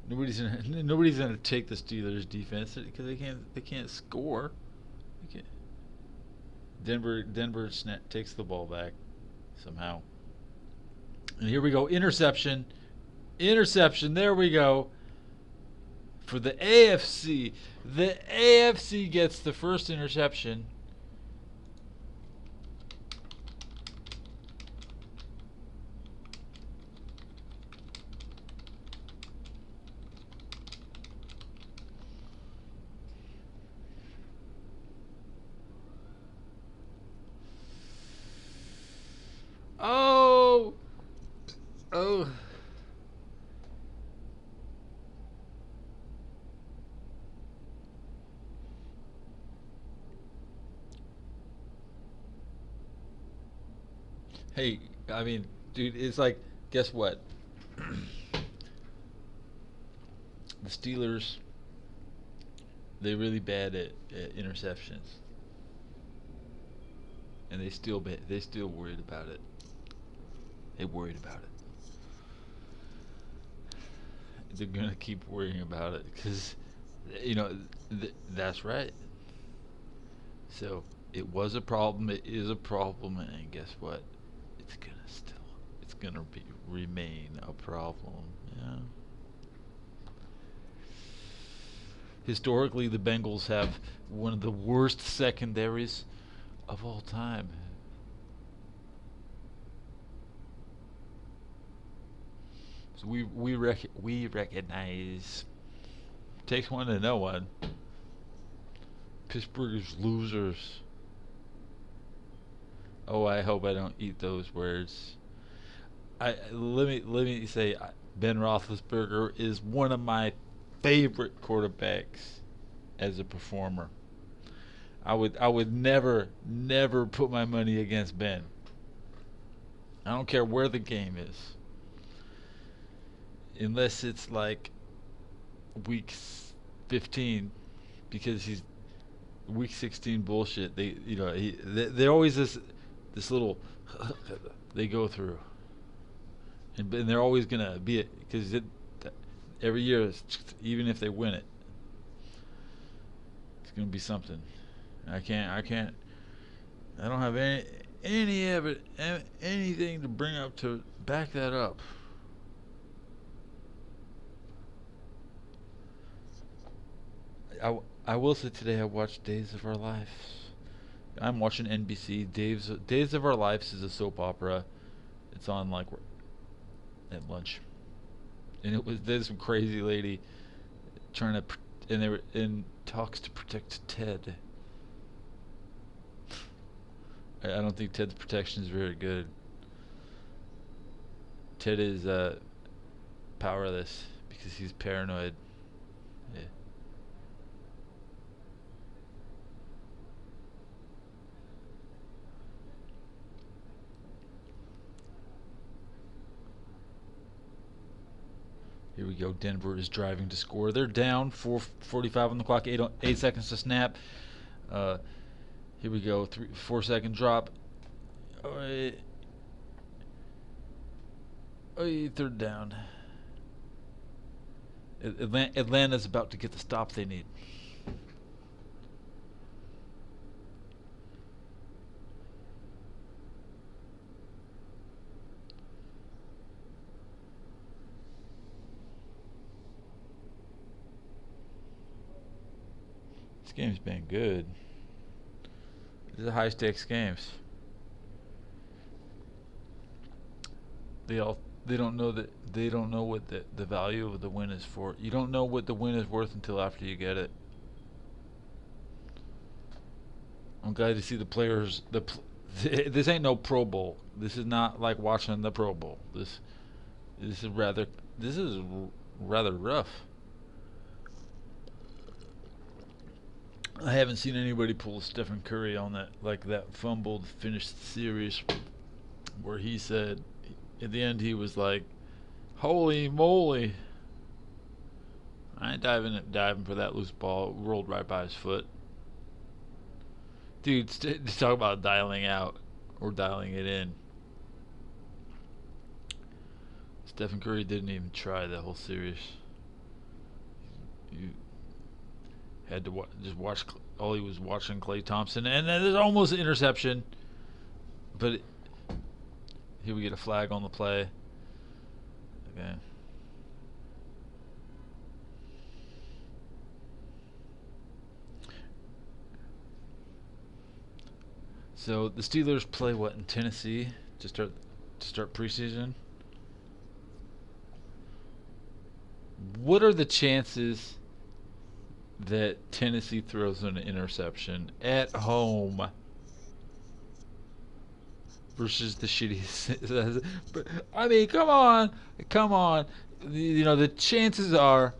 Nobody's gonna take the Steelers defense because they can't score. Denver takes the ball back somehow. And here we go. Interception. Interception. There we go. For the AFC. The AFC gets the first interception. Oh. Oh. Hey, I mean, dude, it's like, guess what? The Steelers, they're really bad at interceptions, and they still worried about it. They worried about it. They're gonna keep worrying about it because, you know, that's right. So it was a problem. It is a problem, and guess what? It's gonna remain a problem. Yeah. Historically, the Bengals have one of the worst secondaries of all time. So we recognize. Takes one to know one. Pittsburgh's losers. Oh, I hope I don't eat those words. Let me say, Ben Roethlisberger is one of my favorite quarterbacks as a performer. I would never put my money against Ben. I don't care where the game is, unless it's like week 15, because he's week 16 bullshit. They always this little they go through, and they're always gonna be it because every year, even if they win it, it's gonna be something. I can't. I don't have anything to bring up to back that up. I will say today I watched Days of Our Lives. I'm watching NBC. Days of Our Lives is a soap opera. It's on like at lunch, and there's some crazy lady trying to and they were in talks to protect Ted. I don't think Ted's protection is very good. Ted is powerless because he's paranoid. Yeah. Here we go. Denver is driving to score. They're down. 4:45 on the clock. 8 seconds to snap. Uh, Here we go. 4 second drop. Oh, third down. Atlanta's about to get the stop they need. This game's been good. These are high stakes games. They don't know what the value of the win is for. You don't know what the win is worth until after you get it. I'm glad to see the players. This ain't no Pro Bowl. This is not like watching the Pro Bowl. This is rather rough. I haven't seen anybody pull Stephen Curry on that fumble to finish the series, where he said at the end he was like, "Holy moly!" I ain't diving for that loose ball. It rolled right by his foot. Dude, talk about dialing out or dialing it in. Stephen Curry didn't even try the whole series. Had to just watch. All he was watching Clay Thompson, and then there's almost an interception. But here we get a flag on the play. Okay. So the Steelers play what in Tennessee to start preseason? What are the chances that Tennessee throws an interception at home versus the shitty? I mean, come on. You know the chances are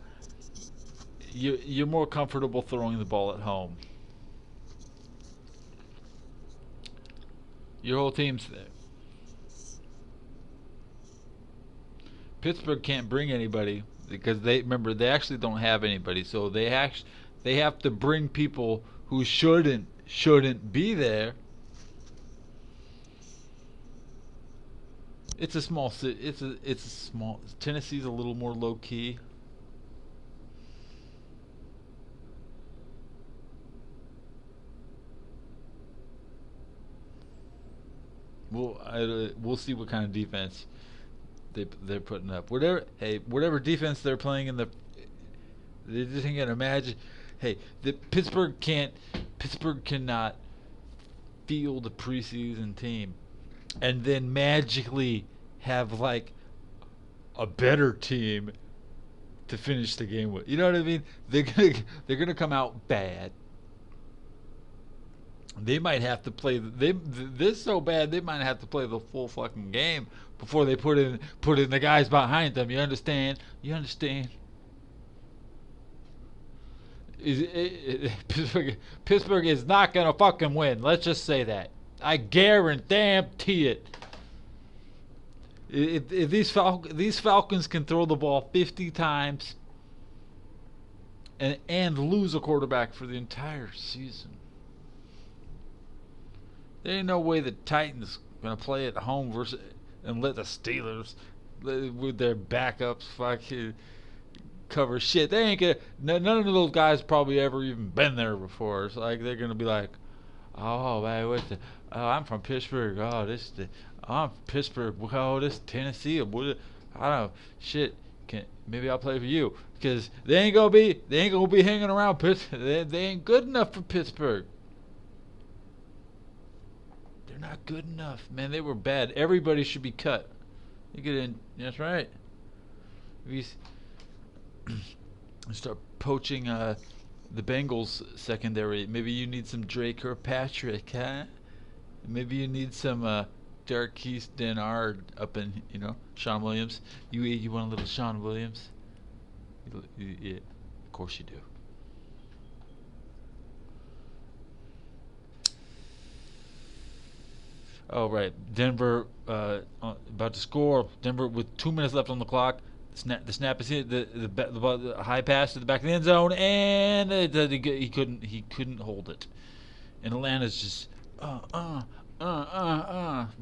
you're more comfortable throwing the ball at home. Your whole team's there. Pittsburgh can't bring anybody because they actually don't have anybody, so they have to bring people who shouldn't be there. It's a small city. It's a small. Tennessee's a little more low key. We'll see what kind of defense they're putting up. Whatever defense they're playing in the, they just can't imagine. Hey, Pittsburgh cannot field a preseason team, and then magically have like a better team to finish the game with. You know what I mean? They're gonna come out bad. They might have to play. This so bad they might have to play the full fucking game before they put in the guys behind them. You understand? You understand? Pittsburgh is not gonna fucking win. Let's just say that. I guarantee it. If these Falcons can throw the ball 50 times and lose a quarterback for the entire season. There ain't no way the Titans gonna play at home versus and let the Steelers with their backups fucking cover shit. They ain't gonna. None of those guys probably ever even been there before. It's like they're gonna be like, oh man, oh, I'm from Pittsburgh. Oh, I'm from Pittsburgh. Oh, this is Tennessee. I don't know. Shit. Maybe I'll play for you because they ain't gonna be hanging around Pittsburgh. They ain't good enough for Pittsburgh. They're not good enough, man. They were bad. Everybody should be cut. You get in. That's right. If you start poaching the Bengals secondary, maybe you need some Drake or Patrick, huh? Maybe you need some Darquise Dennard up in, Sean Williams. You want a little Sean Williams? Yeah, of course you do. Oh right, Denver about to score. Denver with 2 minutes left on the clock. The snap is hit. The high pass to the back of the end zone, and he couldn't hold it. And Atlanta's just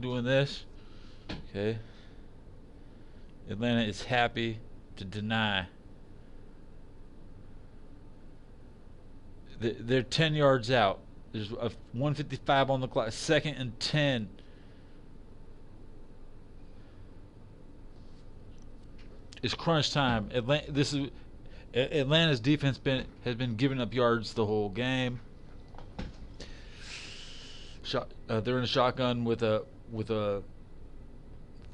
doing this. Okay. Atlanta is happy to deny. They're 10 yards out. There's a 155 on the clock. 2nd and 10. It's crunch time. Atlanta's defense has been giving up yards the whole game. They're in a shotgun with a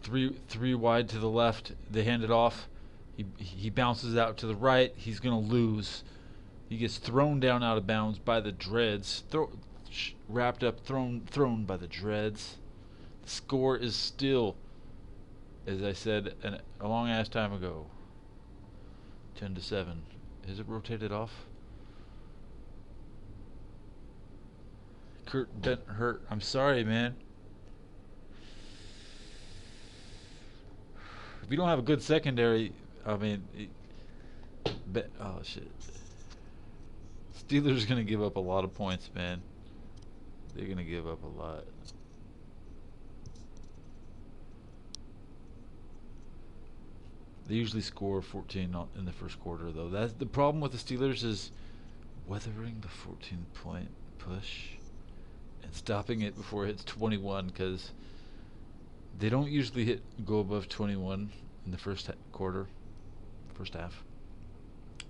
three wide to the left. They hand it off. He bounces out to the right. He's gonna lose. He gets thrown down out of bounds by the Dreads. Wrapped up, thrown by the Dreads. The score is still, as I said a long ass time ago, 10-7. Is it rotated off? Kurt bent hurt. I'm sorry, man. If you don't have a good secondary, I mean, oh shit. Steelers gonna give up a lot of points, man. They're gonna give up a lot. They usually score 14 in the first quarter, though. That's the problem with the Steelers is weathering the 14-point push and stopping it before it hits 21, because they don't usually go above 21 in the first half.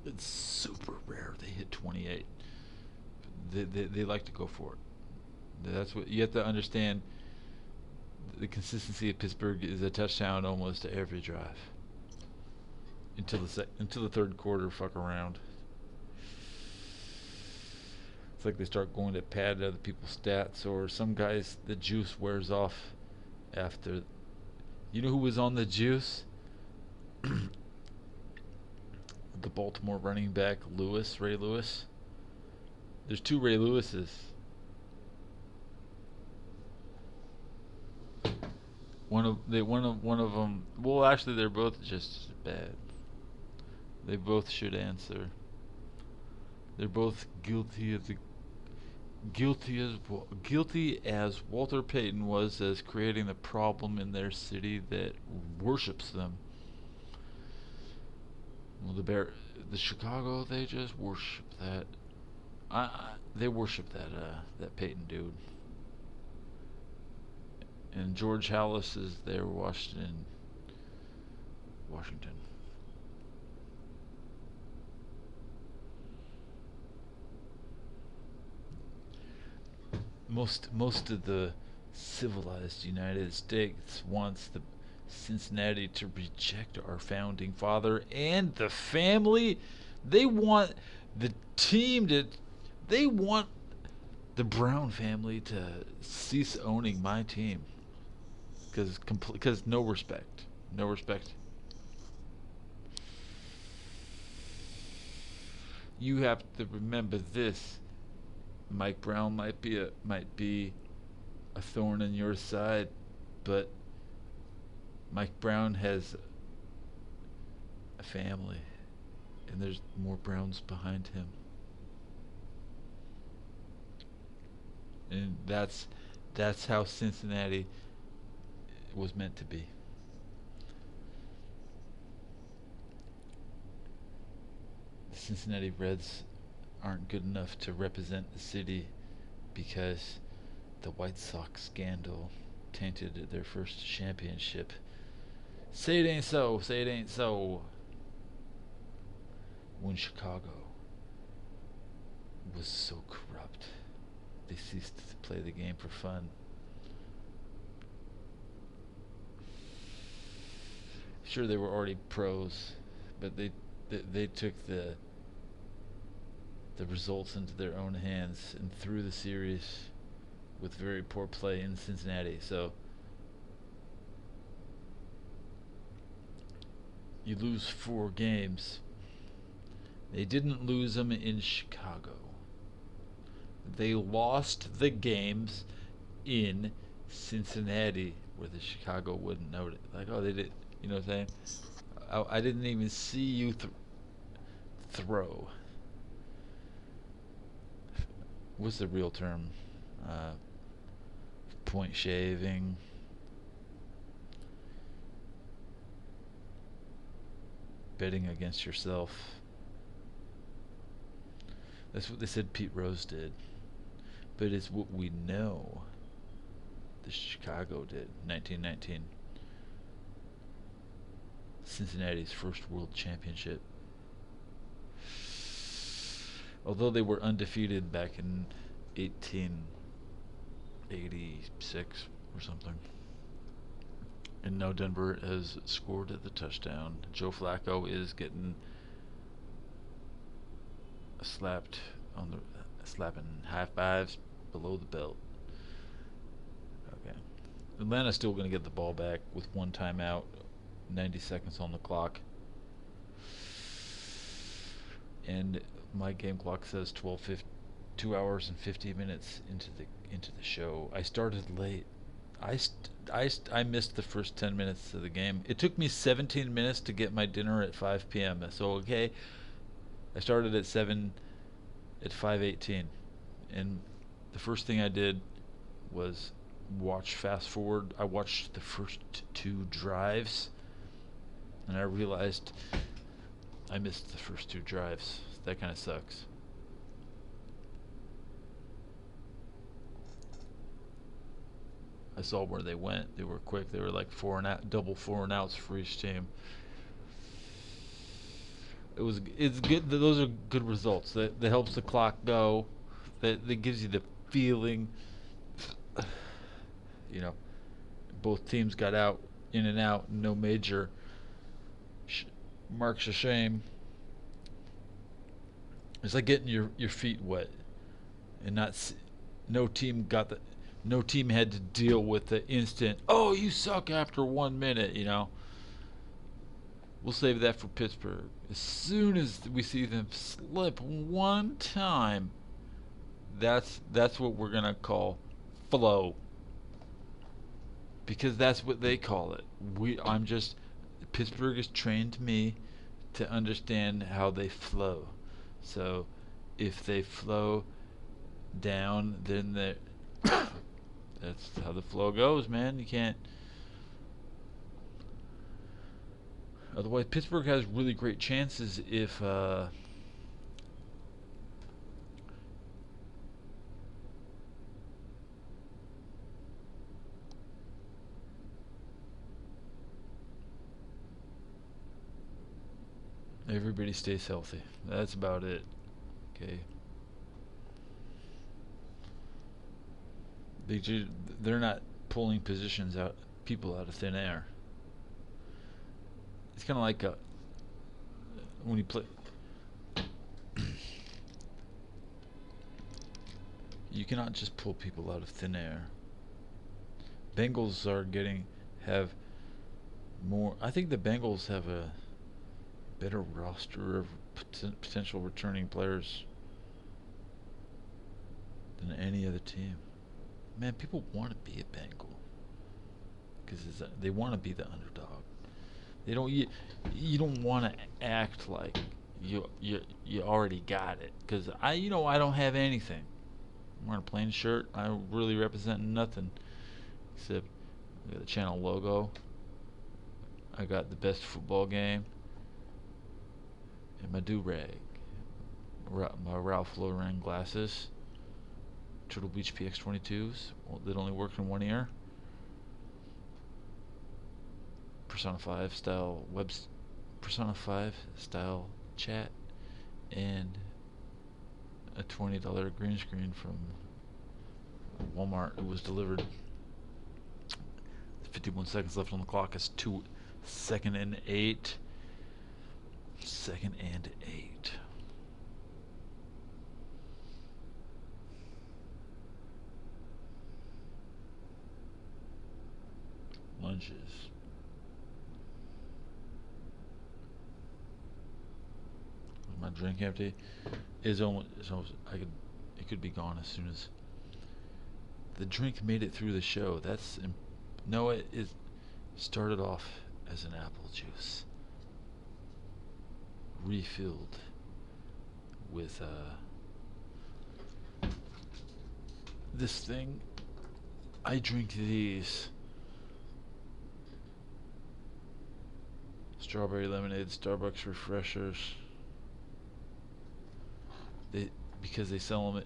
It's super rare they hit 28. They like to go for it. That's what you have to understand. The consistency of Pittsburgh is a touchdown almost every drive until the third quarter. Fuck around. It's like they start going to pad other people's stats, or some guys the juice wears off after. You know who was on the juice? The Baltimore running back Ray Lewis. There's two Ray Lewises. One of them. Well, actually, they're both just as bad. They both should answer. They're both guilty as Walter Payton was as creating the problem in their city that worships them. Well, the Chicago, they just worship that. They worship that Payton dude. And George Halas is there, Washington. Most of the civilized United States wants the Cincinnati to reject our founding father and the family. They want the team to. They want the Brown family to cease owning my team. Because no respect. You have to remember this. Mike Brown might be a thorn in your side, but Mike Brown has a family, and there's more Browns behind him. And that's how Cincinnati was meant to be. The Cincinnati Reds aren't good enough to represent the city because the White Sox scandal tainted their first championship. Say it ain't so. When Chicago was so corrupt, they ceased to play the game for fun. Sure, they were already pros, but they took the results into their own hands and threw the series with very poor play in Cincinnati. So you lose 4 games. They didn't lose them in Chicago. They lost the games in Cincinnati, where the Chicago wouldn't note it. Like, oh, they did. You know what I'm saying? I didn't even see you throw. What's the real term? Point shaving. Betting against yourself. That's what they said Pete Rose did. But it's what we know the Chicago did in 1919. Cincinnati's first world championship. Although they were undefeated back in 1886 or something. And now Denver has scored at the touchdown. Joe Flacco is getting slapping high fives below the belt. Okay. Atlanta's still going to get the ball back with 1 timeout, 90 seconds on the clock. And my game clock says 2 hours and 50 minutes into the show. I started late. I missed the first 10 minutes of the game. It took me 17 minutes to get my dinner at 5 p.m. So okay, I started at 5:18, and the first thing I did was fast forward. I watched the first 2 drives, and I realized I missed the first 2 drives. That kind of sucks. I saw where they went. They were quick. They were like double 4 and outs for each team. It's good. Those are good results. That helps the clock go. That gives you the feeling. You know, both teams got out, in and out, no major marks of shame. It's like getting your feet wet, and not no team got the no team had to deal with the instant. Oh, you suck after 1 minute. We'll save that for Pittsburgh. As soon as we see them slip one time, that's what we're gonna call flow, because that's what they call it. Pittsburgh has trained me to understand how they flow. So if they flow down, then that's how the flow goes, man. You can't. Otherwise, Pittsburgh has really great chances if everybody stays healthy. That's about it. Okay. They're not pulling people out of thin air. It's kind of like when you play. You cannot just pull people out of thin air. Bengals have more. I think the Bengals have a better roster of potential returning players than any other team. Man, people want to be a Bengal because they want to be the underdog. They don't. You don't want to act like you already got it. Because I don't have anything. I'm wearing a plain shirt. I really represent nothing except I got the channel logo. I got the best football game and my do-rag, my Ralph Lauren glasses, Turtle Beach PX22s that only work in one ear, Persona 5 style chat, and a $20 green screen from Walmart. It was delivered. 51 seconds left on the clock. It's 2 and 8. 2nd and 8. Lunges. My drink empty. It could be gone as soon as the drink made it through the show. No, it started off as an apple juice, refilled with this thing. I drink these strawberry lemonade Starbucks refreshers. Because they sell them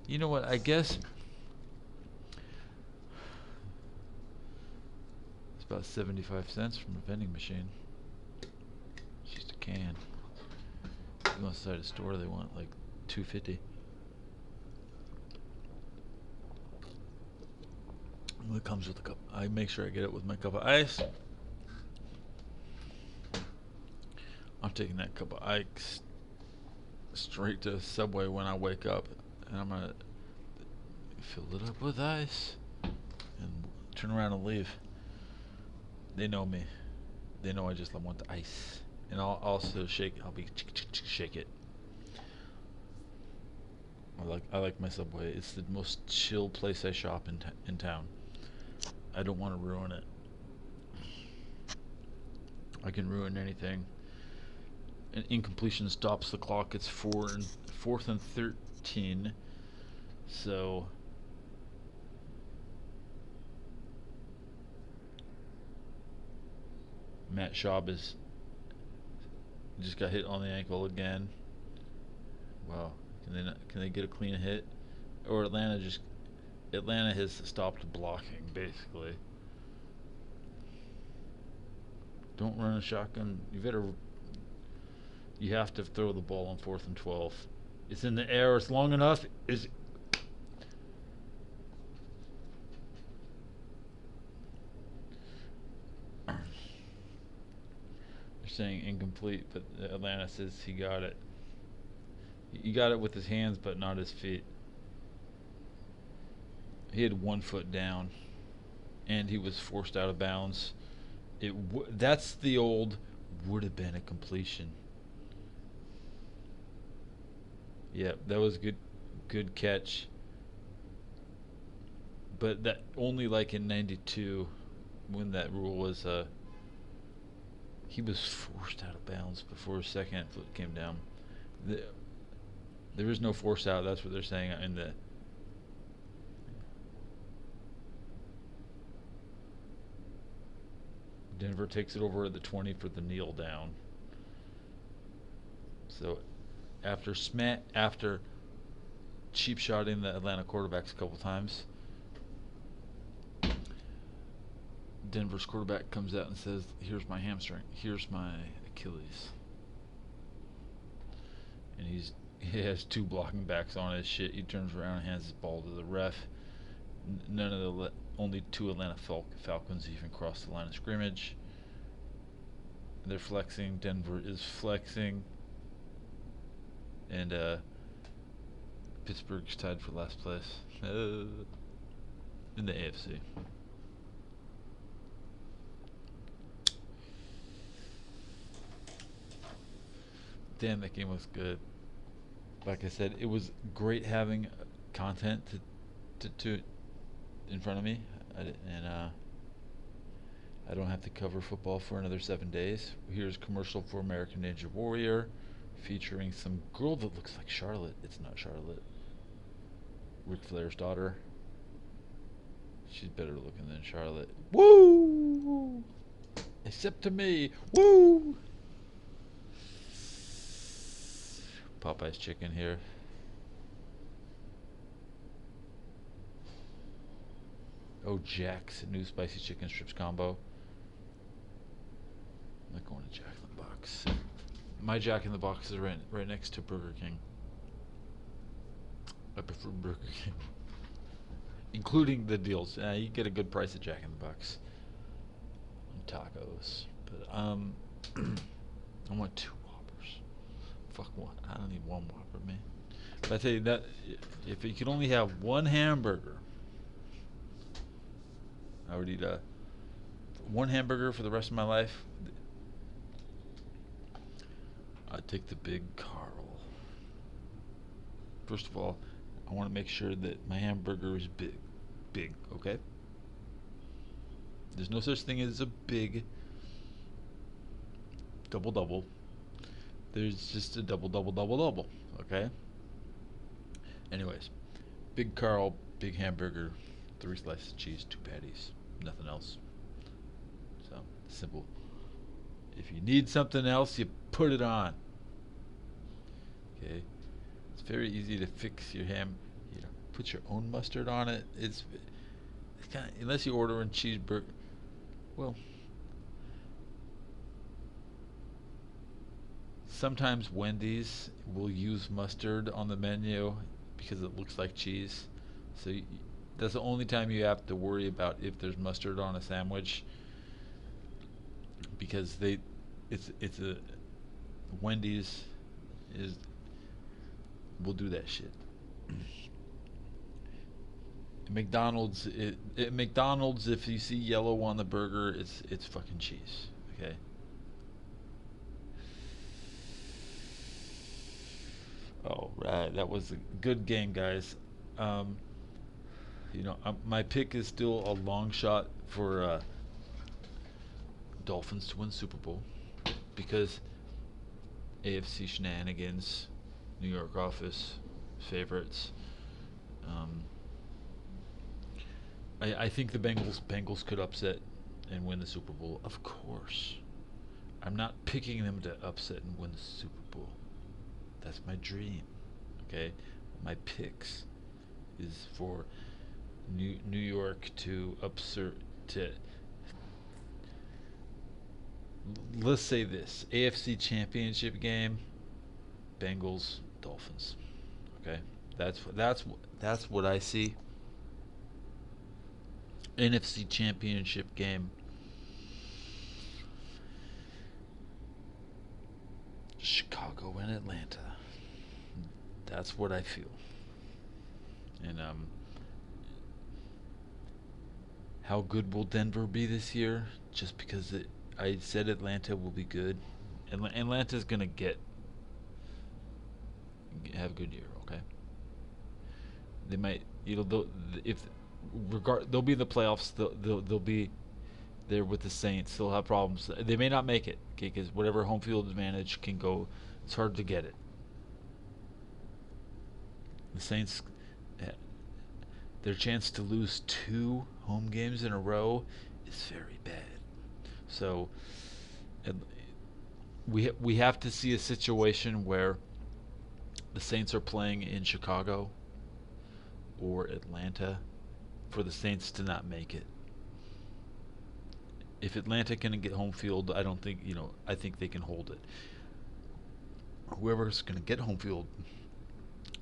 you know what, I guess it's about 75 cents from a vending machine. It's just a can. If you go inside a store, they want like $2.50. It comes with a cup. I make sure I get it with my cup of ice. I'm taking that cup of ice straight to Subway when I wake up, and I'm gonna fill it up with ice and turn around and leave. They know me. They know I want the ice, and I'll also shake. Shake it. I like my Subway. It's the most chill place I shop in town. I don't want to ruin it. I can ruin anything. An incompletion stops the clock. It's 4th and 13. So Matt Schaub just got hit on the ankle again. Wow, can they get a clean hit? Or Atlanta has stopped blocking, basically. Don't run a shotgun. You have to throw the ball on 4th and 12. It's in the air. It's long enough. They're saying incomplete, but Atlanta says he got it. He got it with his hands, but not his feet. He had 1 foot down, and he was forced out of bounds. That's the old would have been a completion. Yeah, that was good catch. But that only like in '92, when that rule was he was forced out of bounds before his second foot came down. There is no force out. That's what they're saying in the. Denver takes it over at the 20 for the kneel down. So after cheap shotting the Atlanta quarterbacks a couple times, Denver's quarterback comes out and says, "Here's my hamstring. Here's my Achilles." And he has 2 blocking backs on his shit. He turns around and hands his ball to the ref. Only 2 Atlanta Falcons even crossed the line of scrimmage. They're flexing. Denver is flexing. And Pittsburgh's tied for last place in the AFC. Damn, that game was good. Like I said, it was great having content to in front of me, and I don't have to cover football for another 7 days. Here's a commercial for American Ninja Warrior, featuring some girl that looks like Charlotte. It's not Charlotte. Ric Flair's daughter. She's better looking than Charlotte. Woo! Except to me. Woo! Popeye's chicken here. Oh, Jack's new spicy chicken strips combo. I'm not going to Jack in the Box. My Jack in the Box is right next to Burger King. I prefer Burger King, including the deals. You get a good price at Jack in the Box on tacos. But I want 2 Whoppers. Fuck one. I don't need 1 Whopper, man. But I tell you that if you could only have 1 hamburger, I would eat 1 hamburger for the rest of my life. I'd take the Big Carl. First of all, I want to make sure that my hamburger is big, okay? There's no such thing as a big double. There's just a double, okay? Anyways, Big Carl, big hamburger, 3 slices of cheese, 2 patties, nothing else. So, simple. If you need something else, you put it on. Okay? It's very easy to fix your ham. You know, put your own mustard on it. It's kind of, unless you order a cheeseburger. Well, sometimes Wendy's will use mustard on the menu because it looks like cheese. So that's the only time you have to worry about if there's mustard on a sandwich, because it's a Wendy's will do that shit. McDonald's, McDonald's, if you see yellow on the burger, it's fucking cheese. Okay. Oh, right. That was a good game, guys. My pick is still a long shot for Dolphins to win Super Bowl, because AFC shenanigans, New York office favorites. I think the Bengals could upset and win the Super Bowl. Of course, I'm not picking them to upset and win the Super Bowl. That's my dream. Okay, my picks is for New York to absurd to let's say this AFC Championship game, Bengals Dolphins. Okay, that's what I see. NFC Championship game, Chicago and Atlanta. That's what I feel. And how good will Denver be this year? Just because I said Atlanta will be good. Atlanta's gonna have a good year. Okay, they might. If they'll be in the playoffs. They'll be there with the Saints. They'll have problems. They may not make it. Okay, because whatever home field advantage can go, it's hard to get it. The Saints, eh, their chance to lose 2 home games in a row is very bad. So we have to see a situation where the Saints are playing in Chicago or Atlanta for the Saints to not make it. If Atlanta can get home field, I don't think I think they can hold it. Whoever's going to get home field,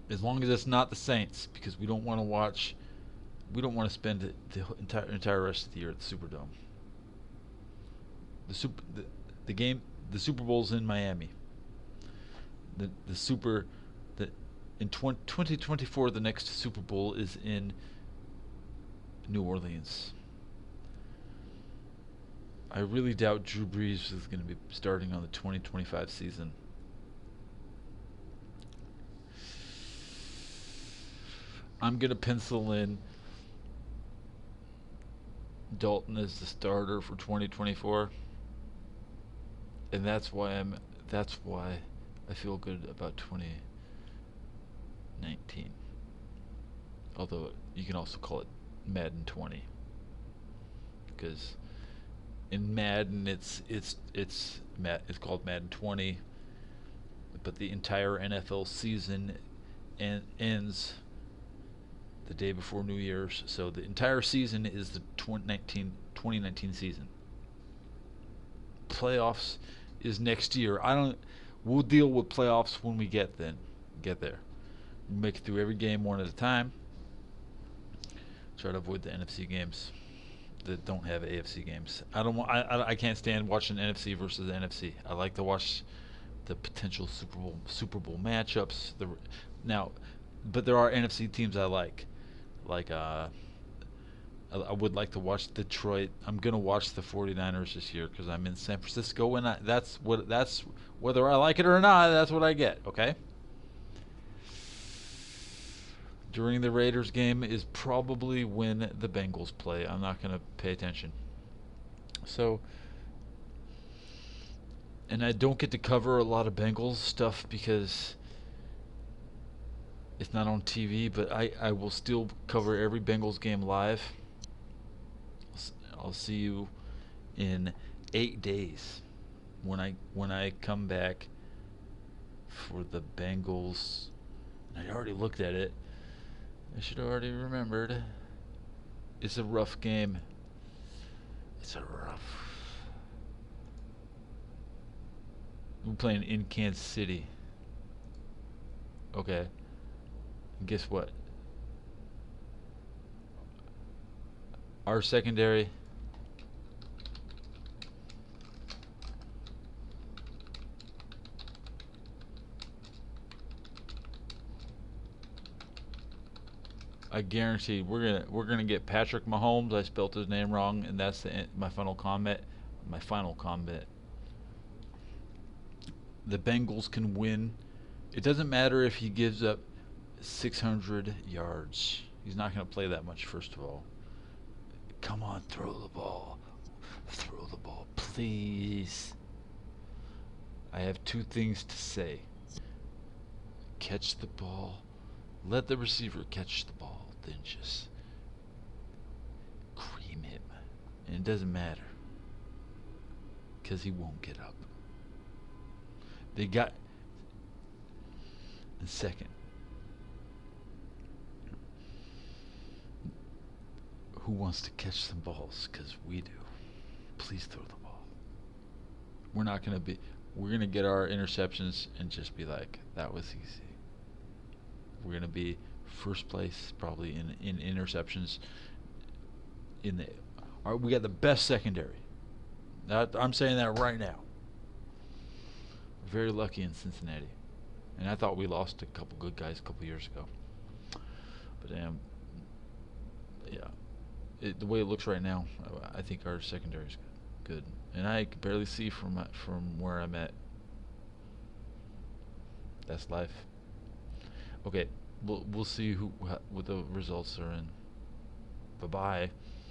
as long as it's not the Saints, because we don't want to watch. We don't want to spend the entire rest of the year at the Superdome. The Super Bowl's in Miami. The Super the in 2024 the next Super Bowl is in New Orleans. I really doubt Drew Brees is going to be starting on the 2025 season. I'm going to pencil in Dalton as the starter for 2024, and that's why I feel good about 2019. Although you can also call it Madden 20, because in Madden it's called Madden 20, but the entire NFL season ends the day before New Year's. So the entire season is the 2019 season. Playoffs is next year. We'll deal with playoffs when we get there. We'll make it through every game one at a time. Try to avoid the NFC games that don't have AFC games. I can't stand watching NFC versus NFC. I like to watch the potential Super Bowl matchups. But there are NFC teams I like. I would like to watch Detroit. I'm gonna watch the 49ers this year because I'm in San Francisco, and that's whether I like it or not. That's what I get. Okay. During the Raiders game is probably when the Bengals play. I'm not gonna pay attention. So, and I don't get to cover a lot of Bengals stuff because it's not on TV, but I will still cover every Bengals game live. I'll see you in 8 days when I come back for the Bengals. I already looked at it. I should have already remembered. It's a rough game. We're playing in Kansas City. Okay. And guess what? Our secondary I guarantee we're gonna get Patrick Mahomes. I spelled his name wrong, and that's my final comment. My final comment. The Bengals can win. It doesn't matter if he gives up 600 yards. He's not gonna play that much. First of all, come on, throw the ball, please. I have 2 things to say. Catch the ball. Let the receiver catch the ball, then just cream him. And it doesn't matter, because he won't get up. They got the second. who wants to catch some balls? Because we do. Please throw the ball. We're not going to be. We're going to get our interceptions and just be like, that was easy. We're going to be first place probably in interceptions. We got the best secondary. I'm saying that right now. Very lucky in Cincinnati. And I thought we lost a couple good guys a couple years ago. But yeah, the way it looks right now, I think our secondary is good. And I can barely see from where I'm at. That's life. Okay, we'll see what the results are in. Bye bye.